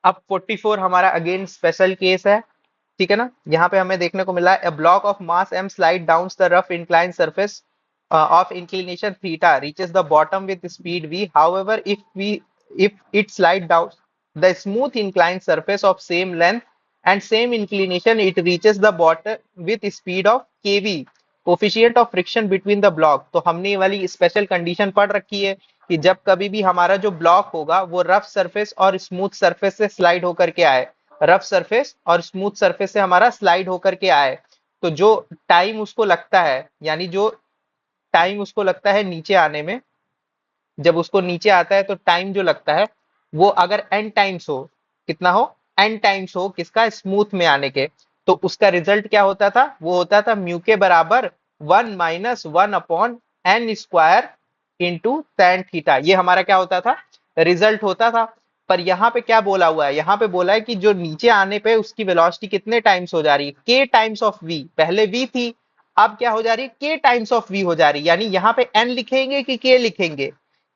अब 44 हमारा अगेन स्पेशल केस है। ठीक है ना, यहाँ पे हमें देखने को मिला है a block of mass m slide down the rough inclined surface of inclination theta reaches the bottom with speed v. However, if it slide down the smooth inclined surface of same length and same inclination, it reaches the bottom with speed of kv. Coefficient of friction between the block, तो हमने ये वाली special condition पढ़ रखी है कि जब कभी भी हमारा जो ब्लॉक होगा वो रफ सरफेस और स्मूथ सरफेस से स्लाइड होकर के आए, रफ सरफेस और स्मूथ सरफेस से हमारा स्लाइड होकर के आए, तो जो टाइम उसको लगता है, यानी जो टाइम उसको लगता है नीचे आने में, जब उसको नीचे आता है तो टाइम जो लगता है वो अगर एन टाइम्स हो, कितना हो, एन टाइम्स हो किसका, स्मूथ में आने के, तो उसका रिजल्ट क्या होता था, वो होता था म्यू के बराबर 1 minus 1 upon N square into tan theta. ये हमारा क्या होता था, रिजल्ट होता था। पर यहाँ पे क्या बोला हुआ है, यहाँ पे बोला है कि जो नीचे आने पे उसकी वेलोसिटी कितने टाइम्स हो जा रही है, के टाइम्स ऑफ वी, पहले वी थी अब क्या हो जा रही है, के टाइम्स ऑफ वी हो जा रही है। यानी यहाँ पे एन लिखेंगे कि के लिखेंगे,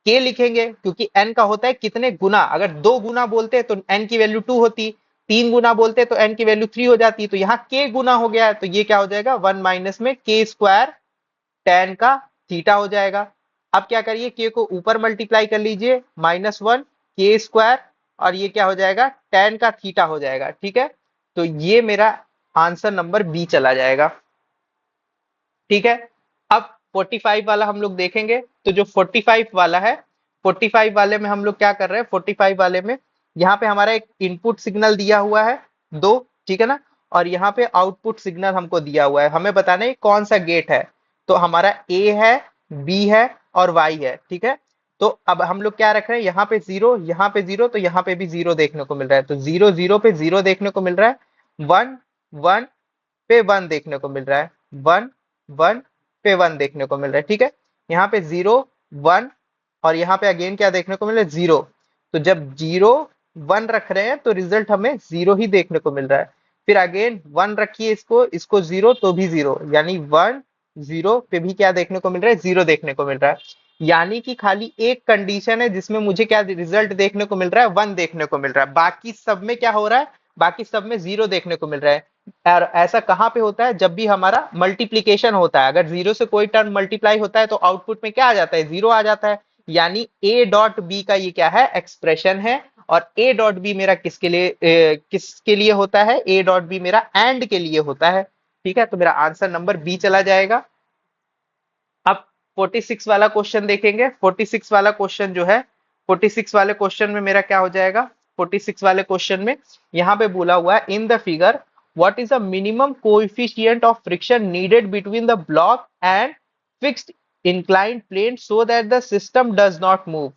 के लिखेंगे, क्योंकि एन का होता है कितने गुना, अगर 2 गुना बोलते तो एन की वैल्यू 2 होती, 3 गुना बोलते तो n की वैल्यू 3 हो जाती है, तो यहाँ k गुना हो गया है, तो ये क्या हो जाएगा 1 माइनस में k स्क्वायर tan का थीटा हो जाएगा। अब क्या करिए, k को ऊपर मल्टीप्लाई कर लीजिए, -1 k स्क्वायर, और ये क्या हो जाएगा tan का थीटा हो जाएगा। ठीक है, तो ये मेरा आंसर नंबर बी चला जाएगा। ठीक है, अब 45 वाला हम लोग देखेंगे। तो जो 45 वाला है, 45 वाले में हम लोग क्या कर रहे हैं, 45 वाले में यहाँ पे हमारा एक इनपुट सिग्नल दिया हुआ है 2, ठीक है ना, और यहाँ पे आउटपुट सिग्नल हमको दिया हुआ है, हमें बताना है कौन सा गेट है। तो हमारा ए है, बी है और वाई है। ठीक है, तो अब हम लोग क्या रख रहे हैं, यहाँ पे 0, यहाँ पे 0, तो यहाँ पे भी 0 देखने को मिल रहा है, तो 0 0 पे 0 देखने को मिल रहा है, 1 1 पे 1 देखने को मिल रहा है, 1 1 पे 1 देखने को मिल रहा है। ठीक है, यहाँ पे 0 1 और यहाँ पे अगेन क्या देखने को मिल रहा है 0। तो जब 0 1 रख रहे हैं तो रिजल्ट हमें 0 ही देखने को मिल रहा है। फिर अगेन 1 रखिए, इसको 0 तो भी 0, यानी 1 0 पे भी क्या देखने को मिल रहा है, 0 देखने को मिल रहा है। यानी कि खाली एक कंडीशन है जिसमें मुझे क्या रिजल्ट देखने को मिल रहा है, 1 देखने को मिल रहा है, बाकी सब में क्या हो रहा है, बाकी सब में 0 देखने को मिल रहा है। और ऐसा कहाँ पे होता है, जब भी हमारा मल्टीप्लीकेशन होता है, अगर 0 से कोई टर्म मल्टीप्लाई होता है तो आउटपुट में क्या आ जाता है, 0 आ जाता है। यानी ए डॉट बी का ये क्या है, एक्सप्रेशन है। और ए डॉट बी मेरा किसके लिए होता है, ए डॉट बी मेरा एंड के लिए होता है। ठीक है, तो मेरा आंसर नंबर बी चला जाएगा। अब 46 वाला क्वेश्चन देखेंगे। 46 वाला क्वेश्चन जो है, 46 वाले क्वेश्चन में मेरा क्या हो जाएगा, 46 वाले क्वेश्चन में यहाँ पे बोला हुआ है, in the figure what is the minimum coefficient of friction needed between the block and fixed inclined plane so that the system does not move.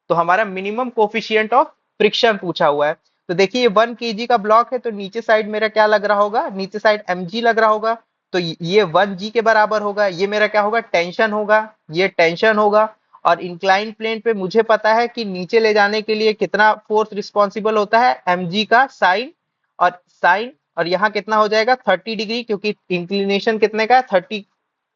तो हमारा मिनिमम कोफिशियंट ऑफ फ्रिक्शन पूछा हुआ है। तो देखिए ये 1 kg का ब्लॉक है, तो नीचे साइड मेरा क्या लग रहा होगा, नीचे साइड mg लग रहा होगा, तो ये 1g के बराबर होगा। ये मेरा क्या होगा, टेंशन होगा, ये टेंशन होगा। और इंक्लाइन प्लेन पे मुझे पता है कि नीचे ले जाने के लिए कितना फोर्स रिस्पॉन्सिबल होता है, mg का साइन, और यहाँ कितना हो जाएगा 30 डिग्री, क्योंकि इंक्लिनेशन कितने का है, 30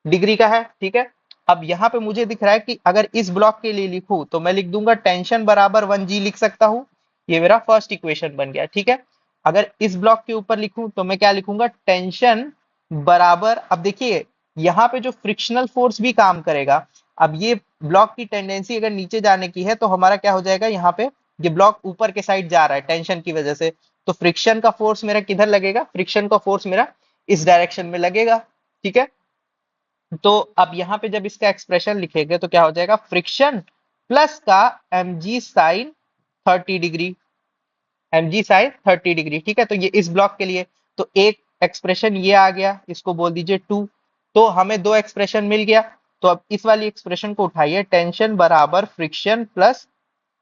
डिग्री का है। ठीक है, अब यहाँ पे मुझे दिख रहा है कि अगर इस ब्लॉक के लिए लिखूं तो मैं लिख दूंगा टेंशन बराबर 1g लिख सकता हूं। ये मेरा फर्स्ट इक्वेशन बन गया। ठीक है, अगर इस ब्लॉक के ऊपर लिखूं तो मैं क्या लिखूंगा, टेंशन बराबर, अब देखिए यहाँ पे जो फ्रिक्शनल फोर्स भी काम करेगा। अब ये ब्लॉक की टेंडेंसी अगर नीचे जाने की है तो हमारा क्या हो जाएगा, यहाँ पे ये ब्लॉक ऊपर के साइड जा रहा है टेंशन की वजह से, तो फ्रिक्शन का फोर्स मेरा किधर लगेगा, फ्रिक्शन का फोर्स मेरा इस डायरेक्शन में लगेगा। ठीक है, तो अब यहाँ पे जब इसका एक्सप्रेशन लिखेंगे तो क्या हो जाएगा, फ्रिक्शन प्लस का mg sine 30 degree, mg sine 30 degree. ठीक है, तो ये इस ब्लॉक के लिए, तो एक एक्सप्रेशन ये आ गया, इसको बोल दीजिए 2, तो हमें दो एक्सप्रेशन मिल गया। तो अब इस वाली एक्सप्रेशन को उठाइए, टेंशन बराबर friction plus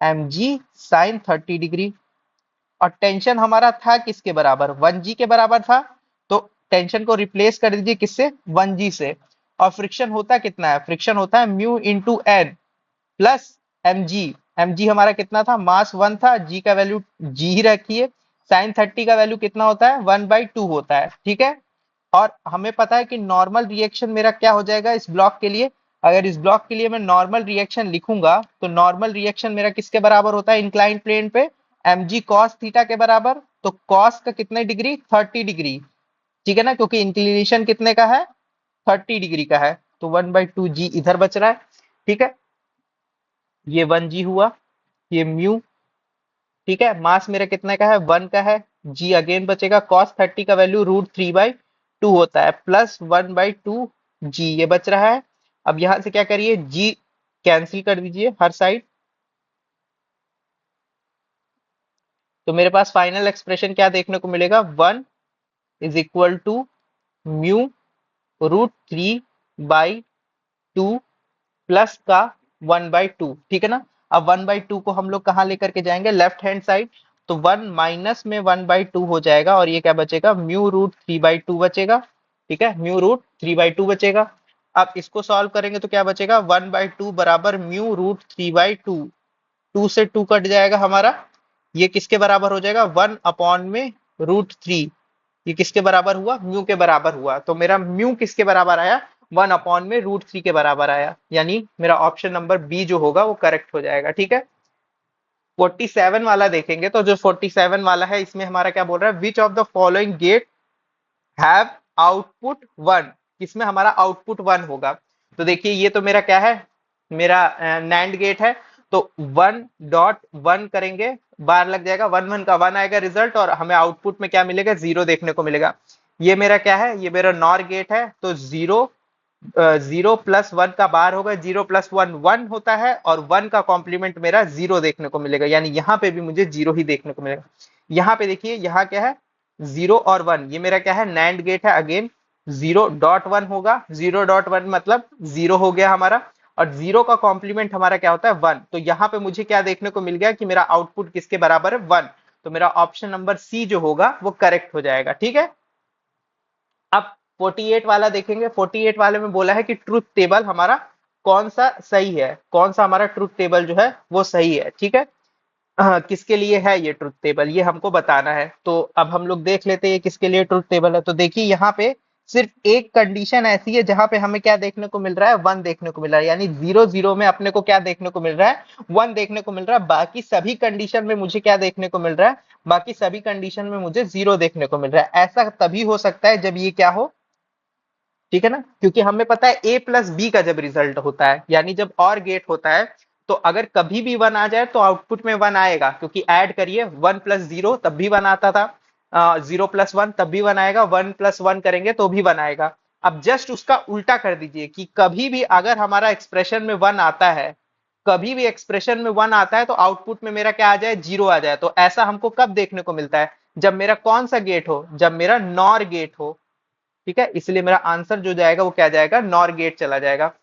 mg sine 30 degree. और टेंशन हमारा था किसके बराबर, 1g के बराबर था, तो टेंशन को रिप्लेस कर दीजिए किससे, 1g से। और फ्रिक्शन होता कितना है, फ्रिक्शन होता है mu into N plus mg। mg हमारा कितना था, मास 1 था, g का वैल्यू g ही रखिए। साइन 30 का वैल्यू कितना होता है, 1/2 होता है। ठीक है, और हमें पता है कि नॉर्मल रिएक्शन मेरा क्या हो जाएगा इस ब्लॉक के लिए, अगर इस ब्लॉक के लिए मैं नॉर्मल रिएक्शन लिखूंगा तो नॉर्मल रिएक्शन मेरा किसके बराबर होता है, इंक्लाइंड प्लेन पे mg cos थीटा के बराबर। तो cos का कितने डिग्री, 30 डिग्री। ठीक है ना, क्योंकि इंक्लिनेशन कितने का है, 30 डिग्री का है, तो 1/2g इधर बच रहा है। ठीक है, ये 1g हुआ, ये म्यू। ठीक है, मास मेरे कितने का है, 1 का है, g अगेन बचेगा, cos 30 का वैल्यू √3/2 होता है, प्लस 1/2g ये बच रहा है। अब यहां से क्या करिए, g कैंसिल कर दीजिए हर साइड, तो मेरे पास फाइनल एक्सप्रेशन क्या देखने को मिलेगा, 1 is equal to mu √3/2 plus का 1/2। ठीक है ना, अब 1/2 को हम लोग कहाँ लेकर के जाएंगे, लेफ्ट हैंड साइड, तो 1 माइनस में 1/2 हो जाएगा, और ये क्या बचेगा, म्यू√3/2 बचेगा। ठीक है, म्यू√3/2 बचेगा। अब इसको सॉल्व करेंगे तो क्या बचेगा, 1/2 बराबर म्यू√3/2, 2 से 2 कट जाएगा हमारा, ये किसके बराबर हो जाएगा, 1/√3। ये किसके बराबर हुआ, म्यू के बराबर हुआ, तो मेरा म्यू किसके बराबर आया, 1/√3 के बराबर आया, यानी मेरा ऑप्शन नंबर बी जो होगा वो करेक्ट हो जाएगा। ठीक है, 47 वाला देखेंगे तो जो 47 वाला है इसमें हमारा क्या बोल रहा है, which of the following gate have output 1, इसमें हमारा आउटपुट 1 होगा। तो देखिए ये तो मेरा क्या है, मेरा नैंड गेट है, तो 1.1 करेंगे, बार लग जाएगा, 1 1 का 1 आएगा रिजल्ट, और हमें आउटपुट में क्या मिलेगा, 0 देखने को मिलेगा। ये मेरा क्या है, ये मेरा नॉर गेट है, तो 0 + 1 का बार होगा, 0 + 1 1 होता है, और 1 का कॉम्प्लीमेंट मेरा 0 देखने को मिलेगा, यानी यहाँ पे भी मुझे 0 ही देखने को मिलेगा। यहाँ पे देखिए यहाँ क्या है, 0 और 1, ये मेरा क्या है, नैंड गेट है, अगेन 0.1 होगा, 0.1 मतलब 0 हो गया हमारा, और 0 का कॉम्प्लीमेंट हमारा क्या होता है, 1। तो यहाँ पे मुझे क्या देखने को मिल गया कि मेरा आउटपुट किसके बराबर है, 1। तो मेरा ऑप्शन नंबर सी जो होगा वो करेक्ट हो जाएगा। ठीक है, अब 48 वाला देखेंगे। 48 वाले में बोला है कि ट्रुथ टेबल हमारा कौन सा सही है, कौन सा हमारा ट्रुथ टेबल जो है वो सही है। ठीक है, किसके लिए है ये ट्रुथ टेबल, ये हमको बताना है। तो अब हम लोग देख लेते हैं किसके लिए ट्रुथ टेबल है। तो देखिए यहाँ पे सिर्फ एक कंडीशन ऐसी है जहां पे हमें क्या देखने को मिल रहा है, 1 देखने को मिल रहा है, यानी 0 0 में अपने को क्या देखने को मिल रहा है, 1 देखने को मिल रहा है। बाकी सभी कंडीशन में मुझे क्या देखने को मिल रहा है, बाकी सभी कंडीशन में मुझे 0 देखने को मिल रहा है। ऐसा तभी हो सकता है जब ये क्या हो, ठीक है ना, क्योंकि हमें पता है A+B का जब रिजल्ट होता है, यानी जब और गेट होता है, तो अगर कभी भी 1 आ जाए तो आउटपुट में 1 आएगा, क्योंकि ऐड करिए 1 + 0 तब भी 1 आता था, 0 + 1 तब भी 1 आएगा, 1 + 1 करेंगे तो भी 1 आएगा। अब जस्ट उसका उल्टा कर दीजिए कि कभी भी अगर हमारा एक्सप्रेशन में 1 आता है, कभी भी एक्सप्रेशन में 1 आता है तो आउटपुट में मेरा क्या आ जाए, 0 आ जाए। तो ऐसा हमको कब देखने को मिलता है, जब मेरा कौन सा गेट हो, जब मेरा नॉर गेट हो। ठीक है, इसलिए मेरा आंसर जो जाएगा वो क्या जाएगा, नॉर गेट चला जाएगा।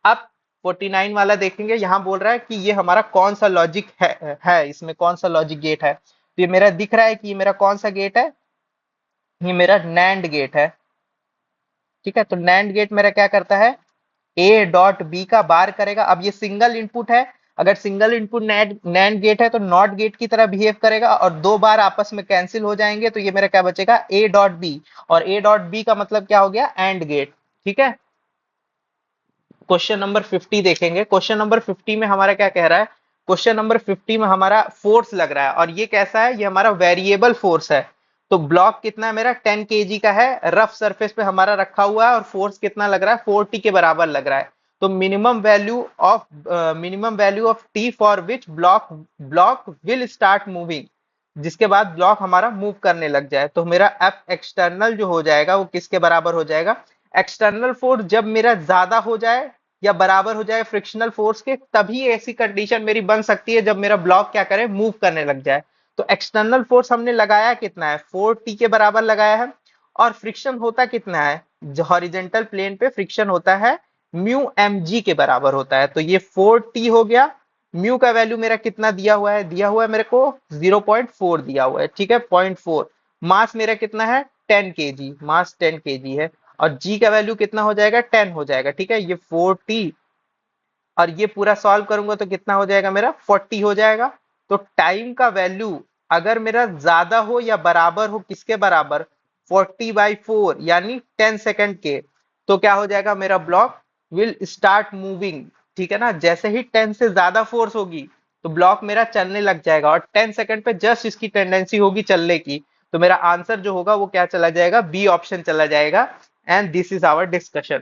अब 49 वाला देखेंगे, यहां बोल रहा है कि ये हमारा कौन सा लॉजिक है, इसमें कौन सा लॉजिक गेट है। तो ये मेरा दिख रहा है कि ये मेरा कौन सा गेट है, ये मेरा नैंड गेट है। ठीक है, तो नैंड गेट मेरा क्या करता है, A.B का बार करेगा। अब ये सिंगल इनपुट है, अगर सिंगल इनपुट नैंड गेट है तो नॉट गेट की तरह बिहेव करेगा, और दो बार आपस में कैंसिल हो जाएंगे, तो ये मेरा क्या बचेगा, A.B, और A.B का मतलब क्या हो गया, एंड गेट। ठीक है, क्वेश्चन नंबर 50 देखेंगे। क्वेश्चन नंबर 50 में हमारा क्या कह रहा है, क्वेश्चन नंबर 50 में हमारा फोर्स लग रहा है, और ये कैसा है, ये हमारा वेरिएबल फोर्स है। तो ब्लॉक कितना है मेरा, 10 kg का है, रफ सरफेस पे हमारा रखा हुआ है, और फोर्स कितना लग रहा है, 40 के बराबर लग रहा है। तो minimum value of T for which block block will start moving, जिसके बाद ब्लॉक हमारा मूव करने लग जाए। तो मेरा एफ एक्सटर्नल जो हो जाएगा वो किसके बराबर हो जाएगा, एक्सटर्नल फोर्स जब मेरा ज्यादा हो जाए या बराबर हो जाए फ्रिक्शनल फोर्स के, तभी ऐसी कंडीशन मेरी बन सकती है जब मेरा ब्लॉक क्या करे, मूव करने लग जाए। तो एक्सटर्नल फोर्स हमने लगाया कितना है, 4T के बराबर लगाया है, और फ्रिक्शन होता कितना है, हॉरिजेंटल प्लेन पे फ्रिक्शन होता है μmg के बराबर होता है। तो ये 4T हो गया, म्यू का वैल्यू मेरा कितना दिया हुआ है, दिया हुआ है मेरे को 0.4 दिया हुआ है। ठीक है, 0.4, मास मेरा कितना है, 10 kg, मास 10 kg है, और g का वैल्यू कितना हो जाएगा, 10 हो जाएगा। ठीक है, ये 4T, और ये पूरा सॉल्व करूंगा तो कितना हो जाएगा मेरा, 40 हो जाएगा। तो टाइम का वैल्यू अगर मेरा ज्यादा हो या बराबर हो, किसके बराबर, 40/4 यानी 10 सेकंड के, तो क्या हो जाएगा, मेरा ब्लॉक विल स्टार्ट मूविंग। ठीक है ना, जैसे ही 10 से ज्यादा फोर्स होगी तो ब्लॉक मेरा चलने लग जाएगा, और 10 सेकंड पे जस्ट इसकी टेंडेंसी होगी चलने की। तो मेरा आंसर जो होगा वो क्या चला जाएगा, बी ऑप्शन चला जाएगा। And this is our discussion.